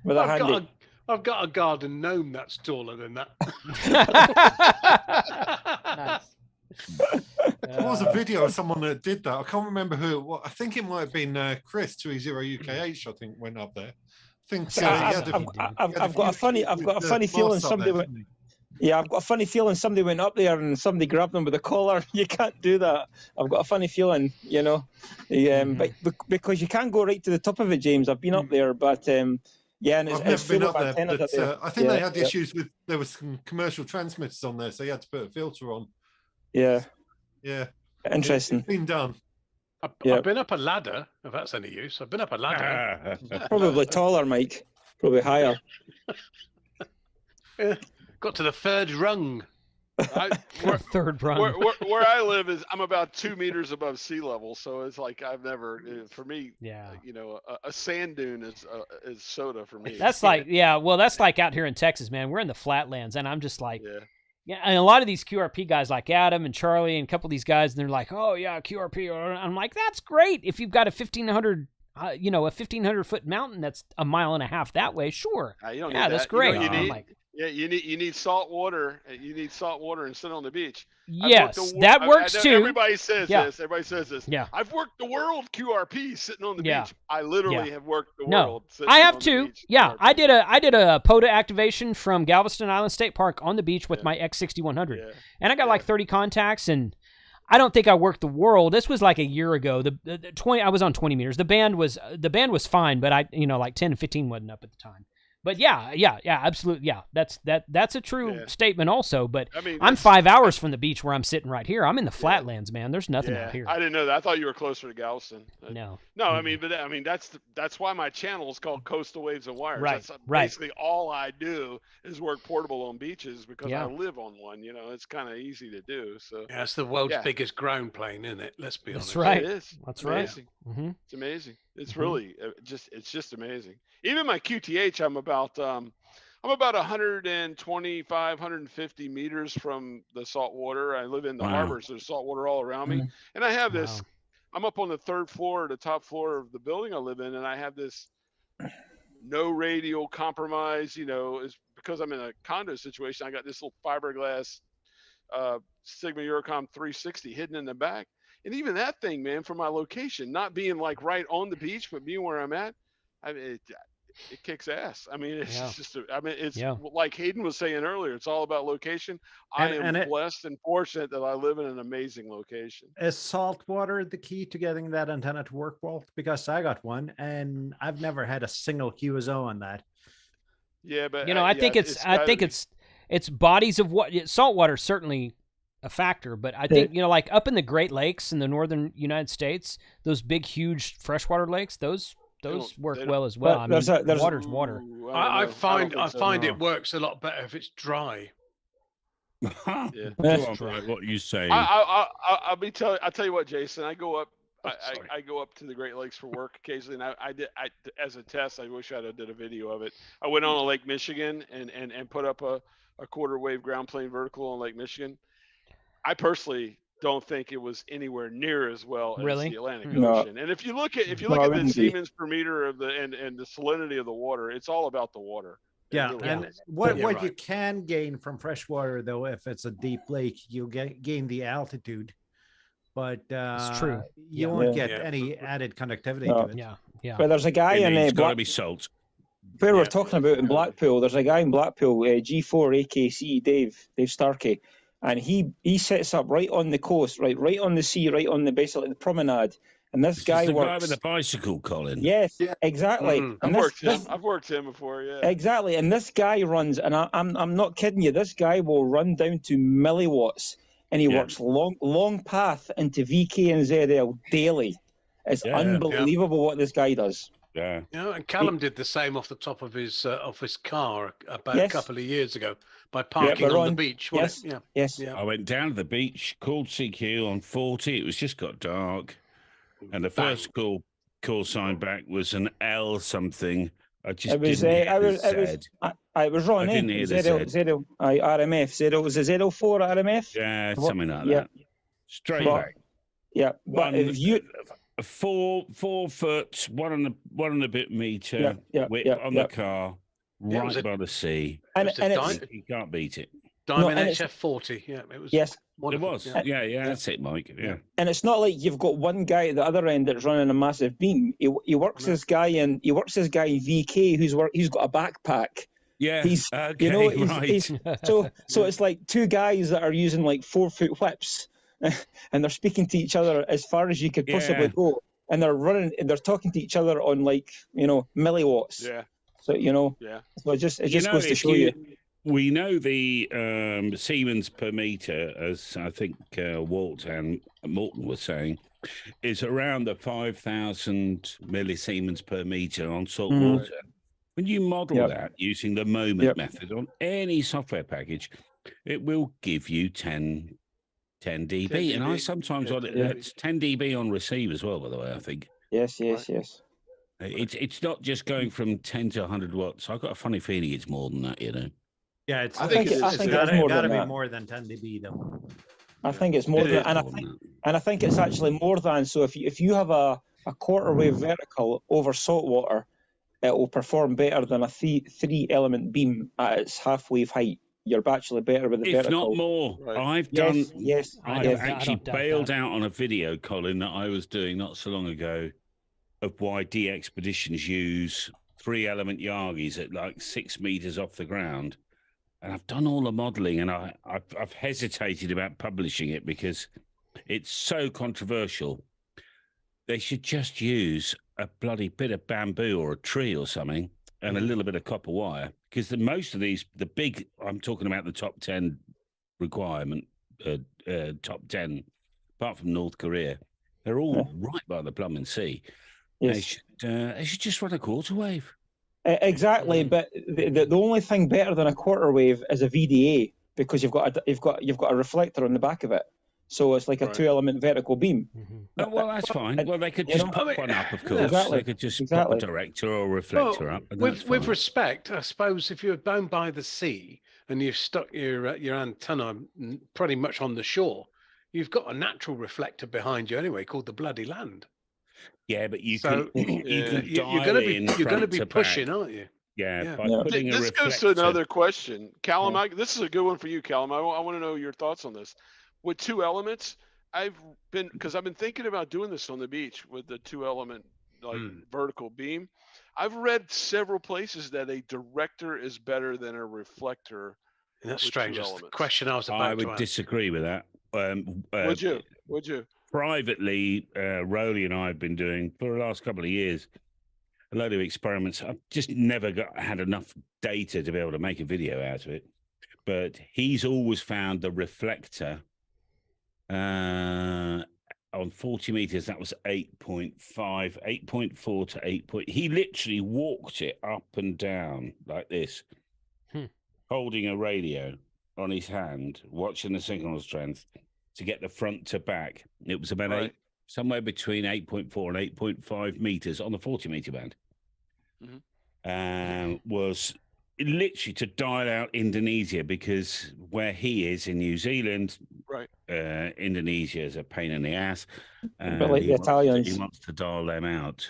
with a handy. I've got a garden gnome that's taller than that. Nice. There was a video of someone that did that. I can't remember who. I think it might have been Chris 20 UKH. I think went up there. I've got a funny feeling somebody went. Yeah, I've got a funny feeling somebody went up there and somebody grabbed them with a collar. You can't do that. I've got a funny feeling, but because you can't go right to the top of it, James. I've been up there, but and I've never been up there. But I think they had issues with there was some commercial transmitters on there, so you had to put a filter on. Yeah. Interesting. It's been done. I've been up a ladder, if that's any use. I've been up a ladder. Probably taller, Mike. Probably higher. Got to the third rung. Third rung. Where I live I'm about 2 meters above sea level, so it's like I've never. For me, a sand dune is SOTA for me. That's that's like out here in Texas, man. We're in the flatlands, and I'm just like. Yeah, and a lot of these QRP guys like Adam and Charlie and a couple of these guys, and they're like, oh, yeah, QRP. I'm like, that's great. If you've got a 1,500, a 1,500-foot mountain that's a mile and a half that way, sure. That's great. You need salt water. You need salt water and sit on the beach. Yes, that works too. Everybody says this. Everybody says this. Yeah. I've worked the world QRP sitting on the beach. I literally have worked the world. I have too. Yeah, I did a POTA activation from Galveston Island State Park on the beach with my X6100, and I got like 30 contacts, and I don't think I worked the world. This was like a year ago. The 20, I was on 20 meters. The band was fine, but I, like 10 and 15 wasn't up at the time. But yeah, absolutely. Yeah, that's a true statement also. But I mean, I'm 5 hours from the beach where I'm sitting right here. I'm in the flatlands, man. There's nothing out here. I didn't know that. I thought you were closer to Galveston. No. I mean, that's why my channel is called Coastal Waves and Wires. Right. That's basically all I do is work portable on beaches because I live on one. It's kind of easy to do. So yeah, it's the world's biggest ground plane, isn't it? Let's be honest. That's right. It is. That's amazing. Right. Mm-hmm. It's amazing. It's really it's just amazing. Even my QTH, I'm about 125, 150 meters from the salt water. I live in the harbor, so there's salt water all around me. And I have this, I'm up on the third floor, the top floor of the building I live in, and I have this no radial compromise, is because I'm in a condo situation. I got this little fiberglass Sigma Eurocom 360 hidden in the back. And even that thing, man, for my location, not being like right on the beach, but being where I'm at, I mean, it kicks ass. I mean, it's just, it's like Hayden was saying earlier, it's all about location. I am blessed and fortunate that I live in an amazing location. Is salt water the key to getting that antenna to work well? Because I got one and I've never had a single QSO on that. Yeah, but I think it's bodies of what salt water is certainly a factor, but I think like up in the Great Lakes in the northern United States, those big huge freshwater lakes, those work well as well. I mean, water's water. I find it works a lot better if it's dry. What you say? I'll tell you what, Jason. I go up. I go up to the Great Lakes for work occasionally, and I did as a test. I wish I had did a video of it. I went on a Lake Michigan and put up a quarter wave ground plane vertical on Lake Michigan. I personally don't think it was anywhere near as well as the Atlantic Ocean. And if you look at the Siemens per meter of and the salinity of the water, it's all about the water. Yeah, really and what you can gain from freshwater, though, if it's a deep lake, you'll gain the altitude, but it's true. You won't get any added conductivity to it. Yeah. But there's a guy in it's got to be salt. Where we're talking about in Blackpool, there's a guy in Blackpool, G4 AKC, Dave Starkey. And he sets up right on the coast, right on the sea, right on basically the promenade. And this guy works. The guy with the bicycle, Colin. Yes, exactly. Mm-hmm. I've worked him before. Yeah. Exactly. And this guy runs, and I'm not kidding you. This guy will run down to milliwatts, and he works long path into VK and ZL daily. It's unbelievable what this guy does. Yeah. And Callum did the same off the top of his car about a couple of years ago by parking on the beach. Yes. I went down to the beach, called CQ on 40. It was just got dark, and the first call sign back was an L something. I just didn't hear the Z. I was wrong. I didn't hear the Z. ZL, RMF. ZL was a ZL4 RMF. Yeah, something like that. Straight back. Yeah, but if you. 4 foot, one and a bit meter width on the car, right by the sea. And you can't beat it. Diamond HF 40. Yeah, it was. Yes, wonderful. It was. Yeah, that's it, Mike. Yeah. And it's not like you've got one guy at the other end that's running a massive beam. He works this guy in VK he's got a backpack. Yeah, he's so it's like two guys that are using like 4 foot whips. And they're speaking to each other as far as you could possibly go, and they're talking to each other on milliwatts. Yeah. So so it just goes to show you. We know the Siemens per meter, as I think Walt and Morton were saying, is around the 5,000 millisiemens per meter on salt water. When you model that using the moment method on any software package, it will give you 10 dB, and I sometimes that's 10 dB on receive as well, by the way, I think. Yes. It's not just going from 10 to 100 watts. I've got a funny feeling it's more than that, Yeah, I think it's got to be more than 10 dB, though. I think it's more than, and I think it's actually more than. So if you have a quarter wave vertical over salt water, it will perform better than a 3-element beam at its half wave height. You're actually better with the vertical. If not more. Right. I've actually bailed out on a video, Colin, that I was doing not so long ago of why DXpeditions use 3-element yagis at like 6 meters off the ground. And I've done all the modeling, and I've hesitated about publishing it because it's so controversial. They should just use a bloody bit of bamboo or a tree or something and a little bit of copper wire, because most of these, the big, I'm talking about the top 10 requirement, top 10, apart from North Korea, they're all right by the plumbing sea. Yes. They should just run a quarter wave. Exactly, but the only thing better than a quarter wave is a VDA, because you've got a reflector on the back of it, so it's like a 2-element vertical beam. Well, that's fine. Well, they could just put one up, of course. Exactly. They could just pop a director or a reflector up. And with respect, I suppose if you're down by the sea and you've stuck your antenna pretty much on the shore, you've got a natural reflector behind you anyway, called the bloody land. Yeah, but you're going to be pushing, aren't you? Yeah. This goes to another question, Callum. This is a good one for you, Callum. I want to know your thoughts on this. With 2 elements, I've been thinking about doing this on the beach with the 2-element vertical beam. I've read several places that a director is better than a reflector. And that's strange. That's the question I was about to ask. I would disagree with that. Would you? Privately, Rowdy and I have been doing for the last couple of years a load of experiments. I've just never had enough data to be able to make a video out of it. But he's always found the reflector on 40 meters. That was 8.5, 8.4 to 8. He literally walked it up and down like this, holding a radio on his hand, watching the signal strength to get the front to back. It was about somewhere between 8.4 and 8.5 meters on the 40 meter band. Was literally to dial out Indonesia, because where he is in New Zealand, Indonesia is a pain in the ass. But like the Italians, he wants to dial them out.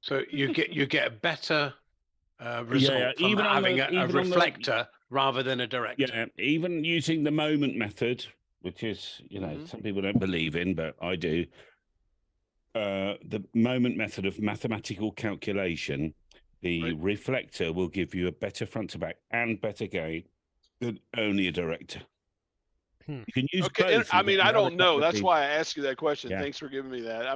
So you get a better result from having a reflector rather than a director. Yeah, even using the moment method, which is, some people don't believe in, but I do. The moment method of mathematical calculation, the reflector will give you a better front to back and better gain than only a director. You can use both. I mean, I don't know. That's why I asked you that question. Yeah. Thanks for giving me that.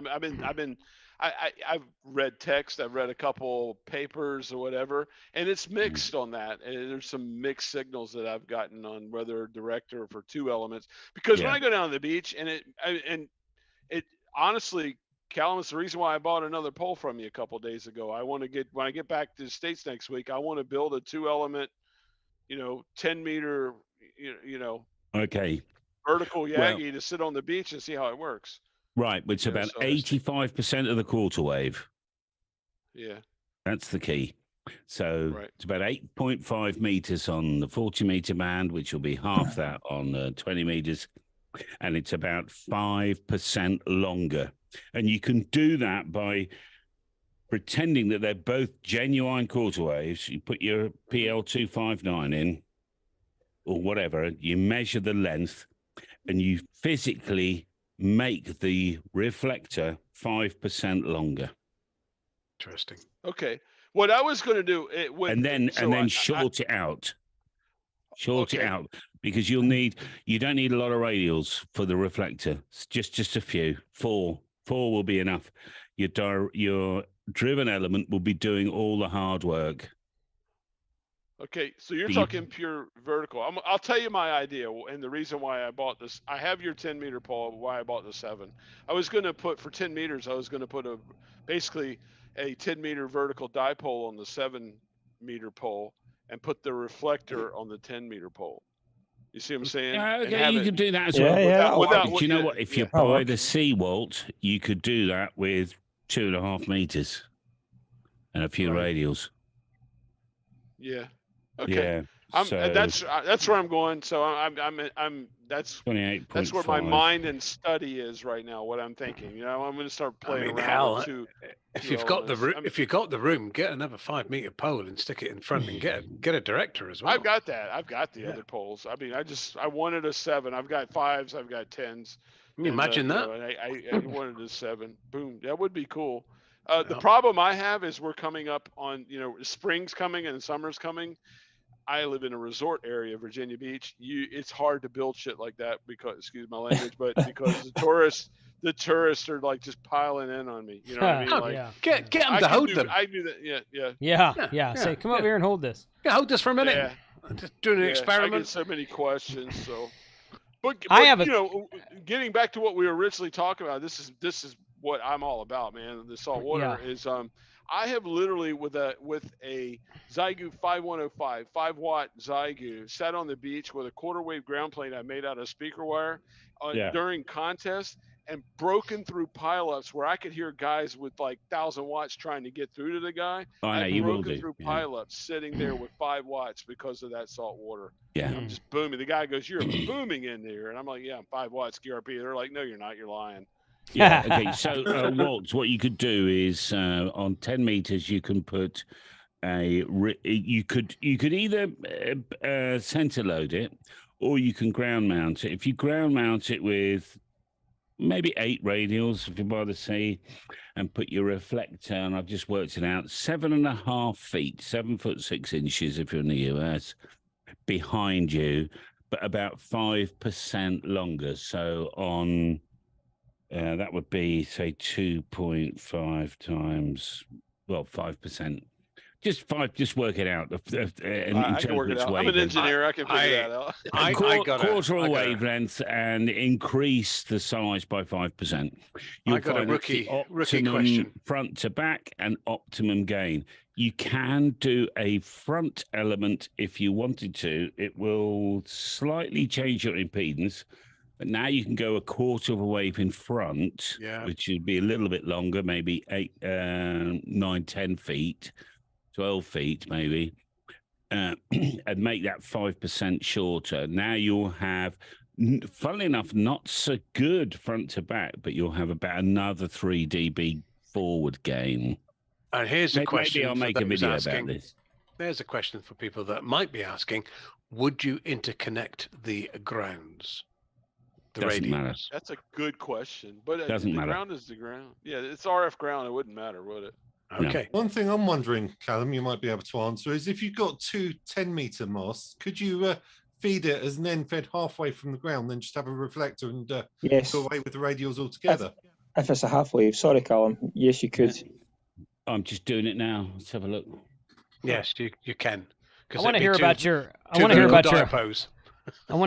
I've read text. I've read a couple papers or whatever, and it's mixed on that. And there's some mixed signals that I've gotten on whether director for 2 elements. Because when I go down to the beach, and it honestly, Callum, it's the reason why I bought another pole from you a couple of days ago. When I get back to the States next week, I want to build a 2-element, 10 meter, vertical yagi to sit on the beach and see how it works. Right, which is about 85% of the quarter wave. Yeah. That's the key. So it's about 8.5 meters on the 40 meter band, which will be half that on 20 meters. And it's about 5% longer. And you can do that by pretending that they're both genuine quarter waves. You put your PL259 in or whatever, you measure the length, and you physically make the reflector 5% longer. Interesting. Okay. What I was going to do, and then short it out. Short it out, because you don't need a lot of radials for the reflector. It's just a few. 4 will be enough. Your driven element will be doing all the hard work. Okay, so you're talking pure vertical. I'll tell you my idea and the reason why I bought this. I have your 10 meter pole, why I bought the 7. I was going to put, for 10 meters, I was going to put basically a 10 meter vertical dipole on the 7 meter pole and put the reflector on the 10 meter pole. You see what I'm saying? Okay, you can do that as well. Do you know what? If you buy the Seawalt, you could do that with 2.5 meters and a few radials. Yeah. Okay. Yeah. That's where I'm going. So that's 28. That's where my mind and study is right now. What I'm thinking. I'm going to start playing around. If you've got the room, get another 5 meter pole and stick it in front and get a director as well. I've got that. I've got the other poles. I mean, I wanted a 7. I've got 5s. I've got 10s. Can you imagine that? I wanted a 7. Boom. That would be cool. The problem I have is we're coming up on, spring's coming and summer's coming. I live in a resort area, Virginia Beach. It's hard to build shit like that because, excuse my language, but because the tourists are like just piling in on me. You know what I mean? Like, get them to hold them. I do that. Yeah. Say, come over here and hold this. Yeah, hold this for a minute. Yeah. I'm just doing an experiment. I get so many questions. So, but I have getting back to what we were originally talking about. This is what I'm all about, man. The salt water is I have literally with a Zygu 5105 5-watt Zygu sat on the beach with a quarter wave ground plate I made out of speaker wire during contests and broken through pileups where I could hear guys with like 1,000 watts trying to get through to the guy. I've broken through pileups sitting there with 5 watts because of that salt water. Yeah. And I'm just booming. The guy goes, "You're booming in there," and I'm like, "Yeah, I'm 5 watts QRP." They're like, "No, you're not. You're lying." Yeah. Okay. So, Walt, what you could do is on 10 meters, you can put you could either center load it, or you can ground mount it. If you ground mount it with maybe 8 radials, if you buy the sea, and put your reflector, and I've just worked it out, 7.5 feet, 7 foot 6 inches if you're in the US, behind you, but about 5% longer. So on that would be, say, 2.5 times, 5%. Just work it out. I can work it out. I'm an engineer. I can figure that out. Quarter of a wavelength and increase the size by 5%. I got a rookie question. Front to back and optimum gain. You can do a front element if you wanted to. It will slightly change your impedance. But now you can go a quarter of a wave in front, which would be a little bit longer, maybe 8, 9, 10 feet, 12 feet maybe, and make that 5% shorter. Now you'll have, funnily enough, not so good front to back, but you'll have about another 3 dB forward gain. And here's a question. Maybe I'll make a video about this. There's a question for people that might be asking, would you interconnect the grounds? Doesn't matter. That's a good question, but doesn't matter. The ground is the ground. Yeah, it's RF ground. It wouldn't matter, would it? Okay. One thing I'm wondering, Callum, you might be able to answer is if you've got 2 10-meter masts, could you feed it as an end fed halfway from the ground, then just have a reflector and go away with the radials altogether? If it's a half wave, sorry, Callum. Yes, you could. I'm just doing it now. Let's have a look. Yes, you can. I want to hear about your. I want to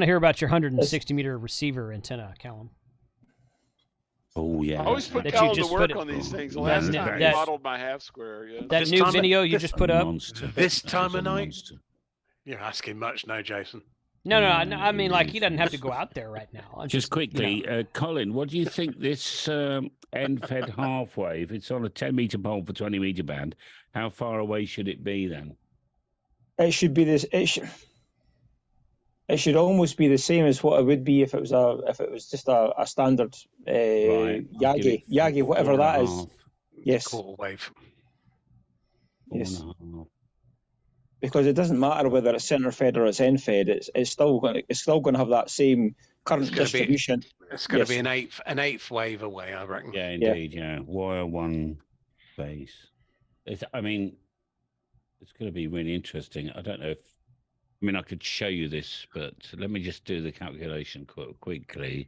hear about your 160 meter receiver antenna, Callum. Oh yeah. I always put Callum to work on these things. The last time he modeled my half square. Yeah. That new video you just put up. This time of night. You're asking much now, Jason. No. I mean, like, he doesn't have to go out there right now. Just quickly, Colin, what do you think this end-fed half wave? It's on a 10-meter pole for 20-meter band. How far away should it be then? It should be this. It should almost be the same as what it would be if it was just a standard yagi, whatever that is. Yes. Quarter wave. Yes. Because it doesn't matter whether it's center fed or it's end fed. It's still going to have that same current distribution. It's going to be an eighth wave away, I reckon. Yeah, indeed. Yeah, wire one base. It's going to be really interesting. I don't know if. I mean, I could show you this, but let me just do the calculation quickly.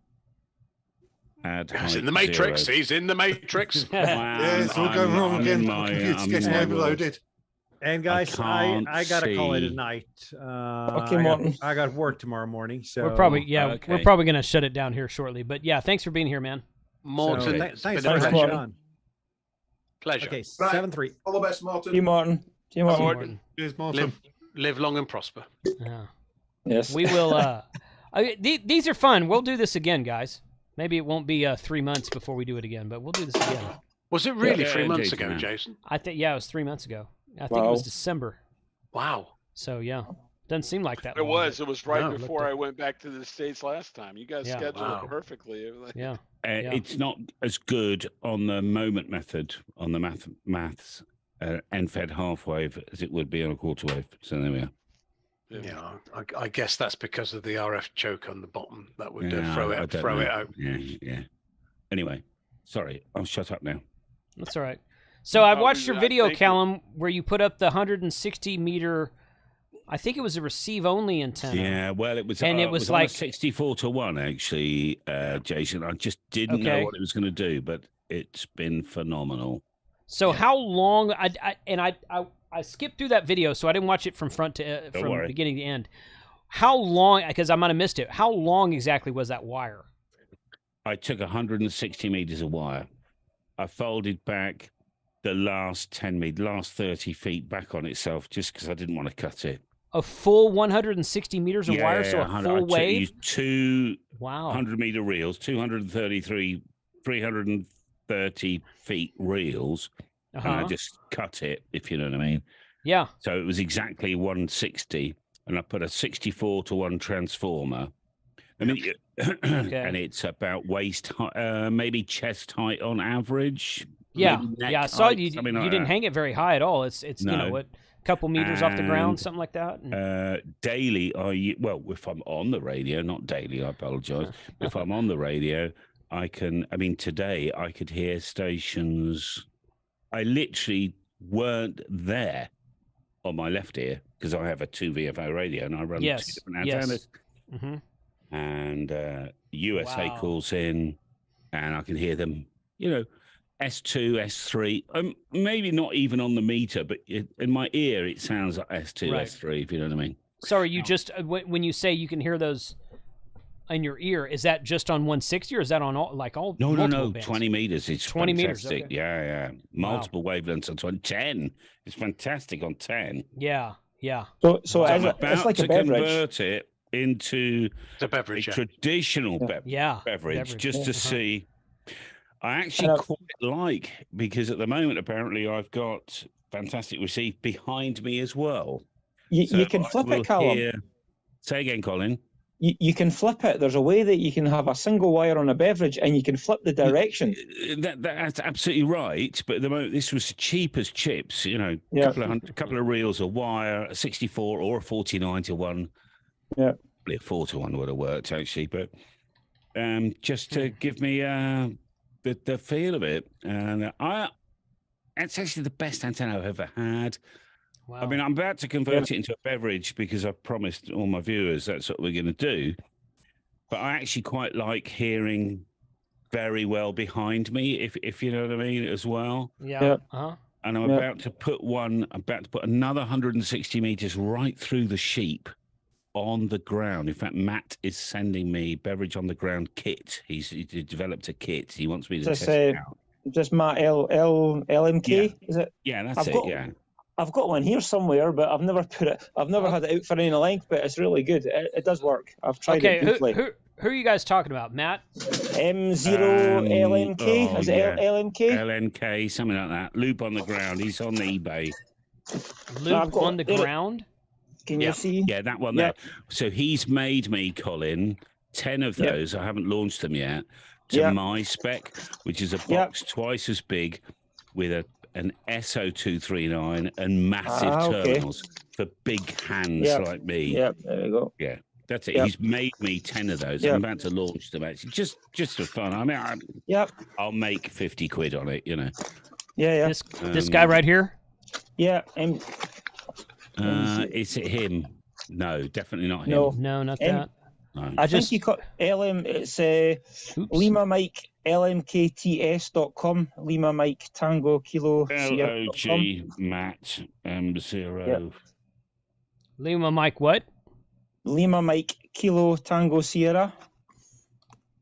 He's in the matrix. 0. He's in the matrix. Yeah, it's all going wrong again. The computer's getting overloaded. And guys, I gotta call it a night. Okay, Martin. I got work tomorrow morning, so we're probably gonna shut it down here shortly. But yeah, thanks for being here, man. Martin, thanks for having me on. Pleasure. Okay, 7-3. All the best, Martin. See you, Martin. See you, Martin. Cheers, Martin. Live long and prosper. Yeah. Yes. We will. These are fun. We'll do this again, guys. Maybe it won't be 3 months before we do it again, but we'll do this again. Was it really 3 months ago, Jason? I think it was 3 months ago. I think it was December. Wow. So yeah, doesn't seem like that. It was. It was right before I went back to the States last time. You guys scheduled it perfectly. Yeah. It's not as good on the moment method on the maths end-fed half wave as it would be on a quarter wave. So there we are. Yeah, I guess that's because of the RF choke on the bottom that would throw it out. Yeah. Anyway, sorry, I'll shut up now. That's all right. So I've watched your video, Callum, where you put up the 160 meter I think it was a receive-only antenna. Yeah, well, it was, and it was like 64-1, actually, Jason. I just didn't know what it was going to do, but it's been phenomenal. So how long? I skipped through that video, so I didn't watch it from beginning to end. How long? Because I might have missed it. How long exactly was that wire? I took 160 meters of wire. I folded back the last 10 meters, last 30 feet back on itself, just because I didn't want to cut it. A full 160 meters of wire, so a full wave? I used two 100-meter reels, 330 feet reels, and I just cut it, if you know what I mean. Yeah. So it was exactly 160, and I put a 64-1 transformer. I mean, and it's about waist height, maybe chest height on average. Yeah, I saw you. You didn't hang it very high at all. It's no. You know what, a couple meters off the ground, something like that. Daily, if I'm on the radio, not daily, I apologize. If I'm on the radio, I can. I mean, today I could hear stations. I literally weren't there on my left ear because I have a 2 VFO radio and I run 2 different antennas. Mm-hmm. And USA calls in, and I can hear them. You know, S2, S3. Maybe not even on the meter, but in my ear it sounds like S2, S3. If you know what I mean. Sorry, you just when you say you can hear those in your ear, is that just on 160 or is that on all No, bands? 20 meters. It's 20 fantastic. meters. Okay. Yeah. Multiple wavelengths on 10. It's fantastic on 10. Yeah. So I'm about to convert it into a beverage, traditional beverage, just to see. I actually quite like, because at the moment apparently I've got fantastic receive behind me as well. You can flip it, Callum. Say again, Colin. You can flip it. There's a way that you can have a single wire on a beverage and you can flip the direction. That's absolutely right. But at the moment, this was cheap as chips, you know, a couple of reels of wire, a 64 or a 49-1. Yeah. Probably a 4-1 would have worked, actually. But just to give me the feel of it. And it's actually the best antenna I've ever had. Wow. I mean, I'm about to convert it into a beverage because I've promised all my viewers that's what we're going to do. But I actually quite like hearing very well behind me, if you know what I mean, as well. Yeah. And I'm about to put another 160 meters right through the sheep on the ground. In fact, Matt is sending me beverage on the ground kit. He developed a kit. He wants me to test it out. Just Matt LMK, is it? Yeah, that's it. I've got one here somewhere, but I've never had it out for any length, but it's really good. It does work. I've tried it briefly. Who are you guys talking about, Matt? M0 LMK? Is it LMK? LMK, something like that. Loop on the ground. He's on eBay. Loop on the ground? Can you see? Yeah, that one there. So he's made me, Colin, 10 of those. I haven't launched them yet. To my spec, which is a box twice as big with an SO239 and massive terminals for big hands like me. Yep, there we go. Yeah, that's it. He's made me 10 of those. I'm about to launch them, actually, just for fun. I mean, I'll make 50 quid on it, you know. Yeah. This guy right here? Yeah. Is it him? No, definitely not him. No, not that. No. I think you got it's Lima Mike LMKTS.com, Lima Mike Tango Kilo LOG Matt M0. Lima Mike what? Lima Mike Kilo Tango Sierra.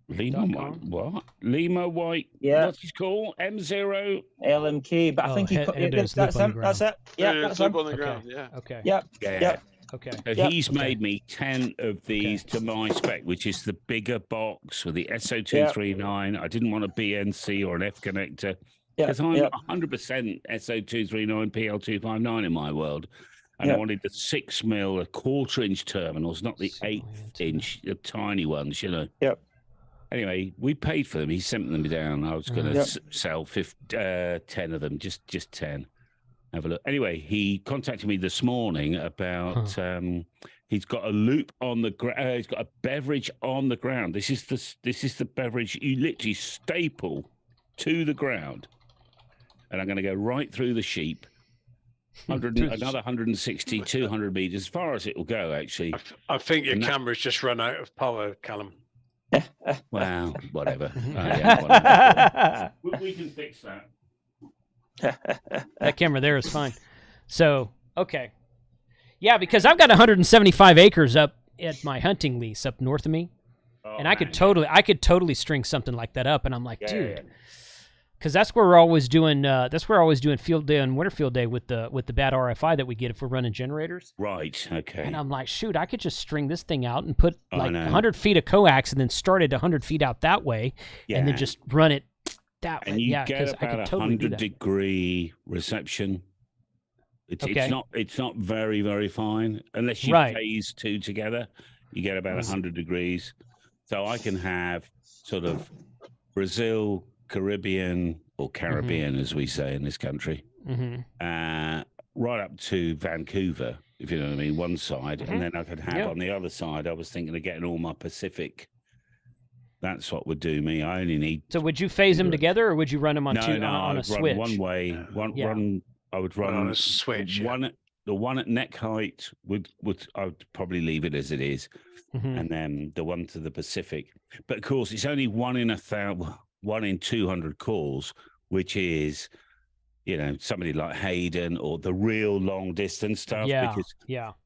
Lima White what? Lima White. Yeah. What's his call? M0 LMK. But I think that's him. That's it. Yeah, that's him. On the ground. Yeah. Okay. Yeah. Okay. So he's made me 10 of these to my spec, which is the bigger box with the SO239. I didn't want a BNC or an F connector because I'm 100% SO239 PL259 in my world. And I wanted the 6mm, a 1/4-inch terminals, not the 1/8-inch, the tiny ones, you know. Yep. Anyway, we paid for them. He sent them down. I was going to sell 10 of them, just 10. Have a look. Anyway, he contacted me this morning about he's got a loop on the ground. He's got a beverage on the ground. This is the beverage you literally staple to the ground, and I'm going to go right through the sheep another 160, 200 meters, as far as it will go, actually. I think your camera's just run out of power, Callum. Well, whatever. Whatever. We can fix that. That camera there is fine. So, okay. Yeah, because I've got 175 acres up at my hunting lease up north of me. Oh, and I could totally string something like that up. And I'm like, dude, because that's where we're always doing field day and winter field day with the bad RFI that we get if we're running generators. Right. Okay. And I'm like, shoot, I could just string this thing out and put 100 feet of coax and then start it 100 feet out that way, and then just run it that way. And you get about 100-degree reception. It's not very, very fine unless you phase two together. You get about 100 degrees. So I can have sort of Brazil, Caribbean, as we say in this country, right up to Vancouver, if you know what I mean, one side. And then I could have on the other side, I was thinking of getting all my Pacific. That's what would do me. I only need. So would you phase them together, or would you run them on on a switch? One way. I would run on a switch. The one at neck height I would probably leave it as it is, and then the one to the Pacific. But of course, it's only 1 in 200 calls, which is, somebody like Hayden or the real long distance stuff. Because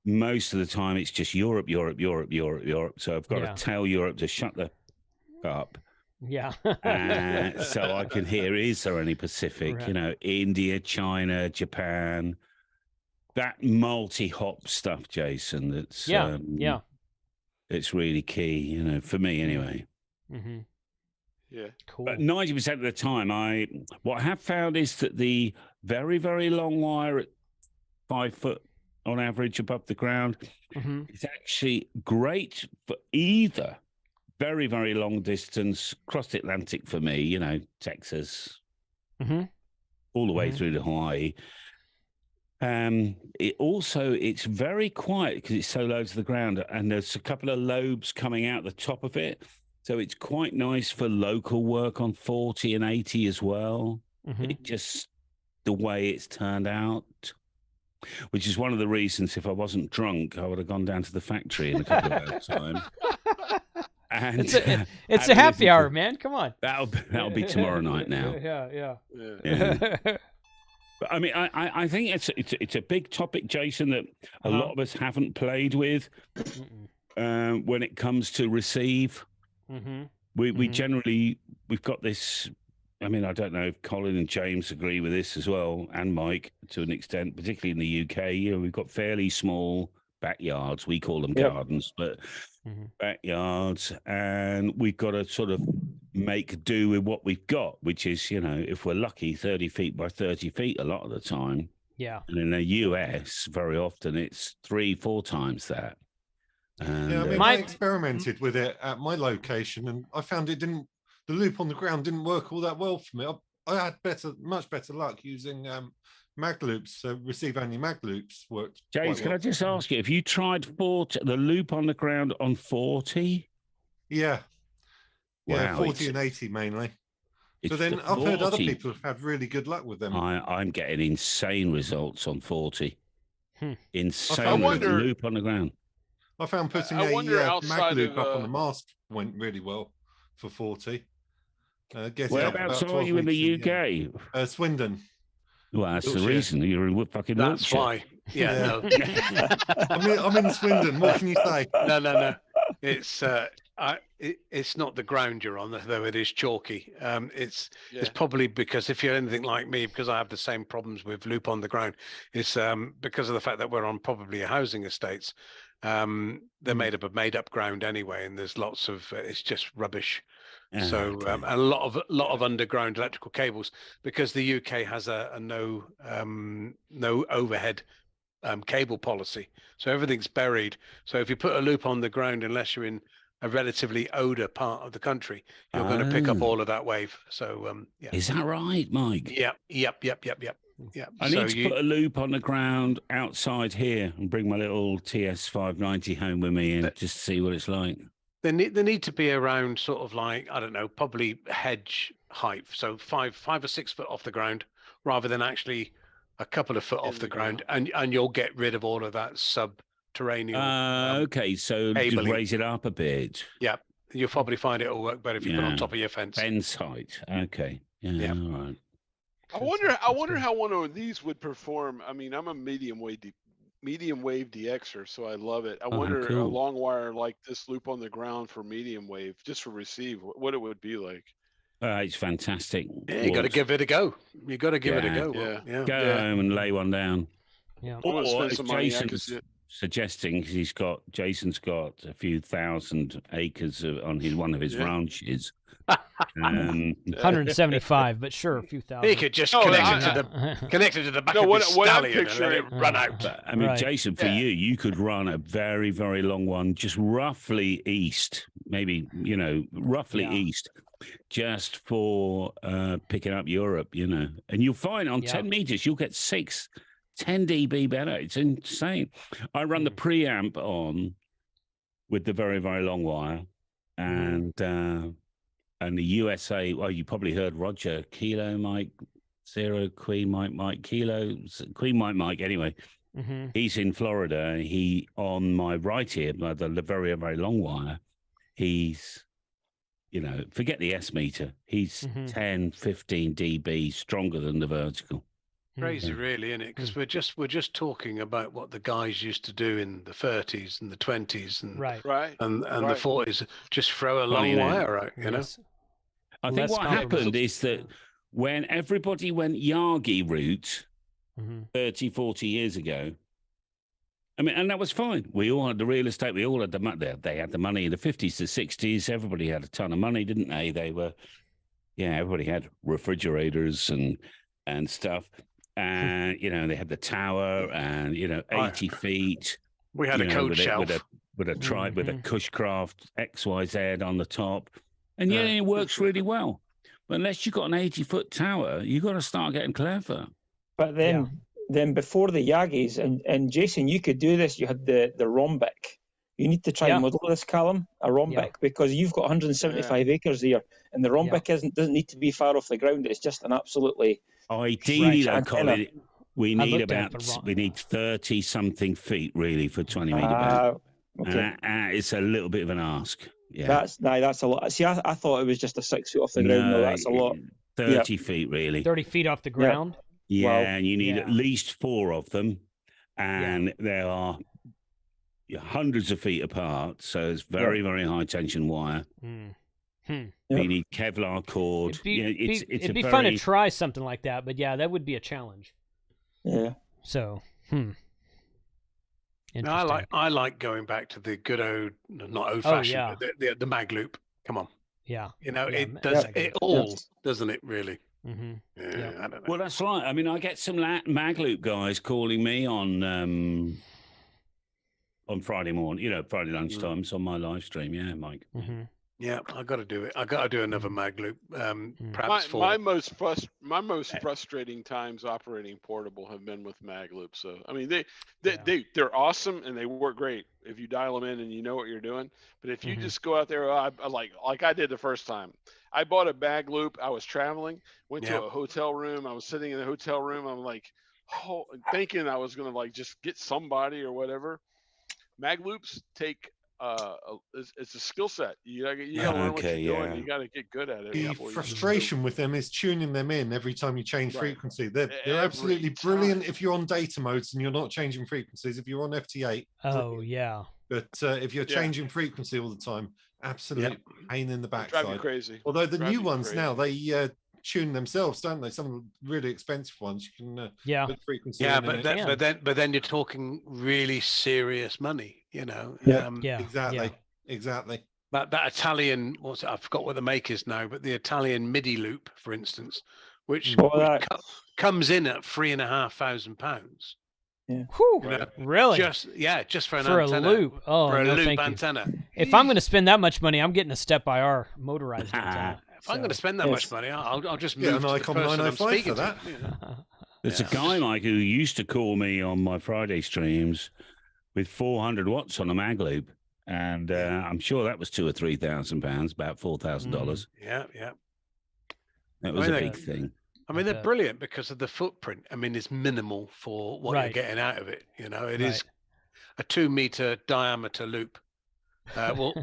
most of the time it's just Europe. So I've got to tell Europe to shut the up. Yeah. So I can hear, is there any Pacific? Right. India, China, Japan. That multi-hop stuff, Jason, that's it's really key, for me anyway. Mm-hmm. Yeah. Cool. But 90% of the time, what I have found is that the very, very long wire at 5 foot on average above the ground is actually great for either very, very long distance, cross the Atlantic for me, Texas, all the way through to Hawaii. It's very quiet because it's so low to the ground, and there's a couple of lobes coming out the top of it. So it's quite nice for local work on 40 and 80 as well. It just, the way it's turned out, which is one of the reasons if I wasn't drunk, I would have gone down to the factory in a couple of hours' time. And it's a happy hour, man. Come on. That'll be tomorrow night now. Yeah. But I mean, I think it's a big topic, Jason, that a lot of us haven't played with when it comes to receive. We generally, we've got this. I mean, I don't know if Colin and James agree with this as well, and Mike to an extent, particularly in the UK. We've got fairly small backyards. We call them gardens, but backyards, and we've got to sort of make do with what we've got, which is, if we're lucky, 30 feet by 30 feet a lot of the time. Yeah. And in the US, very often it's 3-4 times that. And, I experimented with it at my location, and I found the loop on the ground didn't work all that well for me. I had much better luck using mag loops. So receive only mag loops worked. James, can I just ask you, have you tried the loop on the ground on 40? Yeah. Wow, yeah, 40 and 80 mainly. So then I've heard other people have had really good luck with them. I'm getting insane results on 40. Insane with the loop on the ground. I found putting a mag loop up on the mast went really well for 40. Whereabouts are you in the UK? Swindon. Well, that's the reason you're in fucking Wiltshire. That's why. Yeah, no. I'm in Swindon. What can you say? No. It's not the ground you're on, though it is chalky. It's probably because if you're anything like me, because I have the same problems with loop on the ground, it's because of the fact that we're on probably a housing estates. They're made up of made-up ground anyway, and there's lots of it's just rubbish. So and a lot of underground electrical cables, because the UK has a no overhead cable policy, so everything's buried. So if you put a loop on the ground, unless you're in a relatively older part of the country, you're going to pick up all of that wave. So is that right, Mike? Yep. I need to put a loop on the ground outside here and bring my little TS590 home with me and just see what it's like. They need to be around sort of like, I don't know, probably hedge height, so 5 or 6 foot off the ground, rather than actually a couple of foot off the ground, and you'll get rid of all of that subterranean. Okay, so just cabling. raise it up a bit. Yeah, you'll probably find it'll work better if you put it on top of your fence. Fence height. Okay. Yeah. All right. I wonder how one of these would perform. I mean, I'm a medium wave DXer, so I love it. I wonder a long wire like this loop on the ground for medium wave, just for receive, what it would be like. It's fantastic. Yeah, you got to give it a go. You got to give it a go. Yeah. Go home and lay one down. Yeah. Or Jason's suggesting Jason's got a few thousand acres on one of his ranches. 175, but sure, a few thousand. He could just connect it to the back of his stallion and let it run out. But, I mean, Jason, for you could run a very, very long one, just roughly east, maybe, roughly east, just for picking up Europe, and you'll find on 10 meters, you'll get 10 dB better. It's insane. I run the preamp on with the very, very long wire, and the USA, well, you probably heard Roger, Kilo Mike, Zero, Queen Mike, Kilo, Queen Mike, anyway. Mm-hmm. He's in Florida. He, on my right here, the very, very long wire, he's, forget the S meter. He's 10, 15 dB stronger than the vertical. Crazy, really, isn't it? Because we're just talking about what the guys used to do in the 30s and the 20s and the 40s. Just throw a long wire out, I think what happened is that when everybody went yagi route 30, 40 years ago, I mean, and that was fine. We all had the real estate. We all had the money. They had the money in the 50s, the 60s. Everybody had a ton of money, didn't they? They were, everybody had refrigerators and stuff. And, they had the tower and, 80 feet. We had a coach shelf. With a Cushcraft XYZ on the top. And it works really well. But unless you've got an 80-foot tower, you've got to start getting clever. But then before the Yagis, and Jason, you could do this, you had the Rhombic. You need to try and model this, Callum, a Rhombic, because you've got 175 acres there, and the Rhombic doesn't need to be far off the ground. It's just an absolutely... Ideally, Colin, we need 30-something feet, really, for 20-meter band. Okay. It's a little bit of an ask. Yeah. That's a lot. See, I thought it was just a 6 feet off the ground. No, that's a lot. 30 feet, really. 30 feet off the ground? Yeah, and you need at least 4 of them. And there are hundreds of feet apart. So it's very, very high tension wire. You need Kevlar cord. It'd be fun to try something like that. But that would be a challenge. Yeah. So, No, I like going back to the good old, not old fashioned, but the mag loop. Come on. Yeah. It does it all, doesn't it? Really. Mm-hmm. Yeah, I don't know. Well, that's right. I mean, I get some mag loop guys calling me on Friday morning. Friday lunchtimes on my live stream. Yeah, Mike. Mm-hmm. Yeah, I got to do it. I got to do another mag loop. Perhaps my most frustrating times operating portable have been with mag loops. So I mean, they're awesome and they work great if you dial them in and you know what you're doing. But if you just go out there, like I did the first time, I bought a mag loop. I was traveling, went to a hotel room. I was sitting in the hotel room. I'm like, thinking I was gonna just get somebody or whatever. Mag loops take. It's a skill set. You gotta learn what you're doing. You gotta get good at it. The frustration with them is tuning them in every time you change frequency. They're absolutely brilliant if you're on data modes and you're not changing frequencies. If you're on FT8, but if you're changing frequency all the time, absolute pain in the backside. Drive you crazy. Although the new ones now they tune themselves, don't they? Some of the really expensive ones you can put frequency. Yeah, but then you're talking really serious money. Exactly. That Italian, I forgot what the make is now, but the Italian MIDI loop, for instance, which comes in at £3,500. Yeah. Really? Just for an antenna. For a loop. Oh, for a loop antenna. If I'm going to spend that much money, I'm getting a step-by-R motorized antenna. If I'm going to spend that much money, I'll just move to the person 905 I'm speaking for that. There's a guy, Mike, who used to call me on my Friday streams with 400 watts on a mag loop, and I'm sure that was £2,000 or £3,000, about $4,000. Yeah. That was a big thing. I mean, they're brilliant because of the footprint. I mean, it's minimal for what you're getting out of it. You know, it is a 2-meter diameter loop. Well,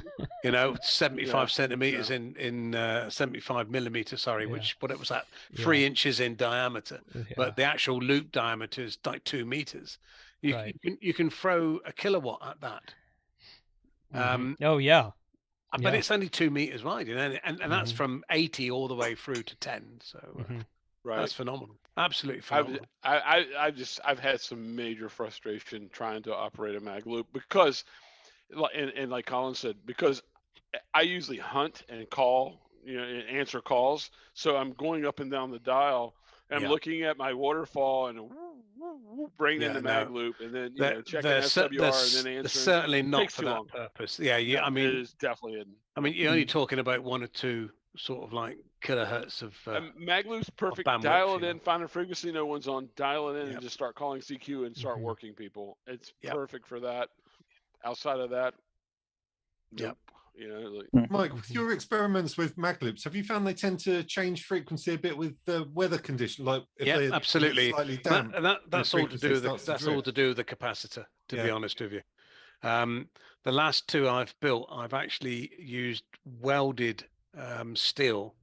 you know, 75 centimeters in 75 millimeters. Sorry, what was that? 3 inches in diameter. But the actual loop diameter is like 2 meters. You can throw a kilowatt at that. Oh yeah. But it's only 2 meters wide, you know, and that's from 80 all the way through to 10. So that's phenomenal. Absolutely phenomenal. I've had some major frustration trying to operate a mag loop because, and like Colin said, because I usually hunt and call, you know, and answer calls. So I'm going up and down the dial. And I'm looking at my waterfall and bringing in the mag loop, and then checking SWR and then answering. They're certainly not for that purpose. Yeah. I mean, it is definitely. I mean, you're only talking about 1 or 2 sort of like kilohertz of mag loop's perfect. Dial it in, find a frequency no one's on, dial it in, and just start calling CQ and start working people. It's perfect for that. Outside of that, nope. You know, like, Mike, with your experiments with mag loops, have you found they tend to change frequency a bit with the weather condition? Like, if they're absolutely. slightly damp, that's all to do with the capacitor. To be honest with you, the last 2 I've built, I've actually used welded steel,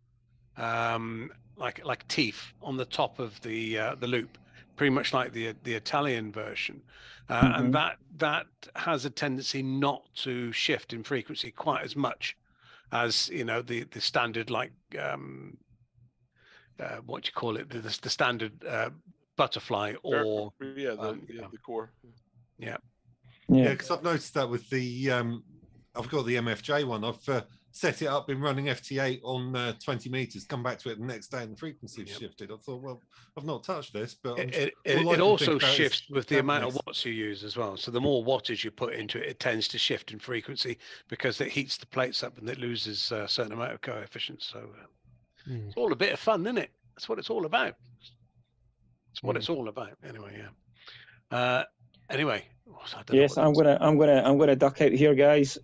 like teeth on the top of the loop, pretty much like the Italian version. And that has a tendency not to shift in frequency quite as much as, you know, the standard, like what do you call it, the standard butterfly or the core. Because I've noticed that with the I've got the MFJ one. I've set it up, been running FT8 on 20 meters, come back to it the next day and the frequency shifted. I thought, well, I've not touched this, but it also shifts with the amount of watts you use as well. So the more wattage you put into it, it tends to shift in frequency because it heats the plates up and it loses a certain amount of coefficient. So it's all a bit of fun, isn't it? That's what it's all about. It's what it's all about. Anyway, anyway. Yes, I'm gonna duck out here, guys.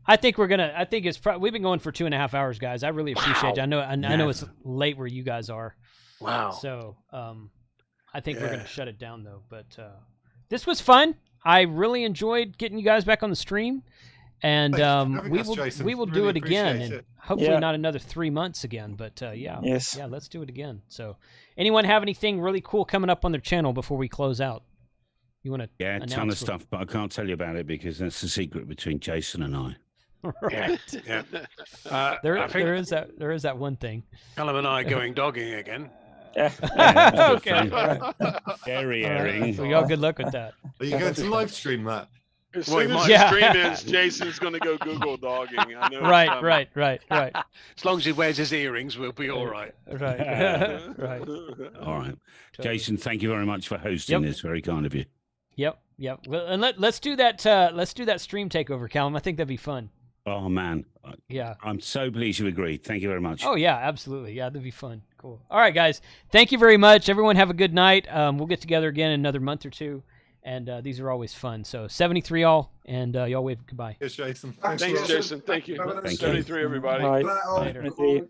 I think we've been going for 2.5 hours, guys. I really appreciate it. I know it's late where you guys are. Wow. So I think we're gonna shut it down though. But this was fun. I really enjoyed getting you guys back on the stream, and we will do it again, and hopefully not another 3 months again. But let's do it again. So, anyone have anything really cool coming up on their channel before we close out? You want to? Yeah, a ton of stuff, but I can't tell you about it because that's the secret between Jason and I. Right. There is that one thing. Callum and I going dogging again. Okay. Scary airing. So y'all good luck with that. Are you going to live stream that? As soon as the stream ends, Jason's going to go Google dogging. I know. Right. As long as he wears his earrings, we'll be all right. Right. All right. Jason, thank you very much for hosting this. Very kind of you. Yep. Well, and let's do that. Let's do that stream takeover, Callum. I think that'd be fun. Oh man. Yeah. I'm so pleased you agreed. Thank you very much. Oh yeah, absolutely. Yeah, that'd be fun. Cool. All right, guys. Thank you very much. Everyone have a good night. We'll get together again in another month or 2. And these are always fun. So 73 all, and y'all wave goodbye. Yes, Jason. Thanks, Jason. Thank you. 73, everybody. Bye. Later.